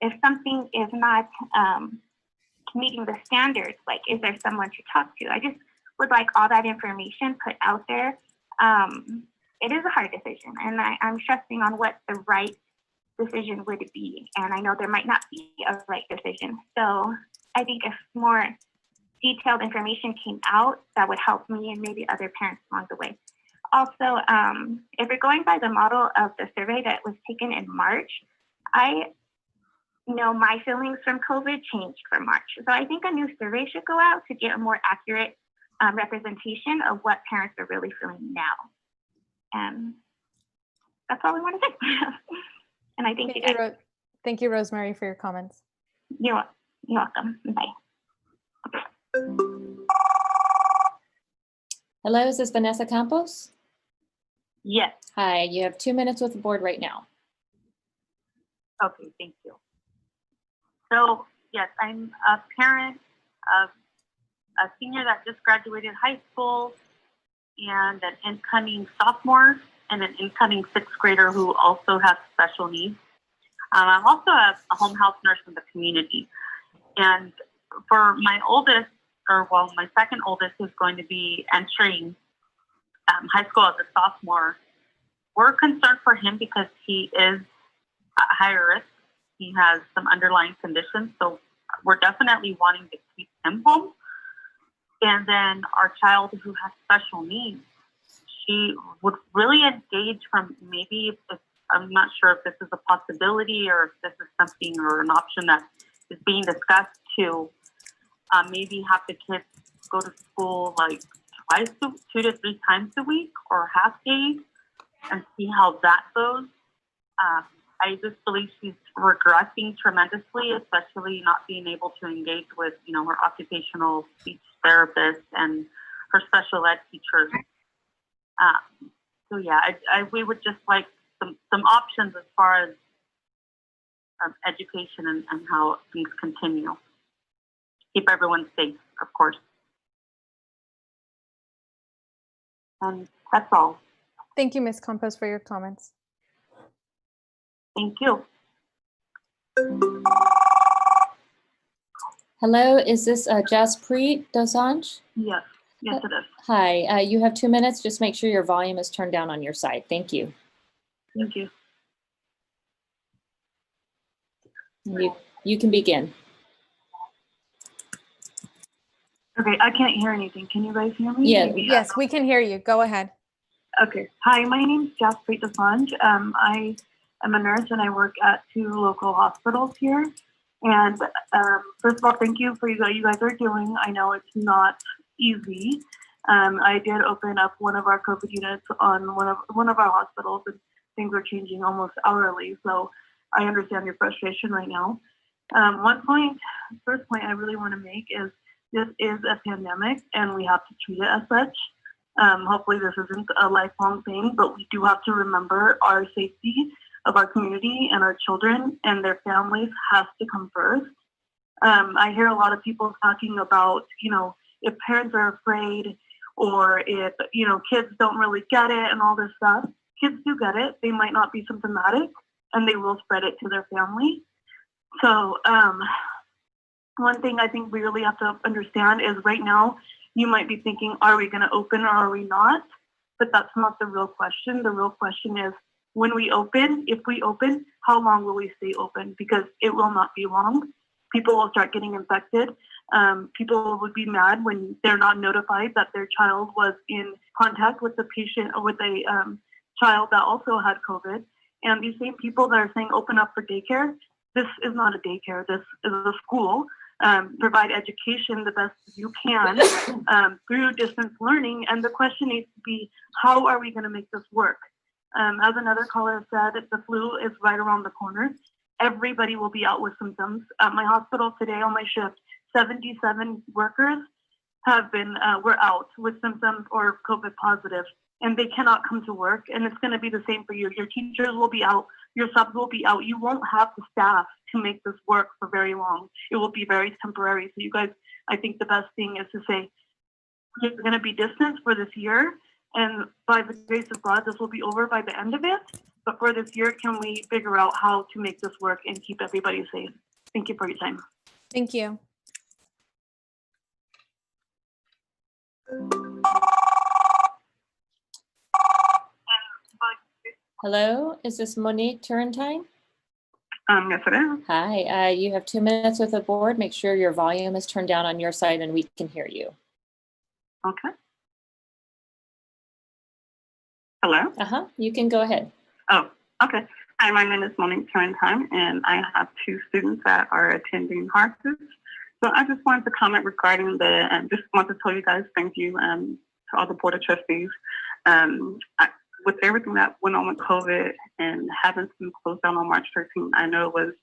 if something is not meeting the standards, like is there someone to talk to? I just would like all that information put out there. It is a hard decision, and I'm stressing on what the right decision would be. And I know there might not be a right decision. So I think if more detailed information came out, that would help me and maybe other parents along the way. Also, if we're going by the model of the survey that was taken in March, I know my feelings from COVID changed for March. So I think a new survey should go out to get a more accurate representation of what parents are really feeling now. And that's all I want to say. And I thank you guys. Thank you, Rosemary, for your comments. You're welcome. Bye. Hello, is this Vanessa Campos? Yes. Hi, you have 2 minutes with the board right now. Okay, thank you. So yes, I'm a parent of a senior that just graduated high school and an incoming sophomore and an incoming 6th grader who also has special needs. I'm also a home health nurse in the community. And for my oldest, my 2nd oldest, who's going to be entering high school as a sophomore, we're concerned for him because he is at higher risk. He has some underlying conditions, so we're definitely wanting to keep him home. And then our child who has special needs, she would really engage from maybe, if, I'm not sure if this is a possibility or if this is something or an option that is being discussed to maybe have the kids go to school like 2 to 3 times a week or half days and see how that goes. I just believe she's regressing tremendously, especially not being able to engage with, her occupational speech therapist and her special ed teachers. So yeah, we would just like some options as far as education and how things continue. Keep everyone safe, of course. And that's all. Thank you, Ms. Campos, for your comments. Thank you. Hello, is this Jaspreet Dosanjh? Yes, yes it is. Hi, you have 2 minutes. Just make sure your volume is turned down on your side. Thank you. Thank you. You can begin. Okay, I can't hear anything. Can you guys hear me? Yeah. Yes, we can hear you. Go ahead. Okay. Hi, my name is Jaspreet Dosanjh. I am a nurse and I work at 2 local hospitals here. And first of all, thank you for what you guys are doing. I know it's not easy. I did open up one of our COVID units on one of our hospitals, and things are changing almost hourly. So I understand your frustration right now. First point I really want to make is this is a pandemic and we have to treat it as such. Hopefully this isn't a lifelong thing, but we do have to remember our safety of our community and our children and their families has to come first. I hear a lot of people talking about, if parents are afraid or if, kids don't really get it and all this stuff. kids do get it. They might not be symptomatic and they will spread it to their family. So one thing I think we really have to understand is right now, you might be thinking, are we going to open or are we not? But that's not the real question. The real question is, when we open, if we open, how long will we stay open? Because it will not be long. People will start getting infected. People would be mad when they're not notified that their child was in contact with the patient or with a child that also had COVID. And these same people that are saying open up for daycare, this is not a daycare. This is a school. Provide education the best you can through distance learning. And the question needs to be, how are we going to make this work? As another caller said, the flu is right around the corner. Everybody will be out with symptoms. At my hospital today on my shift, 77 workers have been were out with symptoms or COVID positive, and they cannot come to work. And it's going to be the same for you. Your teachers will be out. Your subs will be out. You won't have the staff to make this work for very long. It will be very temporary. So you guys, I think the best thing is to say, we're going to be distanced for this year. And by the grace of God, this will be over by the end of it. But for this year, can we figure out how to make this work and keep everybody safe? Thank you for your time. Thank you. Hello, is this Monique Turrentine? Yes, it is. Hi, you have 2 minutes with the board. Make sure your volume is turned down on your side and we can hear you. Okay. Hello? You can go ahead. Oh, okay. Hi, my name is Monique Turrentine, and I have 2 students that are attending Harvard. So I just wanted to comment regarding just want to tell you guys thank you to all the Board of Trustees. With everything that went on with COVID and having to close down on March 13th, I know it was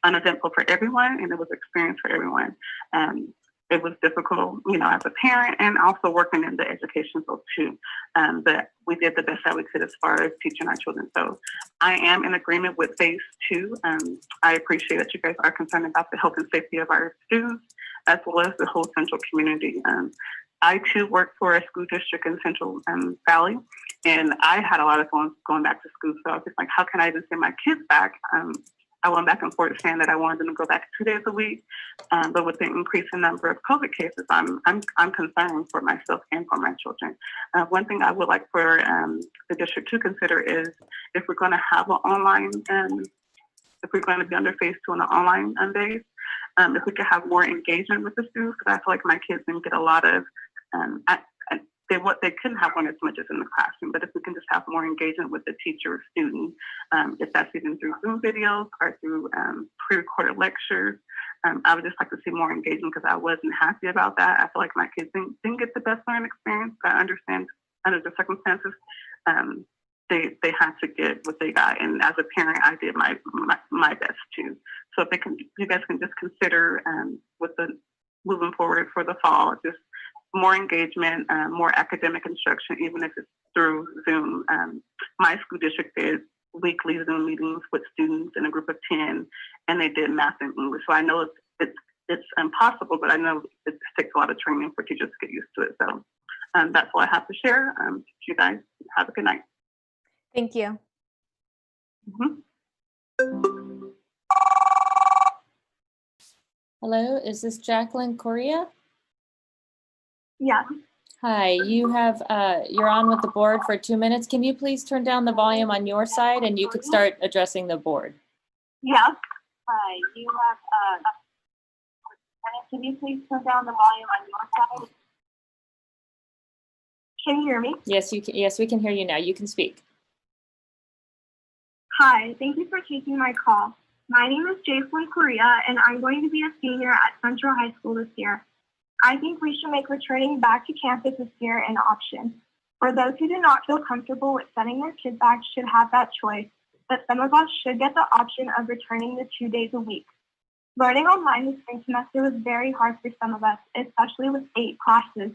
uneventful for everyone, and it was an experience for everyone. It was difficult, as a parent and also working in the education field too. But we did the best that we could as far as teaching our children. So I am in agreement with phase 2. I appreciate that you guys are concerned about the health and safety of our students, as well as the whole Central community. I too work for a school district in Central Valley, and I had a lot of fun going back to school. So I was just like, how can I even send my kids back? I went back and forth saying that I wanted them to go back 2 days a week, but with the increasing number of COVID cases, I'm concerned for myself and for my children. One thing I would like for the district to consider is if we're going to have an online, if we're going to be under phase 2 on the online base, if we could have more engagement with the students, because I feel like my kids didn't get a lot of, they couldn't have one as much as in the classroom, but if we can just have more engagement with the teacher or student, if that's even through Zoom videos or through pre-recorded lectures, I would just like to see more engagement because I wasn't happy about that. I feel like my kids didn't get the best learning experience, but I understand under the circumstances, they had to get what they got. And as a parent, I did my best too. So if you guys can just consider with the moving forward for the fall, just more engagement, more academic instruction, even if it's through Zoom. My school district did weekly Zoom meetings with students in a group of 10, and they did math and English. So I know it's impossible, but I know it takes a lot of training for teachers to get used to it. So that's all I have to share. You guys have a good night. Thank you. Hello, is this Jacqueline Correa? Yeah. Hi, you're on with the board for 2 minutes. Can you please turn down the volume on your side and you could start addressing the board? Yes. Hi, can you please turn down the volume on your side? Can you hear me? Yes, you can. Yes, we can hear you now. You can speak. Hi, thank you for taking my call. My name is Jacqueline Correa, and I'm going to be a senior at Central High School this year. I think we should make returning back to campus this year an option. For those who do not feel comfortable with sending their kids back should have that choice, but some of us should get the option of returning the 2 days a week. Learning online this spring semester was very hard for some of us, especially with 8 classes.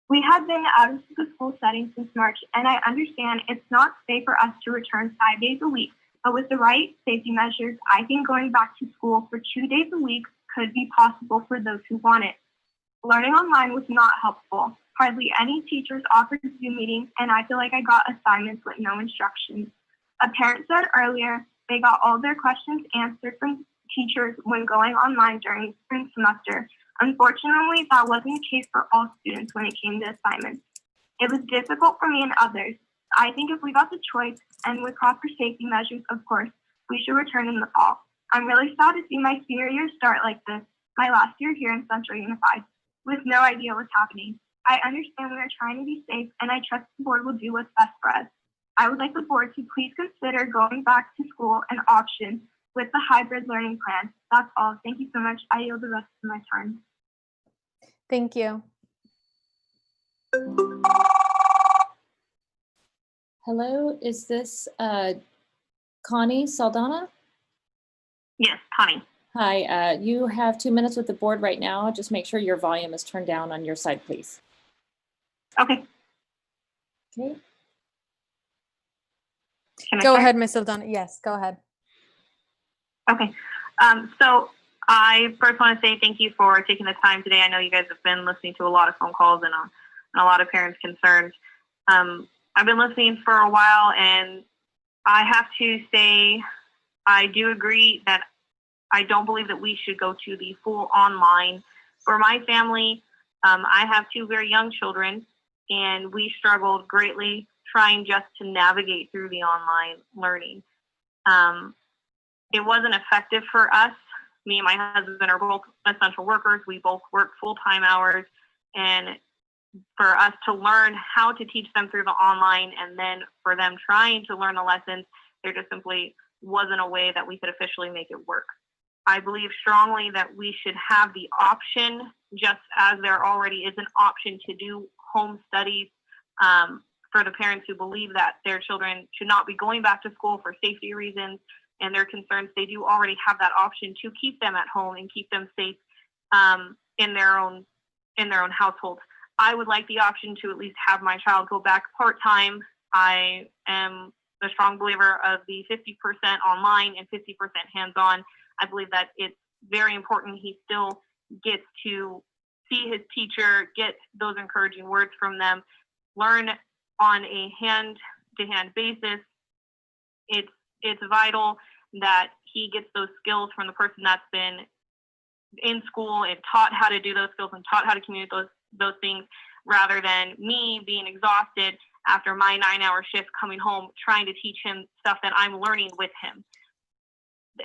We have been out of the school setting since March, and I understand it's not safe for us to return 5 days a week, but with the right safety measures, I think going back to school for 2 days a week could be possible for those who want it. Learning online was not helpful. Hardly any teachers offered Zoom meetings, and I feel like I got assignments with no instructions. A parent said earlier they got all their questions answered from teachers when going online during spring semester. Unfortunately, that wasn't the case for all students when it came to assignments. It was difficult for me and others. I think if we got the choice, and with proper safety measures, of course, we should return in the fall. I'm really sad to see my senior year start like this, my last year here in Central Unified, with no idea what's happening. I understand we are trying to be safe, and I trust the board will do what's best for us. I would like the board to please consider going back to school an option with the hybrid learning plan. That's all. Thank you so much. I yield the rest of my time. Thank you. Hello, is this Connie Saldana? Yes, Connie. Hi, you have 2 minutes with the board right now. Just make sure your volume is turned down on your side, please. Okay. Okay. Go ahead, Ms. Saldana. Yes, go ahead. Okay. So I first want to say thank you for taking the time today. I know you guys have been listening to a lot of phone calls and a lot of parents' concerns. I've been listening for a while, and I have to say I do agree that I don't believe that we should go to the full online. For my family, I have 2 very young children, and we struggled greatly trying just to navigate through the online learning. It wasn't effective for us. Me and my husband are both essential workers. We both work full-time hours, and for us to learn how to teach them through the online and then for them trying to learn the lessons, there just simply wasn't a way that we could officially make it work. I believe strongly that we should have the option, just as there already is an option to do home studies for the parents who believe that their children should not be going back to school for safety reasons and their concerns. They do already have that option to keep them at home and keep them safe in their own households. I would like the option to at least have my child go back part-time. I am a strong believer of the 50% online and 50% hands-on. I believe that it's very important he still gets to see his teacher, get those encouraging words from them, learn on a hand-to-hand basis. It's vital that he gets those skills from the person that's been in school and taught how to do those skills and taught how to communicate those things, rather than me being exhausted after my 9-hour shift coming home trying to teach him stuff that I'm learning with him.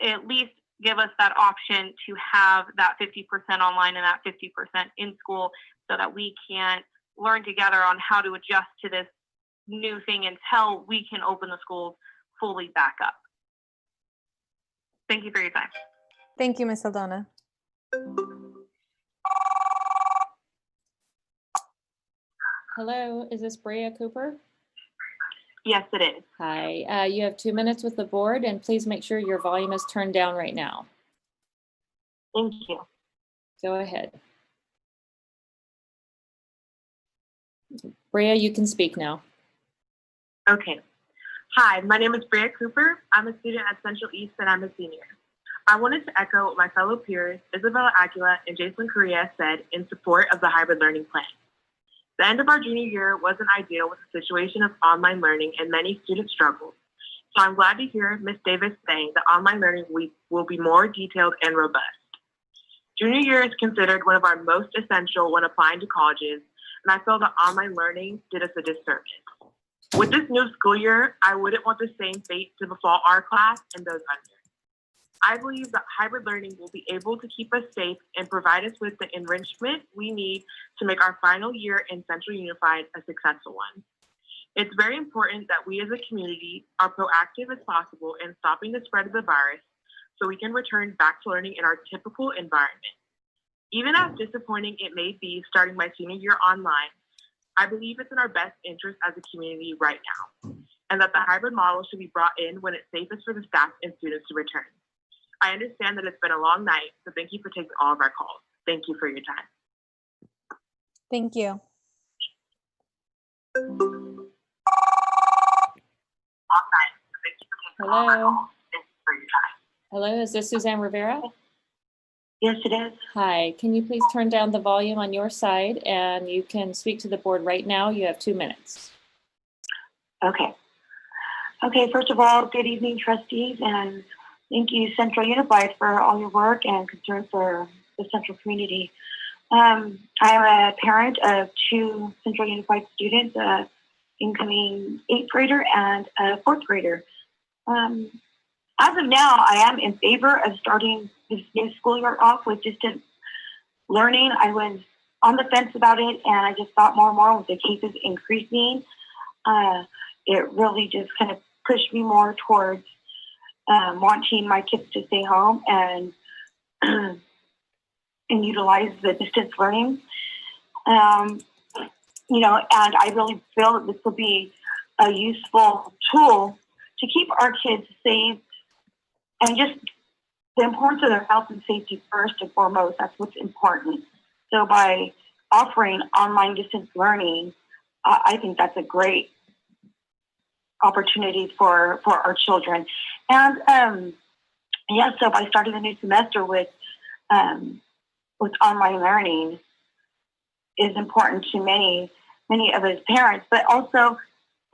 At least give us that option to have that 50% online and that 50% in school so that we can learn together on how to adjust to this new thing until we can open the schools fully back up. Thank you for your time. Thank you, Ms. Saldana. Hello, is this Brea Cooper? Yes, it is. Hi, you have 2 minutes with the board, and please make sure your volume is turned down right now. Thank you. Go ahead. Brea, you can speak now. Okay. Hi, my name is Brea Cooper. I'm a student at Central East and I'm a senior. I wanted to echo what my fellow peers, Isabella Aguila and Jason Correa, said in support of the hybrid learning plan. The end of our junior year wasn't ideal with the situation of online learning and many students struggled. So I'm glad to hear Ms. Davis saying that online learning week will be more detailed and robust. Junior year is considered one of our most essential when applying to colleges, and I feel that online learning did us a disservice. With this new school year, I wouldn't want the same fate to befall our class and those under. I believe that hybrid learning will be able to keep us safe and provide us with the enrichment we need to make our final year in Central Unified a successful one. It's very important that we as a community are proactive as possible in stopping the spread of the virus so we can return back to learning in our typical environment. Even as disappointing it may be starting my senior year online, I believe it's in our best interest as a community right now, and that the hybrid model should be brought in when it's safest for the staff and students to return. I understand that it's been a long night, so thank you for taking all of our calls. Thank you for your time. Thank you. Hello. Hello, is this Suzanne Rivera? Yes, it is. Hi, can you please turn down the volume on your side, and you can speak to the board right now. You have 2 minutes. Okay. Okay, first of all, good evening, trustees, and thank you, Central Unified, for all your work and concern for the Central community. I'm a parent of 2 Central Unified students, incoming 8th grader and a 4th grader. As of now, I am in favor of starting this new school year off with distant learning. I was on the fence about it, and I just thought more and more with the cases increasing, it really just kind of pushed me more towards wanting my kids to stay home and and utilize the distance learning. You know, and I really feel that this will be a useful tool to keep our kids safe and just the importance of their health and safety first and foremost. That's what's important. So by offering online distance learning, I think that's a great opportunity for our children. And yeah, so by starting the new semester with online learning is important to many of us parents, but also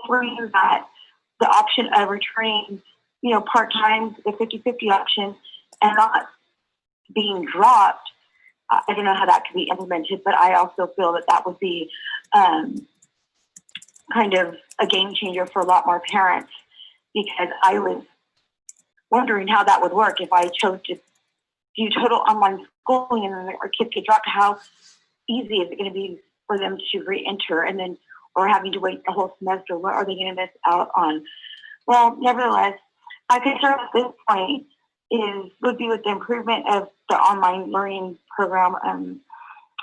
bringing that the option of returning, you know, part-time, the 50-50 option, and not being dropped. I don't know how that could be implemented, but I also feel that that would be kind of a game changer for a lot more parents, because I was wondering how that would work if I chose to do total online schooling and then our kids get dropped. How easy is it going to be for them to re-enter, and then, or having to wait the whole semester? What are they going to miss out on? Well, nevertheless, my concern at this point would be with the improvement of the online learning program.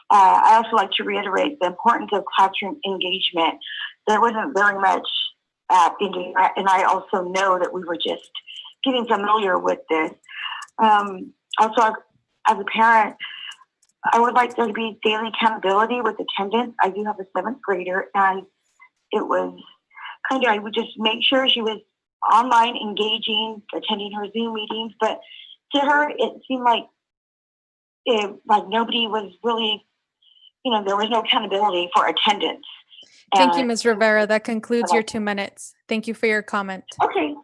I also like to reiterate the importance of classroom engagement. There wasn't very much engagement, and I also know that we were just getting familiar with this. Also, as a parent, I would like there to be daily accountability with attendance. I do have a 7th grader, and it was kind of, I would just make sure she was online, engaging, attending her Zoom meetings. But to her, it seemed like nobody was really, you know, there was no accountability for attendance. Thank you, Ms. Rivera. That concludes your 2 minutes. Thank you for your comment. Okay.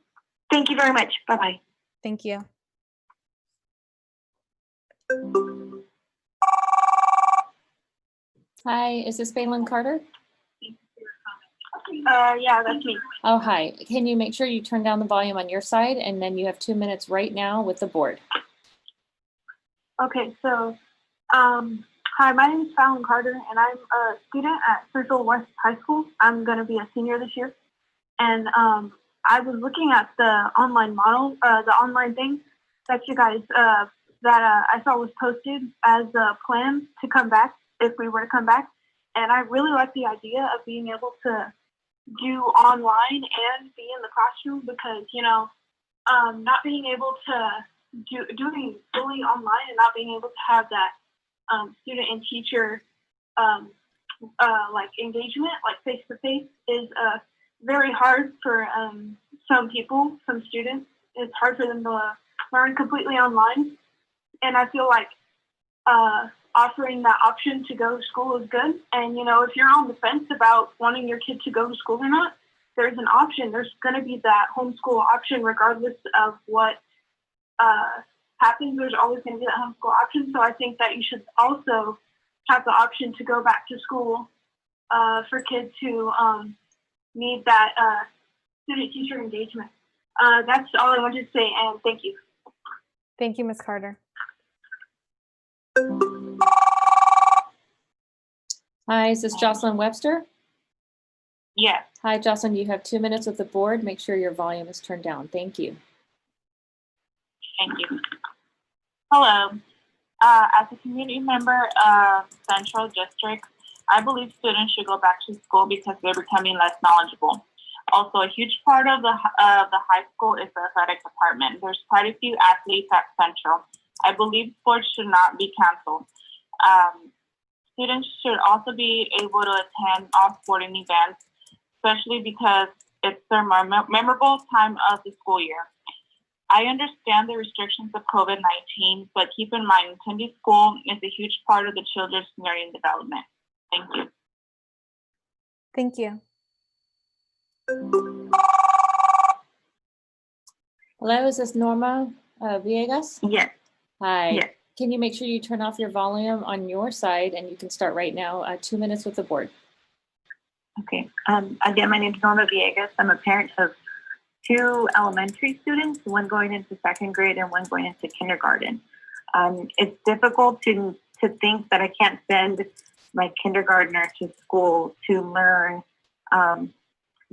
Thank you very much. Bye-bye. Thank you. Hi, is this Balin Carter? Yeah, that's me. Oh, hi. Can you make sure you turn down the volume on your side, and then you have 2 minutes right now with the board. Okay, so, hi, my name is Fallon Carter, and I'm a student at Central West High School. I'm going to be a senior this year. And I was looking at the online model, the online thing that you guys, that I saw was posted as a plan to come back, if we were to come back. And I really like the idea of being able to do online and be in the classroom, because, you know, not being able to doing fully online and not being able to have that student and teacher like engagement, like face to face, is very hard for some people, some students. It's hard for them to learn completely online, and I feel like offering that option to go to school is good. And, you know, if you're on the fence about wanting your kid to go to school or not, there's an option. There's going to be that homeschool option regardless of what happens. There's always going to be that homeschool option. So I think that you should also have the option to go back to school for kids who need that student-teacher engagement. That's all I wanted to say, and thank you. Thank you, Ms. Carter. Hi, is this Jocelyn Webster? Yes. Hi, Jocelyn, you have 2 minutes with the board. Make sure your volume is turned down. Thank you. Thank you. Hello. As a community member of Central District, I believe students should go back to school because they're becoming less knowledgeable. Also, a huge part of the high school is the athletic department. There's quite a few athletes at Central. I believe sports should not be canceled. Students should also be able to attend all sporting events, especially because it's their memorable time of the school year. I understand the restrictions of COVID-19, but keep in mind, attending school is a huge part of the children's learning development. Thank you. Thank you. Hello, is this Norma Villegas? Yes. Hi. Yes. Can you make sure you turn off your volume on your side, and you can start right now, 2 minutes with the board. Okay. Again, my name is Norma Villegas. I'm a parent of 2 elementary students, one going into 2nd grade and one going into kindergarten. It's difficult to think that I can't send my kindergartner to school to learn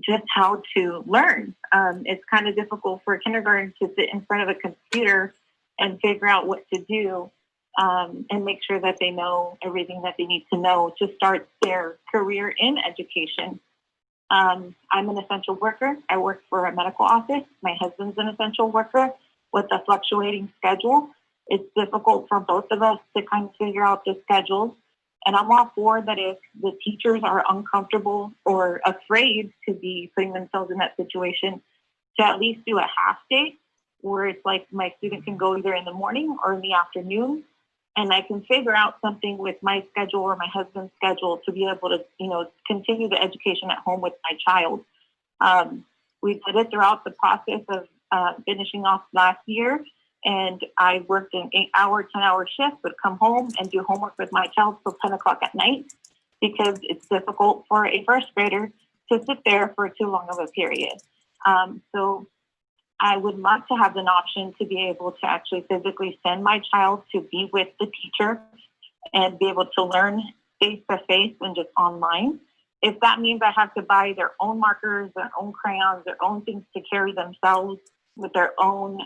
just how to learn. It's kind of difficult for a kindergarten to sit in front of a computer and figure out what to do and make sure that they know everything that they need to know to start their career in education. I'm an essential worker. I work for a medical office. My husband's an essential worker with a fluctuating schedule. It's difficult for both of us to kind of figure out the schedules. And I'm all for that if the teachers are uncomfortable or afraid to be putting themselves in that situation, to at least do a half day where it's like my student can go either in the morning or in the afternoon. And I can figure out something with my schedule or my husband's schedule to be able to, continue the education at home with my child. We did it throughout the process of finishing off last year. And I worked an 8-hour, 10-hour shift, would come home and do homework with my child till 10 o'clock at night because it's difficult for a first grader to sit there for too long of a period. So I would love to have an option to be able to actually physically send my child to be with the teacher and be able to learn face-to-face and just online. If that means I have to buy their own markers, their own crayons, their own things to carry themselves with their own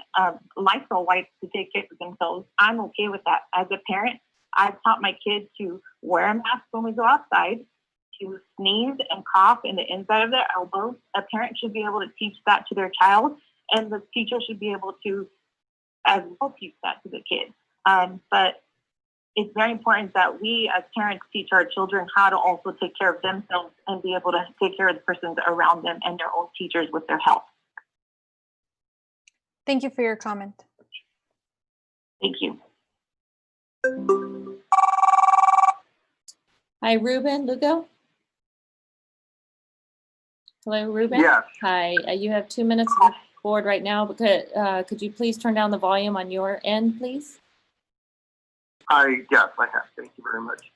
Lysol wipes to take care of themselves, I'm okay with that. As a parent, I've taught my kids to wear a mask when we go outside, to sneeze and cough in the inside of their elbows. A parent should be able to teach that to their child, and the teacher should be able to as well teach that to the kids. But it's very important that we as parents teach our children how to also take care of themselves and be able to take care of the persons around them and their own teachers with their health. Thank you for your comment. Thank you. Hi, Ruben Lugo. Hello, Ruben. Yes. Hi, you have 2 minutes with the board right now, but could you please turn down the volume on your end, please? Yes, I have. Thank you very much.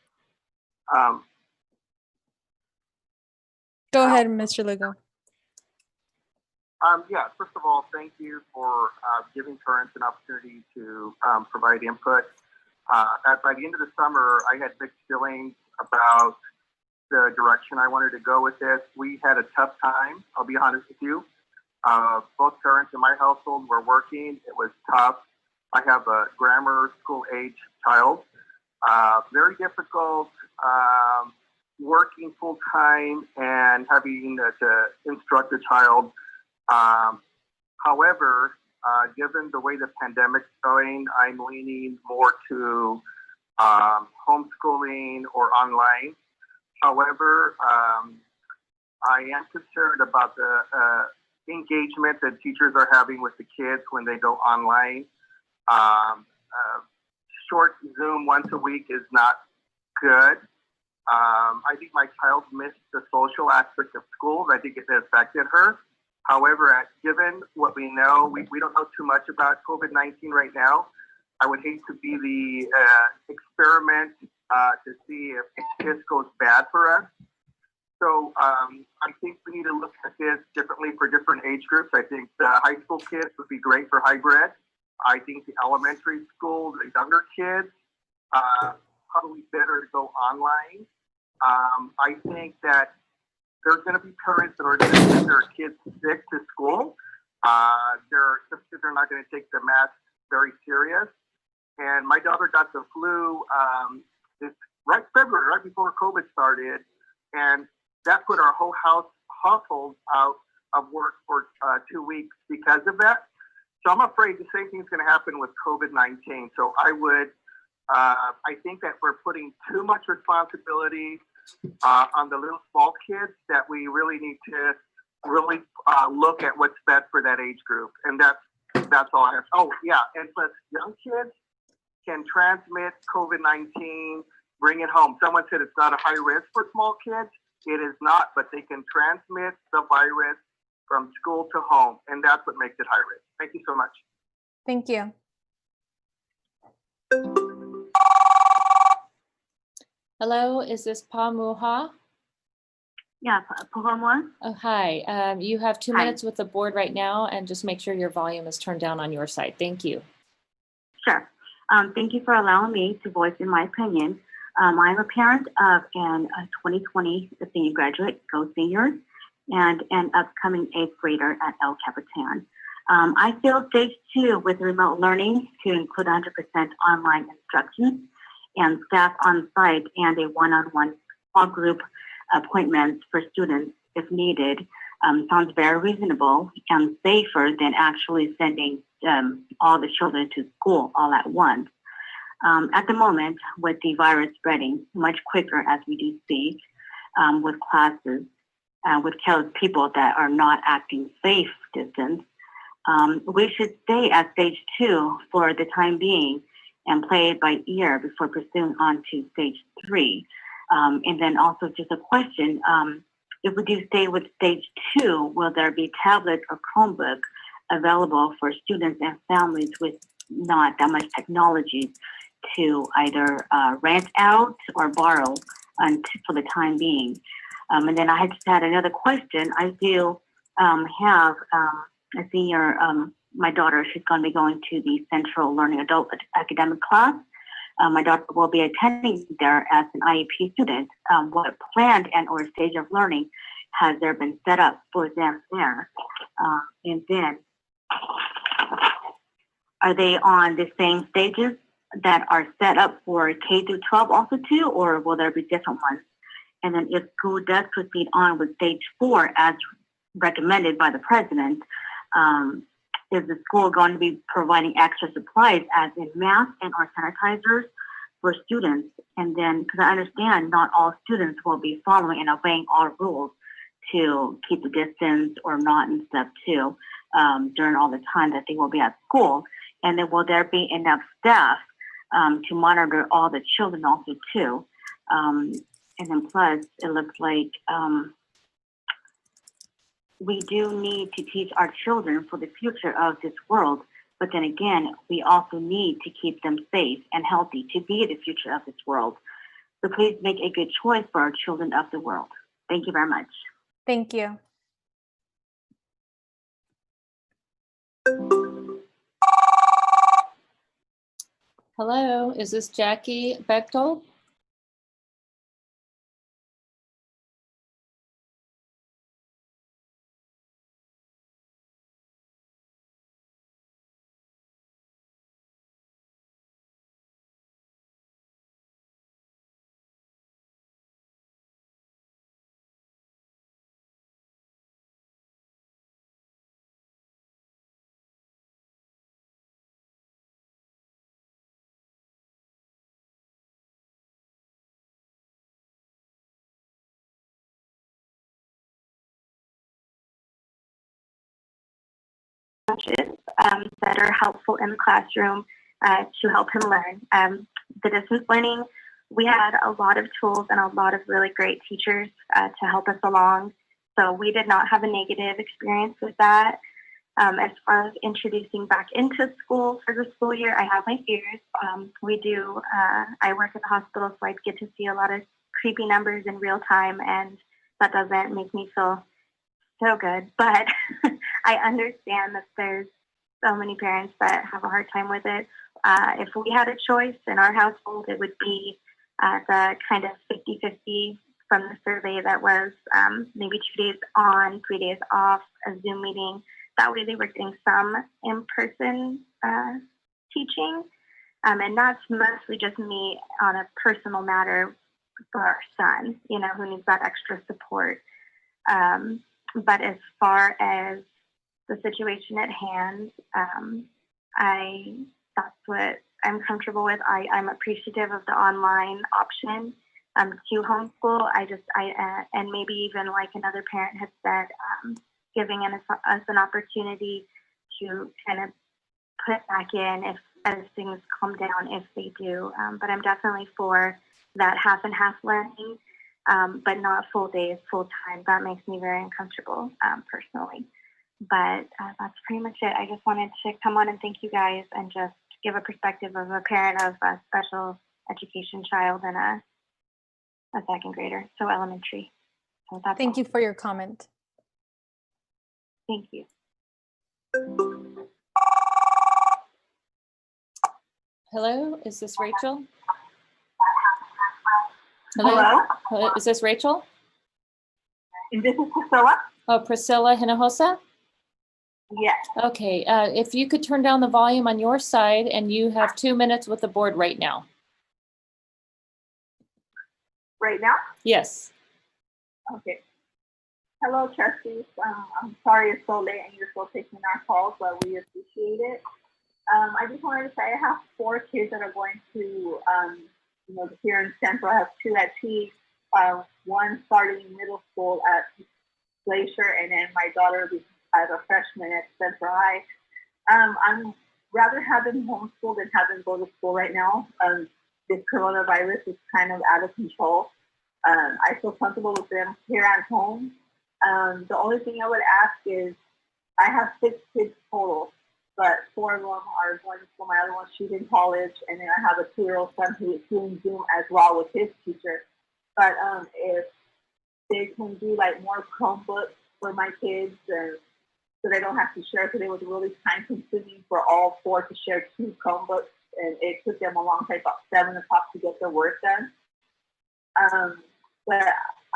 Go ahead, Mr. Lugo. Yeah, first of all, thank you for giving parents an opportunity to provide input. By the end of the summer, I had mixed feelings about the direction I wanted to go with this. We had a tough time, I'll be honest with you. Both parents in my household were working. It was tough. I have a grammar school age child. Very difficult working full time and having to instruct a child. However, given the way the pandemic's going, I'm leaning more to homeschooling or online. However, I am concerned about the engagement that teachers are having with the kids when they go online. Short Zoom once a week is not good. I think my child missed the social aspect of schools. I think it affected her. However, given what we know, we don't know too much about COVID-19 right now. I would hate to be the experiment to see if this goes bad for us. So I think we need to look at this differently for different age groups. I think the high school kids would be great for hybrid. I think the elementary school, the younger kids, probably better to go online. I think that there's going to be parents that are going to send their kids sick to school. Some kids are not going to take the mask very serious. And my daughter got the flu February, right before COVID started. And that put our whole household out of work for 2 weeks because of that. So I'm afraid the same thing's going to happen with COVID-19. So I think that we're putting too much responsibility on the little small kids, that we really need to really look at what's best for that age group. And that's That's all I have. Oh, yeah, and plus young kids can transmit COVID-19, bring it home. Someone said it's not a high risk for small kids. It is not, but they can transmit the virus from school to home, and that's what makes it high risk. Thank you so much. Thank you. Hello, is this Pa Muha? Yeah, Paloma. Oh, hi. You have 2 Hi. minutes with the board right now, and just make sure your volume is turned down on your side. Thank you. Sure. Thank you for allowing me to voice in my opinion. I'm a parent of a 2020 senior graduate, Go Seniors, and an upcoming 8th grader at El Capitan. I feel stage 2 with remote learning to include 100% online instruction and staff on site and a one-on-one small group appointments for students if needed sounds very reasonable and safer than actually sending all the children to school all at once. At the moment, with the virus spreading much quicker as we do speak, with classes, with people that are not acting safe distance, we should stay at stage 2 for the time being and play it by ear before pursuing on to stage 3. And then also just a question, if we do stay with stage 2, will there be tablet or Chromebook available for students and families with not that much technology to either rent out or borrow for the time being? And then I just had another question. I do have a senior, my daughter, she's going to be going to the Central Learning Adult Academic class. My daughter will be attending there as an IEP student. What planned and or stage of learning has there been set up for them there? And then, are they on the same stages that are set up for K through 12 also too, or will there be different ones? And then if school does proceed on with stage 4 as recommended by the president, is the school going to be providing extra supplies as in masks and or sanitizers for students? And then, because I understand not all students will be following and obeying all rules to keep the distance or not and stuff too, during all the time that they will be at school. And then will there be enough staff to monitor all the children also too? And then plus, it looks like we do need to teach our children for the future of this world. But then again, we also need to keep them safe and healthy to be the future of this world. So please make a good choice for our children of the world. Thank you very much. Thank you. Hello, is this Jackie Bechtold? That are helpful in the classroom to help him learn. The distance learning, we had a lot of tools and a lot of really great teachers to help us along. So we did not have a negative experience with that. As far as introducing back into school for the school year, I have my fears. I work at the hospital, so I get to see a lot of creepy numbers in real time, and that doesn't make me feel so good. But I understand that there's so many parents that have a hard time with it. If we had a choice in our household, it would be the kind of 50-50 from the survey that was maybe 2 days on, 3 days off, a Zoom meeting. That way they were getting some in-person teaching. And that's mostly just me on a personal matter for our son, who needs that extra support. But as far as the situation at hand, that's what I'm comfortable with. I'm appreciative of the online option to homeschool. And maybe even like another parent has said, giving us an opportunity to kind of put back in if as things calm down, if they do. But I'm definitely for that half and half learning, but not full days, full time. That makes me very uncomfortable personally. But that's pretty much it. I just wanted to come on and thank you guys and just give a perspective of a parent of a special education child and a second grader, so elementary. So that's Thank you for your comment. Thank you. Hello, is this Rachel? Hello? Is this Rachel? Is this Priscilla? Oh, Priscilla Hinojosa? Yes. Okay, if you could turn down the volume on your side, and you have 2 minutes with the board right now. Right now? Yes. Okay. Hello, trustees. I'm sorry it's so late and you're still taking our calls, but we appreciate it. I just wanted to say I have 4 kids that are going to, here in Central. I have 2 at T, 1 starting middle school at Glacier, and then my daughter as a freshman at Central High. I'm rather have them homeschooled than have them go to school right now. This coronavirus is kind of out of control. I feel comfortable with them here at home. The only thing I would ask is, I have 6 kids total, but 4 of them are going to school. My other one, she's in college, and then I have a 2-year-old son who's doing Zoom as well with his teacher. But if they can do like more Chromebooks for my kids, and so they don't have to share, because it was really time consuming for all 4 to share 2 Chromebooks, and it took them a long time, about 7 o'clock, to get their work done. But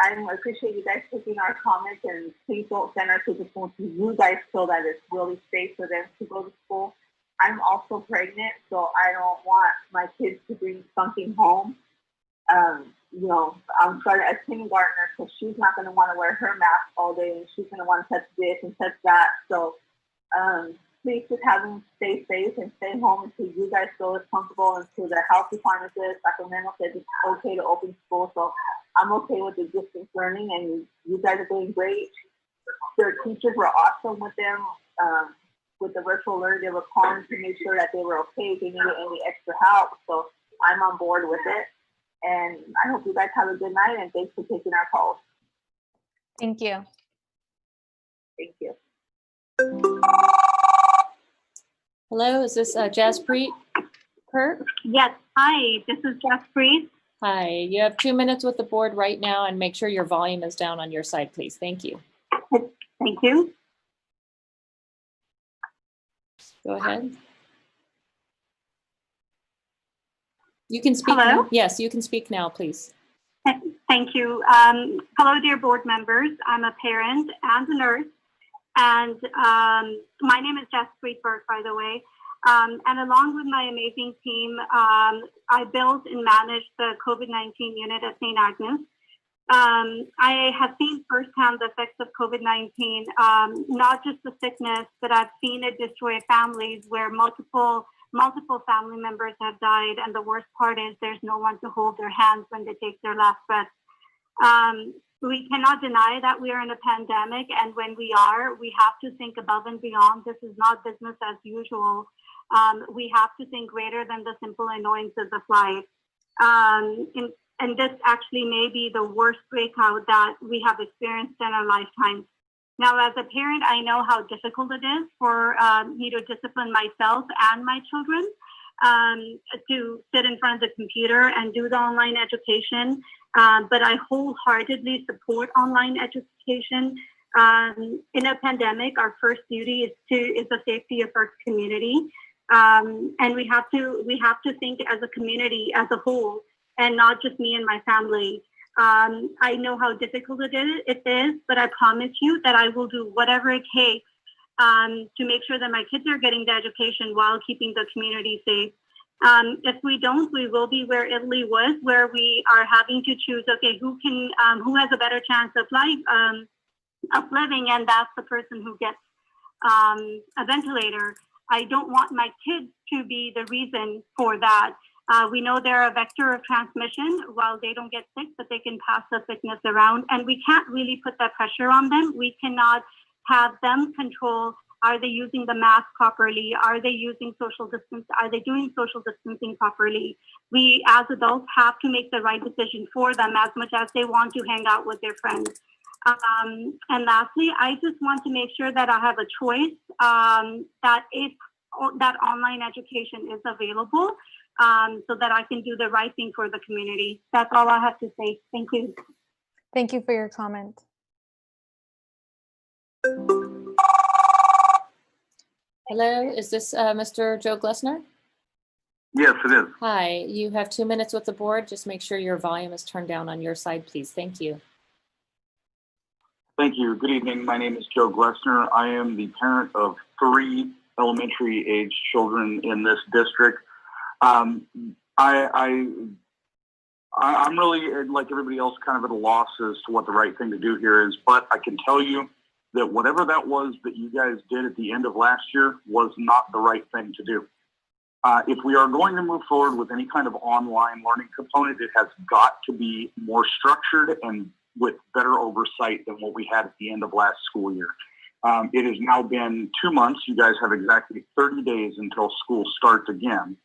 I appreciate you guys taking our comments, and please don't send our kids to school until you guys feel that it's really safe for them to go to school. I'm also pregnant, so I don't want my kids to bring something home. I'm starting as kindergartner, so she's not going to want to wear her mask all day, and she's going to want to touch this and touch that. So please just have them stay safe and stay home until you guys feel as comfortable, until the health department says, Sacramento said it's okay to open school. So I'm okay with the distance learning, and you guys are doing great. Their teachers were awesome with them. With the virtual learning, they were calling to make sure that they were okay if they needed any extra help. So I'm on board with it. And I hope you guys have a good night, and thanks for taking our calls. Thank you. Thank you. Hello, is this Jaspreet Kurt? Yes. Hi, this is Jaspreet. Hi, you have 2 minutes with the board right now, and make sure your volume is down on your side, please. Thank you. Thank you. Go ahead. You can speak Hello? now. Yes, you can speak now, please. Thank you. Hello, dear board members. I'm a parent and a nurse. And my name is Jaspreet Burke, by the way. And along with my amazing team, I built and managed the COVID-19 unit at St. Agnes. I have seen firsthand the effects of COVID-19, not just the sickness, but I've seen it destroy families where multiple family members have died. And the worst part is there's no one to hold their hands when they take their last breath. We cannot deny that we are in a pandemic. And when we are, we have to think above and beyond. This is not business as usual. We have to think greater than the simple annoyances of life. And this actually may be the worst breakout that we have experienced in our lifetimes. Now, as a parent, I know how difficult it is for me to discipline myself and my children to sit in front of the computer and do the online education. But I wholeheartedly support online education. In a pandemic, our first duty is the safety of our community. And we have to think as a community as a whole, and not just me and my family. I know how difficult it is, but I promise you that I will do whatever it takes to make sure that my kids are getting the education while keeping the community safe. If we don't, we will be where Italy was, where we are having to choose, okay, who has a better chance of living, and that's the person who gets a ventilator. I don't want my kids to be the reason for that. We know they're a vector of transmission. While they don't get sick, but they can pass the sickness around, and we can't really put that pressure on them. We cannot have them control Are they using the mask properly? Are they using social distance? Are they doing social distancing properly? We as adults have to make the right decision for them as much as they want to hang out with their friends. And lastly, I just want to make sure that I have a choice, that online education is available, so that I can do the right thing for the community. That's all I have to say. Thank you. Thank you for your comment. Hello, is this Mr. Joe Glessner? Yes, it is. Hi, you have 2 minutes with the board. Just make sure your volume is turned down on your side, please. Thank you. Thank you. Good evening. My name is Joe Glessner. I am the parent of 3 elementary age children in this district. I'm really, like everybody else, kind of at a loss as to what the right thing to do here is, but I can tell you that whatever that was that you guys did at the end of last year was not the right thing to do. If we are going to move forward with any kind of online learning component, it has got to be more structured and with better oversight than what we had at the end of last school year. It has now been 2 months. You guys have exactly 30 days until school starts again,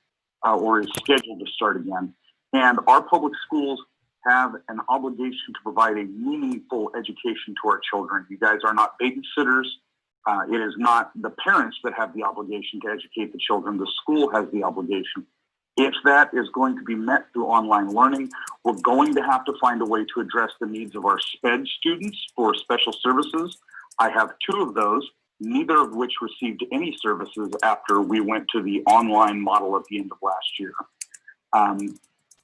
or is scheduled to start again. And our public schools have an obligation to provide a meaningful education to our children. You guys are not babysitters. It is not the parents that have the obligation to educate the children. The school has the obligation. If that is going to be met through online learning, we're going to have to find a way to address the needs of our SPED students for special services. I have 2 of those, neither of which received any services after we went to the online model at the end of last year.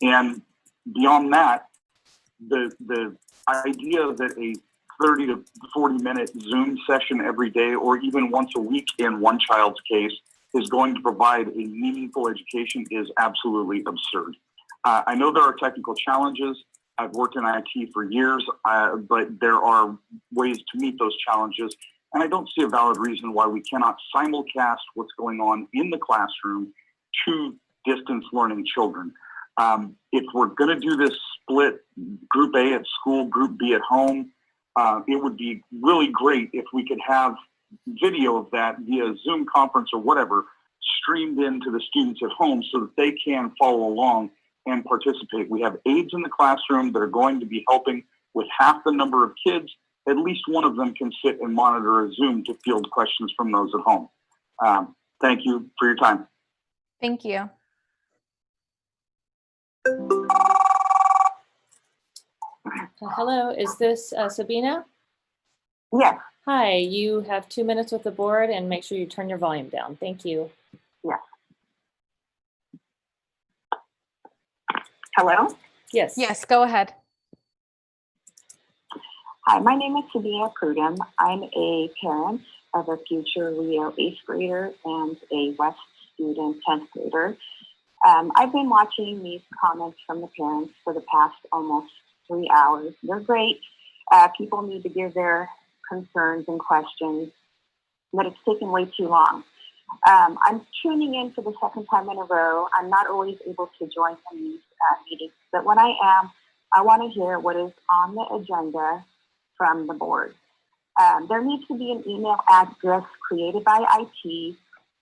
And beyond that, the idea that a 30 to 40 minute Zoom session every day, or even once a week in one child's case, is going to provide a meaningful education is absolutely absurd. I know there are technical challenges. I've worked in IT for years, but there are ways to meet those challenges. And I don't see a valid reason why we cannot simulcast what's going on in the classroom to distance learning children. If we're going to do this split, group A at school, group B at home, it would be really great if we could have video of that via Zoom conference or whatever streamed into the students at home so that they can follow along and participate. We have aides in the classroom that are going to be helping with half the number of kids. At least one of them can sit and monitor a Zoom to field questions from those at home. Thank you for your time. Thank you. Hello, is this Sabina? Yes. Hi, you have 2 minutes with the board and make sure you turn your volume down. Thank you. Yes. Hello? Yes. Yes, go ahead. Hi, my name is Sabina Prudham. I'm a parent of a future Rio 8th grader and a West student 10th grader. I've been watching these comments from the parents for the past almost 3 hours. They're great. People need to give their concerns and questions, but it's taken way too long. I'm tuning in for the second time in a row. I'm not always able to join in these meetings, but when I am, I want to hear what is on the agenda from the board. There needs to be an email address created by IT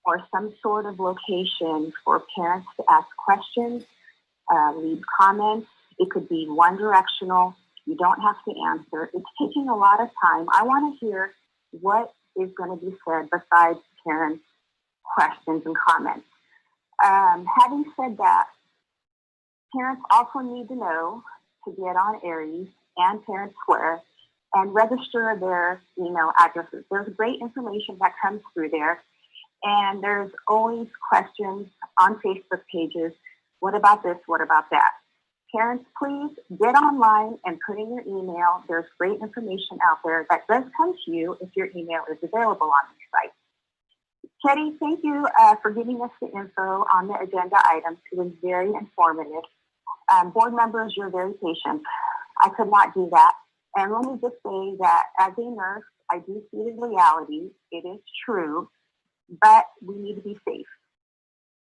or some sort of location for parents to ask questions, leave comments. It could be one directional. You don't have to answer. It's taking a lot of time. I want to hear what is going to be said besides parents' questions and comments. Having said that, parents also need to know to get on Aries and Parent Square and register their email addresses. There's great information that comes through there, and there's always questions on Facebook pages. What about this? What about that? Parents, please get online and put in your email. There's great information out there that does come to you if your email is available on these sites. Teddy, thank you for giving us the info on the agenda items. It was very informative. Board members, you're very patient. I could not do that. And let me just say that as a nurse, I do see the reality. It is true, but we need to be safe.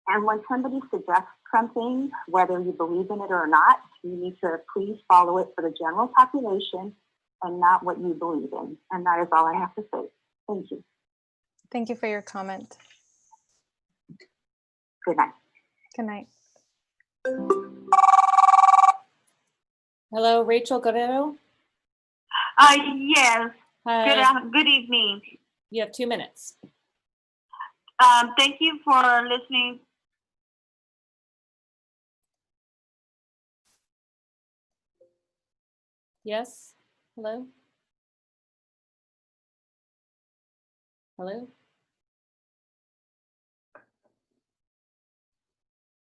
And when somebody suggests something, whether you believe in it or not, you need to please follow it for the general population and not what you believe in. And that is all I have to say. Thank you. Thank you for your comment. Good night. Good night. Hello, Rachel Guerrero. Yes. Hi. Good evening. You have 2 minutes. Thank you for listening. Yes. Hello. Hello.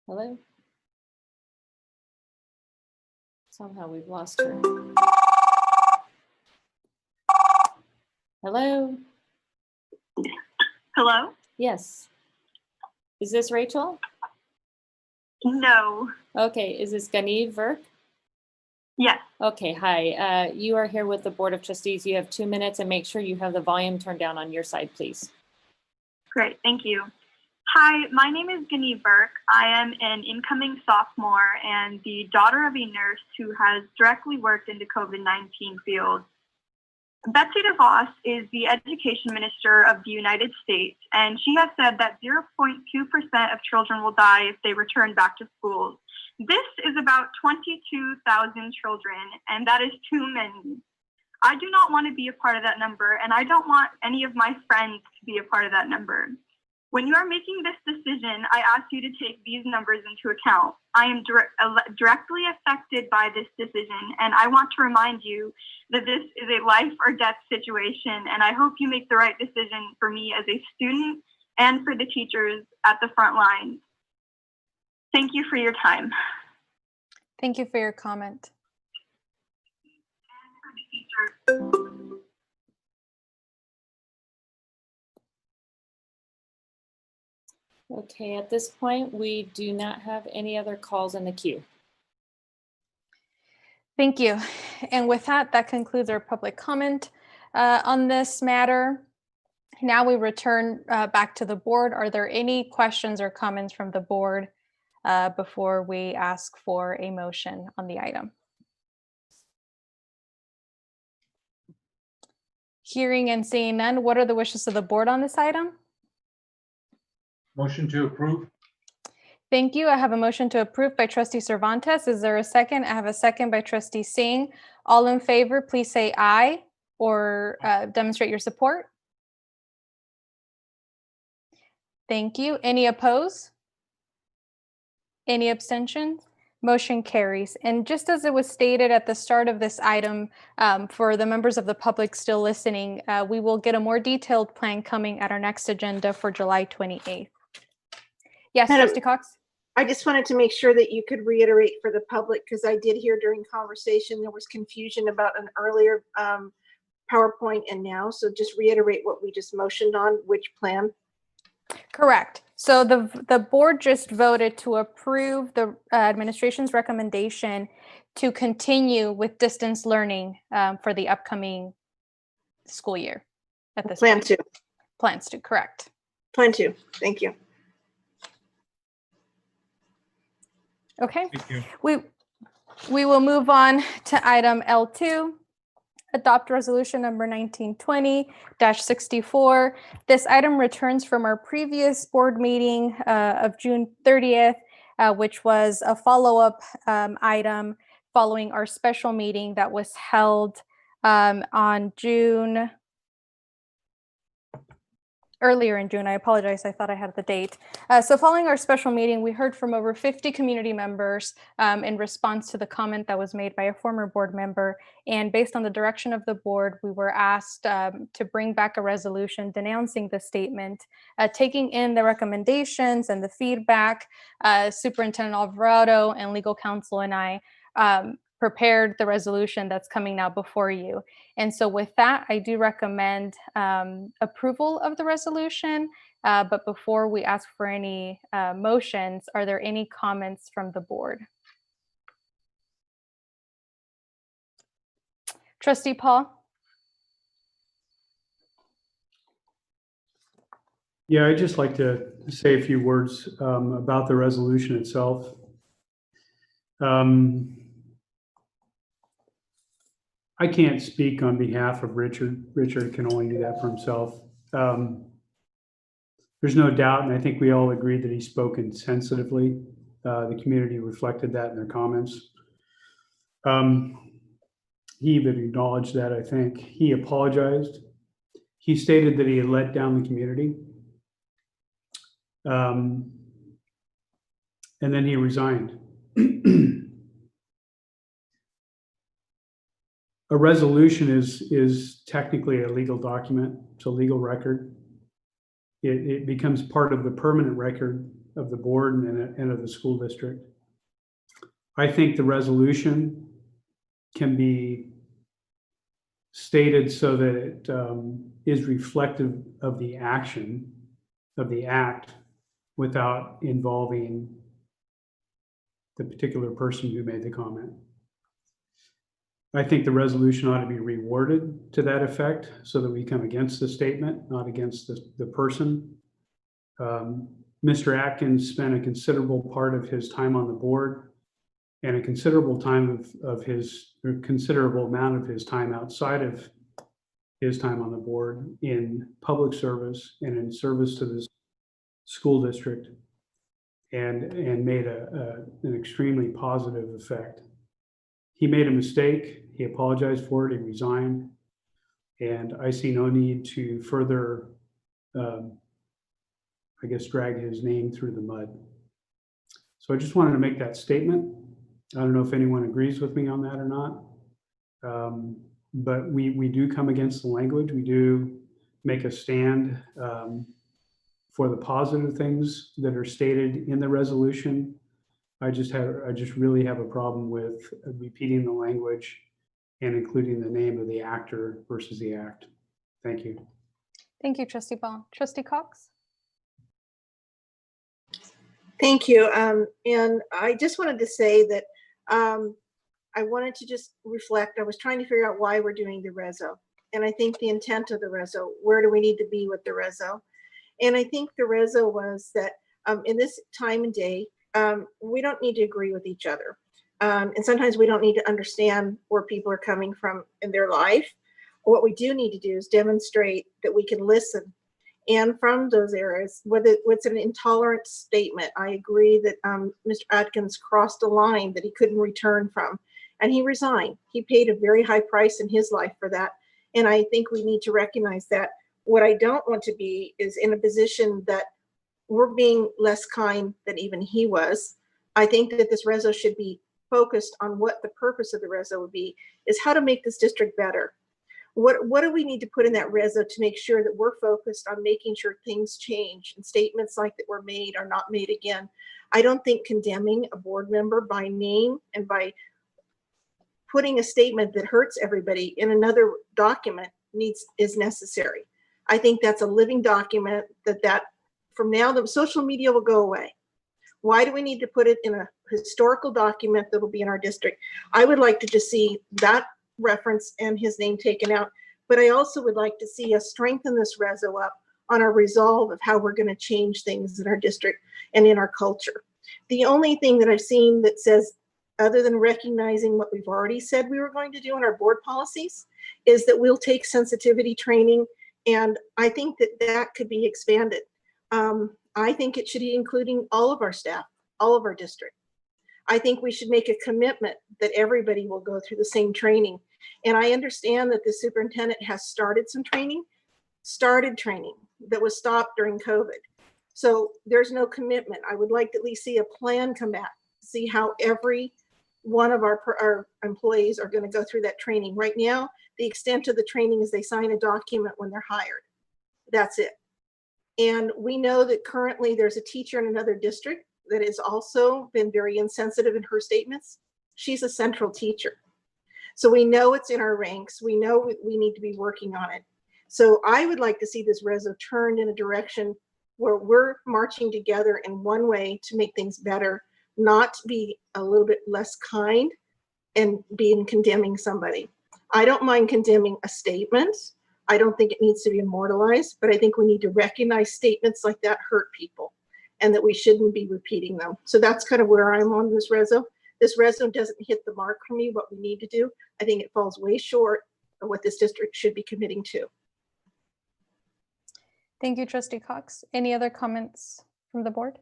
Hello. Somehow we've lost her. Hello. Hello? Yes. Is this Rachel? No. Okay. Is this Ganiv Verk? Yes. Okay. Hi. You are here with the Board of Trustees. You have 2 minutes, and make sure you have the volume turned down on your side, please. Great, thank you. Hi, my name is Ganiv Burke. I am an incoming sophomore and the daughter of a nurse who has directly worked in the COVID-19 field. Betsy DeVos is the education minister of the United States, and she has said that 0.2% of children will die if they return back to schools. This is about 22,000 children, and that is too many. I do not want to be a part of that number, and I don't want any of my friends to be a part of that number. When you are making this decision, I ask you to take these numbers into account. I am directly affected by this decision, and I want to remind you that this is a life or death situation, and I hope you make the right decision for me as a student and for the teachers at the front lines. Thank you for your time. Thank you for your comment. Okay, at this point, we do not have any other calls in the queue. Thank you. And with that, that concludes our public comment on this matter. Now we return back to the board. Are there any questions or comments from the board before we ask for a motion on the item? Hearing and seeing none, what are the wishes of the board on this item? Motion to approve. Thank you. I have a motion to approve by Trustee Cervantes. Is there a second? I have a second by Trustee Singh. All in favor, please say aye or demonstrate your support. Thank you. Any opposed? Any abstentions? Motion carries. And just as it was stated at the start of this item, for the members of the public still listening, we will get a more detailed plan coming at our next agenda for July 28th. Yes, Trustee Cox? I just wanted to make sure that you could reiterate for the public, because I did hear during conversation there was confusion about an earlier PowerPoint and now. So just reiterate what we just motioned on, which plan. Correct. So the board just voted to approve the administration's recommendation to continue with distance learning for the upcoming school year. At this Plan point. two. Plans to, correct. Plan two. Thank you. Okay. Thank you. We will move on to item L2. Adopt resolution number 1920-64. This item returns from our previous board meeting of June 30th, which was a follow-up item following our special meeting that was held on earlier in June. I apologize, I thought I had the date. So following our special meeting, we heard from over 50 community members in response to the comment that was made by a former board member. And based on the direction of the board, we were asked to bring back a resolution denouncing the statement, taking in the recommendations and the feedback. Superintendent Alvarado and legal counsel and I prepared the resolution that's coming now before you. And so with that, I do recommend approval of the resolution. But before we ask for any motions, are there any comments from the board? Trustee Paul? Yeah, I'd just like to say a few words about the resolution itself. I can't speak on behalf of Richard. Richard can only do that for himself. There's no doubt, and I think we all agreed that he spoke insensitively. The community reflected that in their comments. He even acknowledged that, I think. He apologized. He stated that he had let down the community. And then he resigned. A resolution is technically a legal document. It's a legal record. It becomes part of the permanent record of the board and of the school district. I think the resolution can be stated so that it is reflective of the action of the act without involving the particular person who made the comment. I think the resolution ought to be reworded to that effect so that we come against the statement, not against the person. Mr. Atkins spent a considerable part of his time on the board and a considerable amount of his time outside of his time on the board in public service and in service to this school district, and made an extremely positive effect. He made a mistake. He apologized for it. He resigned. And I see no need to further, I guess, drag his name through the mud. So I just wanted to make that statement. I don't know if anyone agrees with me on that or not. But we do come against the language. We do make a stand for the positive things that are stated in the resolution. I just really have a problem with repeating the language and including the name of the actor versus the act. Thank you. Thank you, Trustee Ball. Trustee Cox? Thank you. And I just wanted to say that I wanted to just reflect. I was trying to figure out why we're doing the reso. And I think the intent of the reso, where do we need to be with the reso? And I think the reso was that in this time and day, we don't need to agree with each other. And sometimes we don't need to understand where people are coming from in their life. What we do need to do is demonstrate that we can listen. And from those areas, whether it's an intolerant statement, I agree that Mr. Atkins crossed a line that he couldn't return from, and he resigned. He paid a very high price in his life for that. And I think we need to recognize that. What I don't want to be is in a position that we're being less kind than even he was. I think that this reso should be focused on what the purpose of the reso would be, is how to make this district better. What do we need to put in that reso to make sure that we're focused on making sure things change and statements like that were made are not made again? I don't think condemning a board member by name and by putting a statement that hurts everybody in another document is necessary. I think that's a living document that from now, the social media will go away. Why do we need to put it in a historical document that will be in our district? I would like to just see that reference and his name taken out, but I also would like to see us strengthen this reso up on our resolve of how we're going to change things in our district and in our culture. The only thing that I've seen that says, other than recognizing what we've already said we were going to do in our board policies, is that we'll take sensitivity training, and I think that that could be expanded. I think it should be including all of our staff, all of our district. I think we should make a commitment that everybody will go through the same training. And I understand that the superintendent has started training that was stopped during COVID. So there's no commitment. I would like to at least see a plan come back, see how every one of our employees are going to go through that training. Right now, the extent of the training is they sign a document when they're hired. That's it. And we know that currently there's a teacher in another district that has also been very insensitive in her statements. She's a central teacher. So we know it's in our ranks. We know we need to be working on it. So I would like to see this reso turned in a direction where we're marching together in one way to make things better, not be a little bit less kind and being condemning somebody. I don't mind condemning a statement. I don't think it needs to be immortalized, but I think we need to recognize statements like that hurt people and that we shouldn't be repeating them. So that's kind of where I'm on this reso. This reso doesn't hit the mark for me, what we need to do. I think it falls way short of what this district should be committing to. Thank you, Trustee Cox. Any other comments from the board?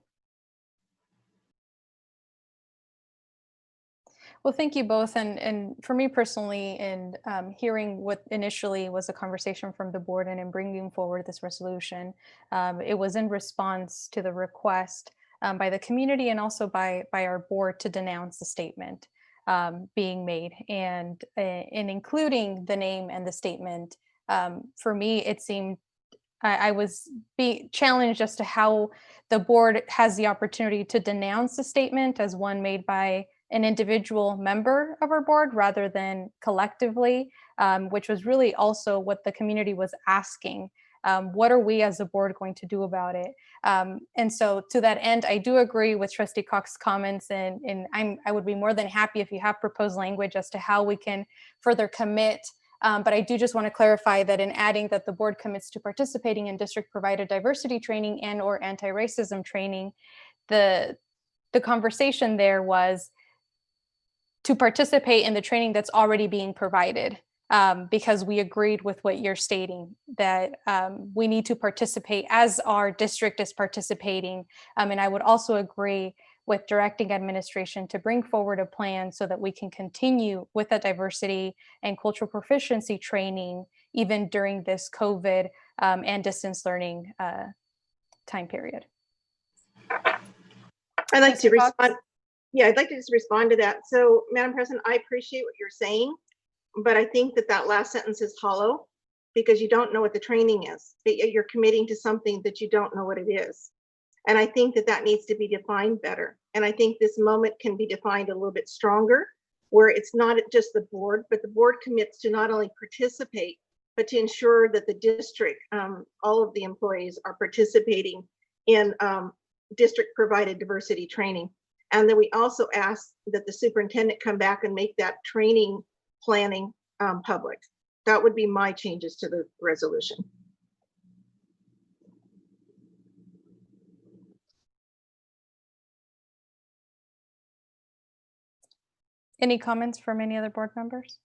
Well, thank you both. And for me personally, in hearing what initially was a conversation from the board and in bringing forward this resolution, it was in response to the request by the community and also by our board to denounce the statement being made. And in including the name and the statement, for me, it seemed I was being challenged as to how the board has the opportunity to denounce the statement as one made by an individual member of our board rather than collectively, which was really also what the community was asking. What are we as a board going to do about it? And so to that end, I do agree with Trustee Cox's comments, and I would be more than happy if you have proposed language as to how we can further commit. But I do just want to clarify that in adding that the board commits to participating in district provided diversity training and or anti-racism training, the conversation there was to participate in the training that's already being provided, because we agreed with what you're stating, that we need to participate as our district is participating. And I would also agree with directing administration to bring forward a plan so that we can continue with that diversity and cultural proficiency training, even during this COVID and distance learning time period. I'd like to respond. Yeah, I'd like to just respond to that. So, Madam President, I appreciate what you're saying, but I think that last sentence is hollow because you don't know what the training is. You're committing to something that you don't know what it is. And I think that needs to be defined better. And I think this moment can be defined a little bit stronger, where it's not just the board, but the board commits to not only participate, but to ensure that the district, all of the employees are participating in district provided diversity training. And then we also ask that the superintendent come back and make that training planning public. That would be my changes to the resolution. Any comments from any other board members?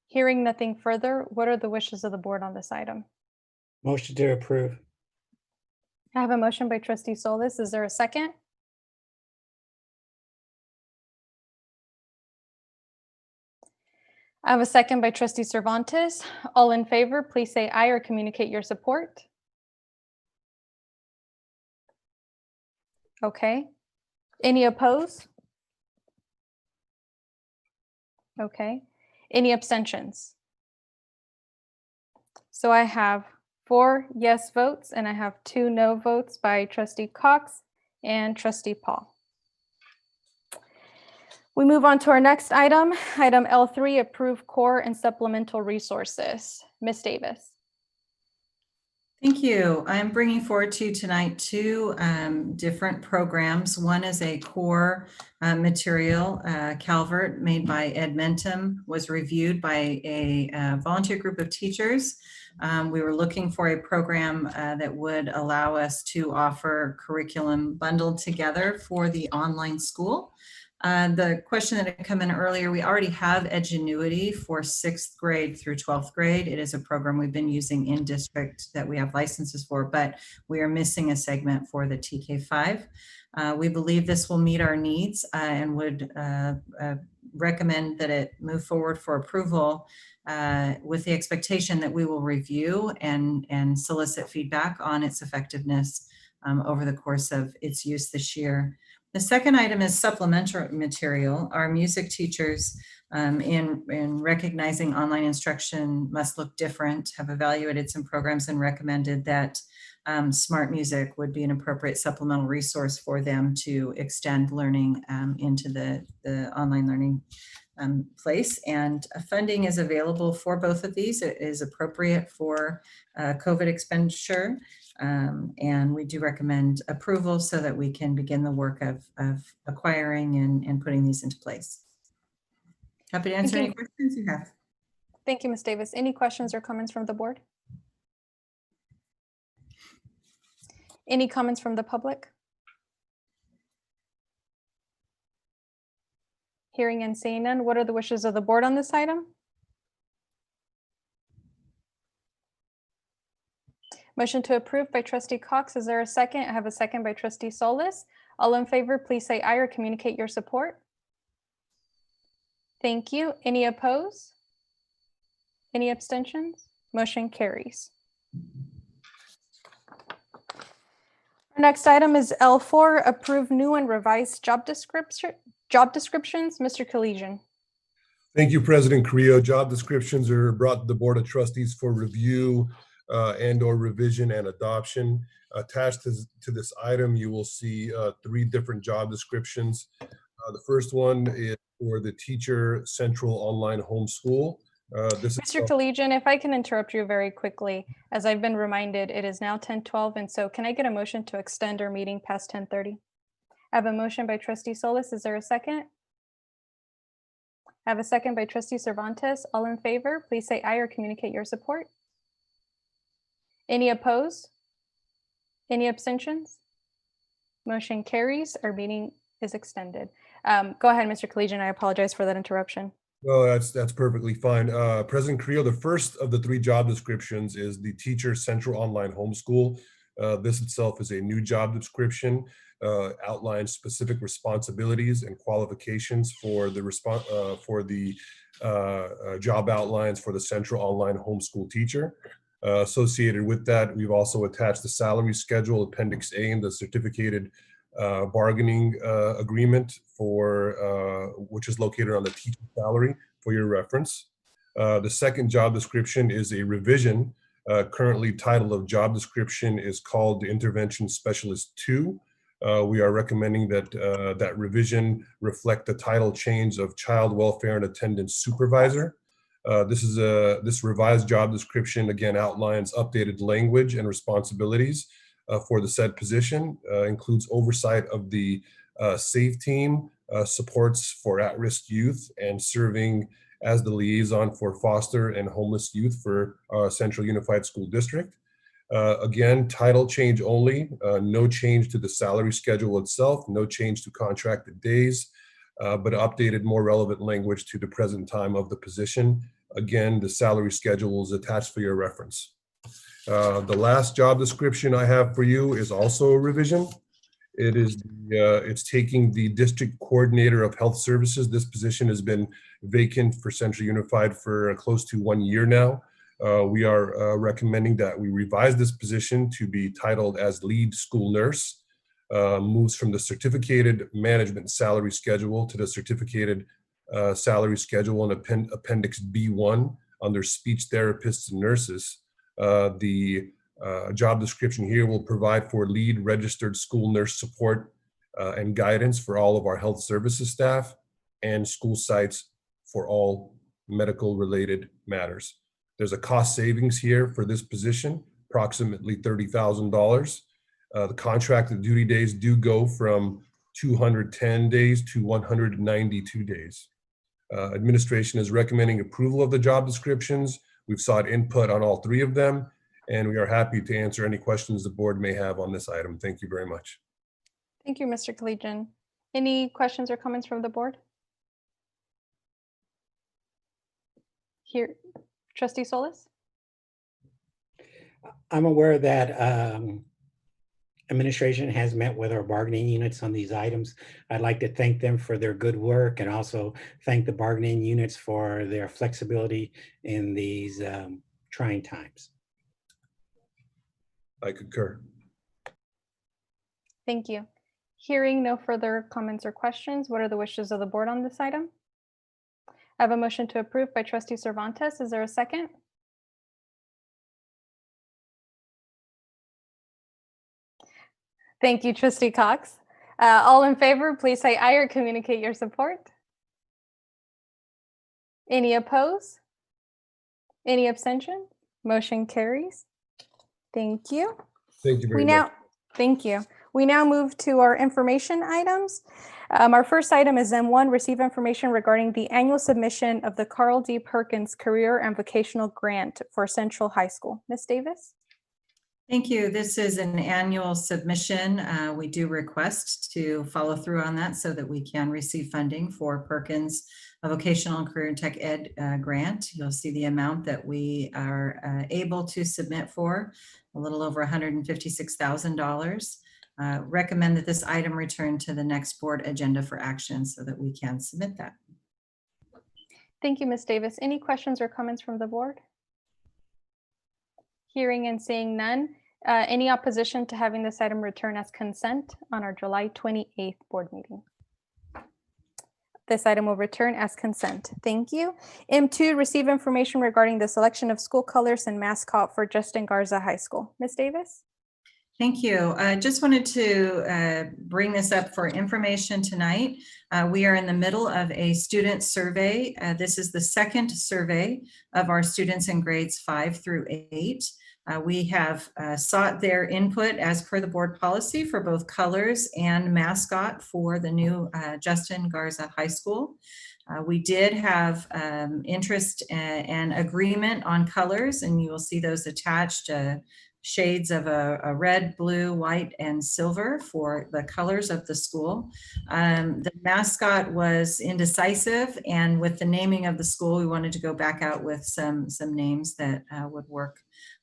Hearing nothing further, what are the wishes of the board on this item? Motion to approve. I have a motion by Trustee Solis. Is there a second? I have a second by Trustee Cervantes. All in favor, please say aye or communicate your support. Okay. Any opposed? Okay. Any abstentions? So I have 4 yes votes and I have 2 no votes by Trustee Cox and Trustee Paul. We move on to our next item, item L3, approve core and supplemental resources. Ms. Davis. Thank you. I'm bringing forward to you tonight 2 different programs. One is a core material, Calvert, made by Ed Mentum, was reviewed by a volunteer group of teachers. We were looking for a program that would allow us to offer curriculum bundled together for the online school. The question that had come in earlier, we already have Edgenuity for 6th grade through 12th grade. It is a program we've been using in district that we have licenses for, but we are missing a segment for the TK5. We believe this will meet our needs and would recommend that it move forward for approval with the expectation that we will review and solicit feedback on its effectiveness over the course of its use this year. The second item is supplementary material. Our music teachers, in recognizing online instruction must look different, have evaluated some programs and recommended that smart music would be an appropriate supplemental resource for them to extend learning into the online learning place. And funding is available for both of these. It is appropriate for COVID expenditure. And we do recommend approval so that we can begin the work of acquiring and putting these into place. Happy to answer any questions you have. Thank you, Ms. Davis. Any questions or comments from the board? Any comments from the public? Hearing and seeing none, what are the wishes of the board on this item? Motion to approve by trustee Cox. Is there a second? I have a second by trustee Solis. All in favor, please say aye or communicate your support. Thank you. Any opposed? Any abstentions? Motion carries. Our next item is L4, approve new and revised job descriptions. Mr. Collegian. Thank you, President Carrillo. Job descriptions are brought to the Board of Trustees for review and/or revision and adoption. Attached to this item, you will see 3 different job descriptions. The first one is for the Teacher Central Online Homeschool. Mr. Collegian, if I can interrupt you very quickly, as I've been reminded, it is now 10:12, and so can I get a motion to extend our meeting past 10:30? I have a motion by trustee Solis. Is there a second? I have a second by trustee Cervantes. All in favor, please say aye or communicate your support. Any opposed? Any abstentions? Motion carries. Our meeting is extended. Go ahead, Mr. Collegian. I apologize for that interruption. No, that's perfectly fine. President Carrillo, the first of the 3 job descriptions is the Teacher Central Online Homeschool. This itself is a new job description, outlines specific responsibilities and qualifications for the job outlines for the Central Online Homeschool teacher. Associated with that, we've also attached the salary schedule, Appendix A, and the certificated bargaining agreement for which is located on the teacher salary for your reference. The second job description is a revision. Currently title of job description is called the Intervention Specialist 2. We are recommending that that revision reflect the title change of Child Welfare and Attendance Supervisor. This revised job description again outlines updated language and responsibilities for the said position, includes oversight of the SAFE team, supports for at-risk youth, and serving as the liaison for foster and homeless youth for Central Unified School District. Again, title change only, no change to the salary schedule itself, no change to contracted days, but updated more relevant language to the present time of the position. Again, the salary schedule is attached for your reference. The last job description I have for you is also a revision. It's taking the district coordinator of health services. This position has been vacant for Central Unified for close to 1 year now. We are recommending that we revise this position to be titled as lead school nurse. Moves from the certificated management salary schedule to the certificated salary schedule in Appendix B1 under speech therapists and nurses. The job description here will provide for lead registered school nurse support and guidance for all of our health services staff and school sites for all medical related matters. There's a cost savings here for this position, approximately $30,000. The contracted duty days do go from 210 days to 192 days. Administration is recommending approval of the job descriptions. We've sought input on all 3 of them, and we are happy to answer any questions the board may have on this item. Thank you very much. Thank you, Mr. Collegian. Any questions or comments from the board? Here, trustee Solis? I'm aware that administration has met with our bargaining units on these items. I'd like to thank them for their good work and also thank the bargaining units for their flexibility in these trying times. I concur. Thank you. Hearing no further comments or questions, what are the wishes of the board on this item? I have a motion to approve by trustee Cervantes. Is there a second? Thank you, trustee Cox. All in favor, please say aye or communicate your support. Any opposed? Any abstention? Motion carries. Thank you. Thank you very much. Thank you. We now move to our information items. Our first item is M1, receive information regarding the annual submission of the Carl D. Perkins Career and Vocational Grant for Central High School. Ms. Davis? Thank you. This is an annual submission. We do request to follow through on that so that we can receive funding for Perkins Vocational and Career and Tech Ed grant. You'll see the amount that we are able to submit for, a little over $156,000. Recommend that this item return to the next board agenda for action so that we can submit that. Thank you, Ms. Davis. Any questions or comments from the board? Hearing and seeing none. Any opposition to having this item return as consent on our July 28th board meeting? This item will return as consent. Thank you. M2, receive information regarding the selection of school colors and mascot for Justin Garza High School. Ms. Davis? Thank you. I just wanted to bring this up for information tonight. We are in the middle of a student survey. This is the second survey of our students in grades 5 through 8. We have sought their input as per the board policy for both colors and mascot for the new Justin Garza High School. We did have interest and agreement on colors, and you will see those attached, shades of a red, blue, white, and silver for the colors of the school. The mascot was indecisive, and with the naming of the school, we wanted to go back out with some names that would work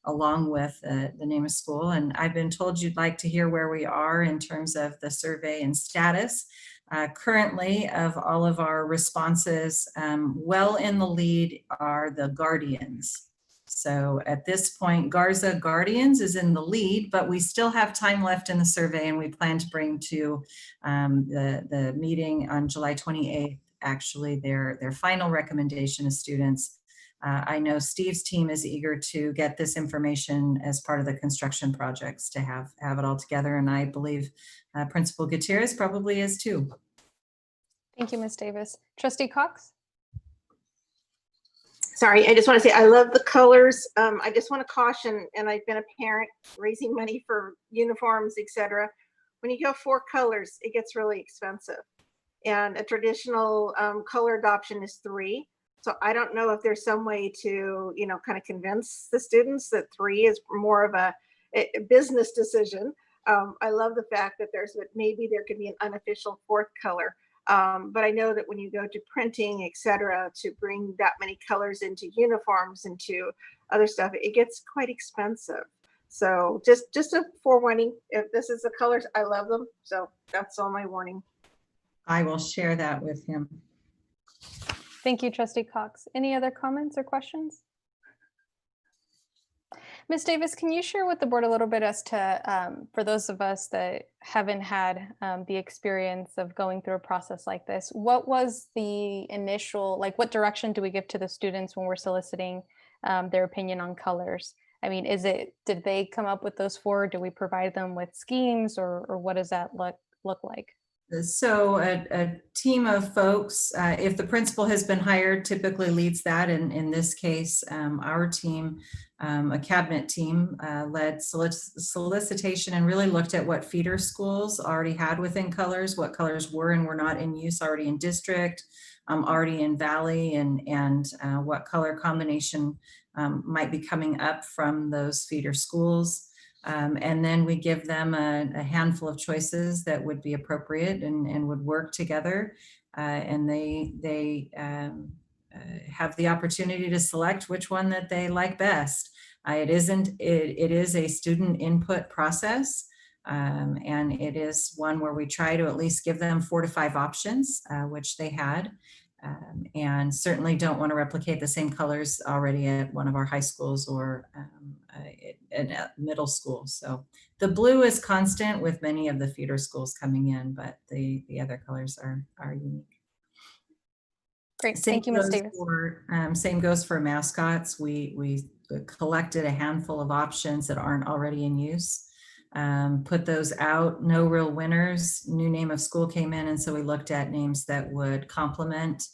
along with the name of school. And I've been told you'd like to hear where we are in terms of the survey and status. Currently, of all of our responses, well in the lead are the Guardians. So at this point, Garza Guardians is in the lead, but we still have time left in the survey, and we plan to bring to the meeting on July 28th, actually their final recommendation of students. I know Steve's team is eager to get this information as part of the construction projects to have it all together, and I believe Principal Gutierrez probably is too. Thank you, Ms. Davis. Trustee Cox? Sorry, I just want to say I love the colors. I just want to caution, and I've been a parent raising money for uniforms, etc. When you go 4 colors, it gets really expensive. And a traditional color adoption is 3. So I don't know if there's some way to, kind of convince the students that 3 is more of a business decision. I love the fact that maybe there could be an unofficial 4th color. But I know that when you go to printing, et cetera, to bring that many colors into uniforms, into other stuff, it gets quite expensive. So just a forewarning, if this is the colors, I love them. So that's all my warning. I will share that with him. Thank you, Trustee Cox. Any other comments or questions? Ms. Davis, can you share with the board a little bit as to, for those of us that haven't had the experience of going through a process like this, what was the initial, what direction do we give to the students when we're soliciting their opinion on colors? I mean, did they come up with those 4? Do we provide them with schemes, or what does that look like? So a team of folks, if the principal has been hired, typically leads that. And in this case, our team, a cabinet team, led solicitation and really looked at what feeder schools already had within colors, what colors were and were not in use already in district, already in Valley, and what color combination might be coming up from those feeder schools. And then we give them a handful of choices that would be appropriate and would work together. And they have the opportunity to select which one that they like best. It is a student input process. And it is one where we try to at least give them 4 to 5 options, which they had. And certainly don't want to replicate the same colors already at one of our high schools or at middle school. So the blue is constant with many of the feeder schools coming in, but the other colors are unique. Great, thank you, Ms. Davis. Same goes for mascots. We collected a handful of options that aren't already in use. Put those out, no real winners. New name of school came in, and so we looked at names that would complement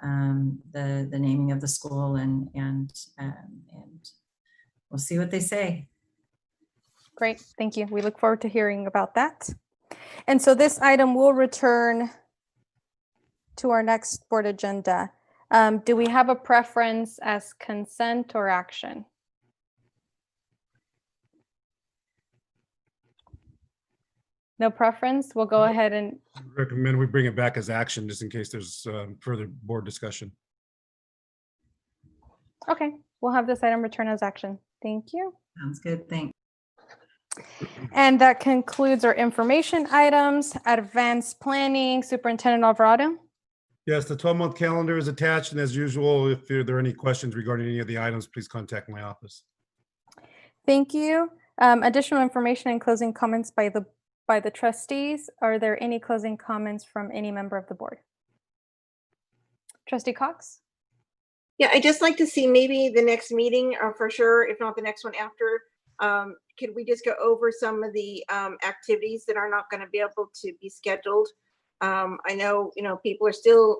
the naming of the school, and we'll see what they say. Great, thank you. We look forward to hearing about that. And so this item will return to our next board agenda. Do we have a preference as consent or action? No preference? We'll go ahead and, Recommend we bring it back as action, just in case there's further board discussion. okay, we'll have this item return as action. Thank you. Sounds good. Thanks. And that concludes our information items. Advanced planning, Superintendent Alvarado. Yes, the 12-month calendar is attached, and as usual, if there are any questions regarding any of the items, please contact my office. Thank you. Additional information and closing comments by the trustees. Are there any closing comments from any member of the board? Trustee Cox? Yeah, I'd just like to see maybe the next meeting, for sure, if not the next one after. Could we just go over some of the activities that are not going to be able to be scheduled? I know,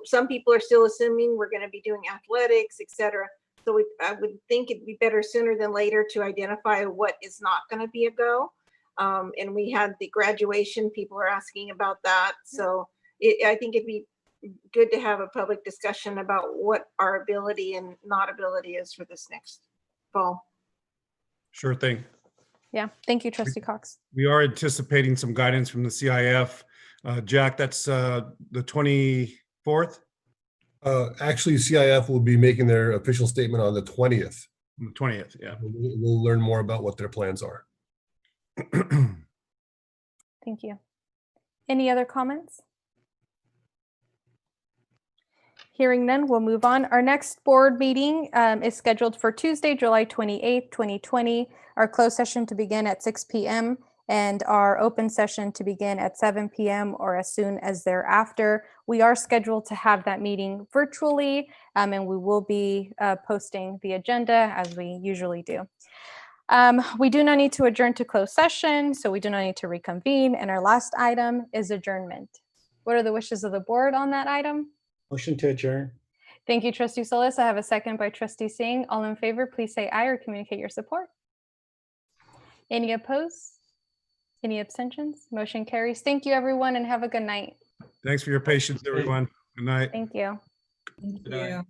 some people are still assuming we're going to be doing athletics, etc. So I would think it'd be better sooner than later to identify what is not going to be a go. And we had the graduation, people are asking about that. So I think it'd be good to have a public discussion about what our ability and not ability is for this next fall. Sure thing. Yeah, thank you, Trustee Cox. We are anticipating some guidance from the CIF. Jack, that's the 24th? Actually, CIF will be making their official statement on the 20th. The 20th, yeah. We'll learn more about what their plans are. Thank you. Any other comments? Hearing none, we'll move on. Our next board meeting is scheduled for Tuesday, July 28th, 2020. Our closed session to begin at 6 p.m. and our open session to begin at 7 p.m. or as soon as thereafter. We are scheduled to have that meeting virtually, and we will be posting the agenda as we usually do. We do not need to adjourn to closed session, so we do not need to reconvene. And our last item is adjournment. What are the wishes of the board on that item? Motion to adjourn. Thank you, Trustee Solis. I have a second by Trustee Singh. All in favor, please say aye or communicate your support. Any opposed? Any abstentions? Motion carries. Thank you, everyone, and have a good night. Thanks for your patience, everyone. Good night. Thank you. Thank you.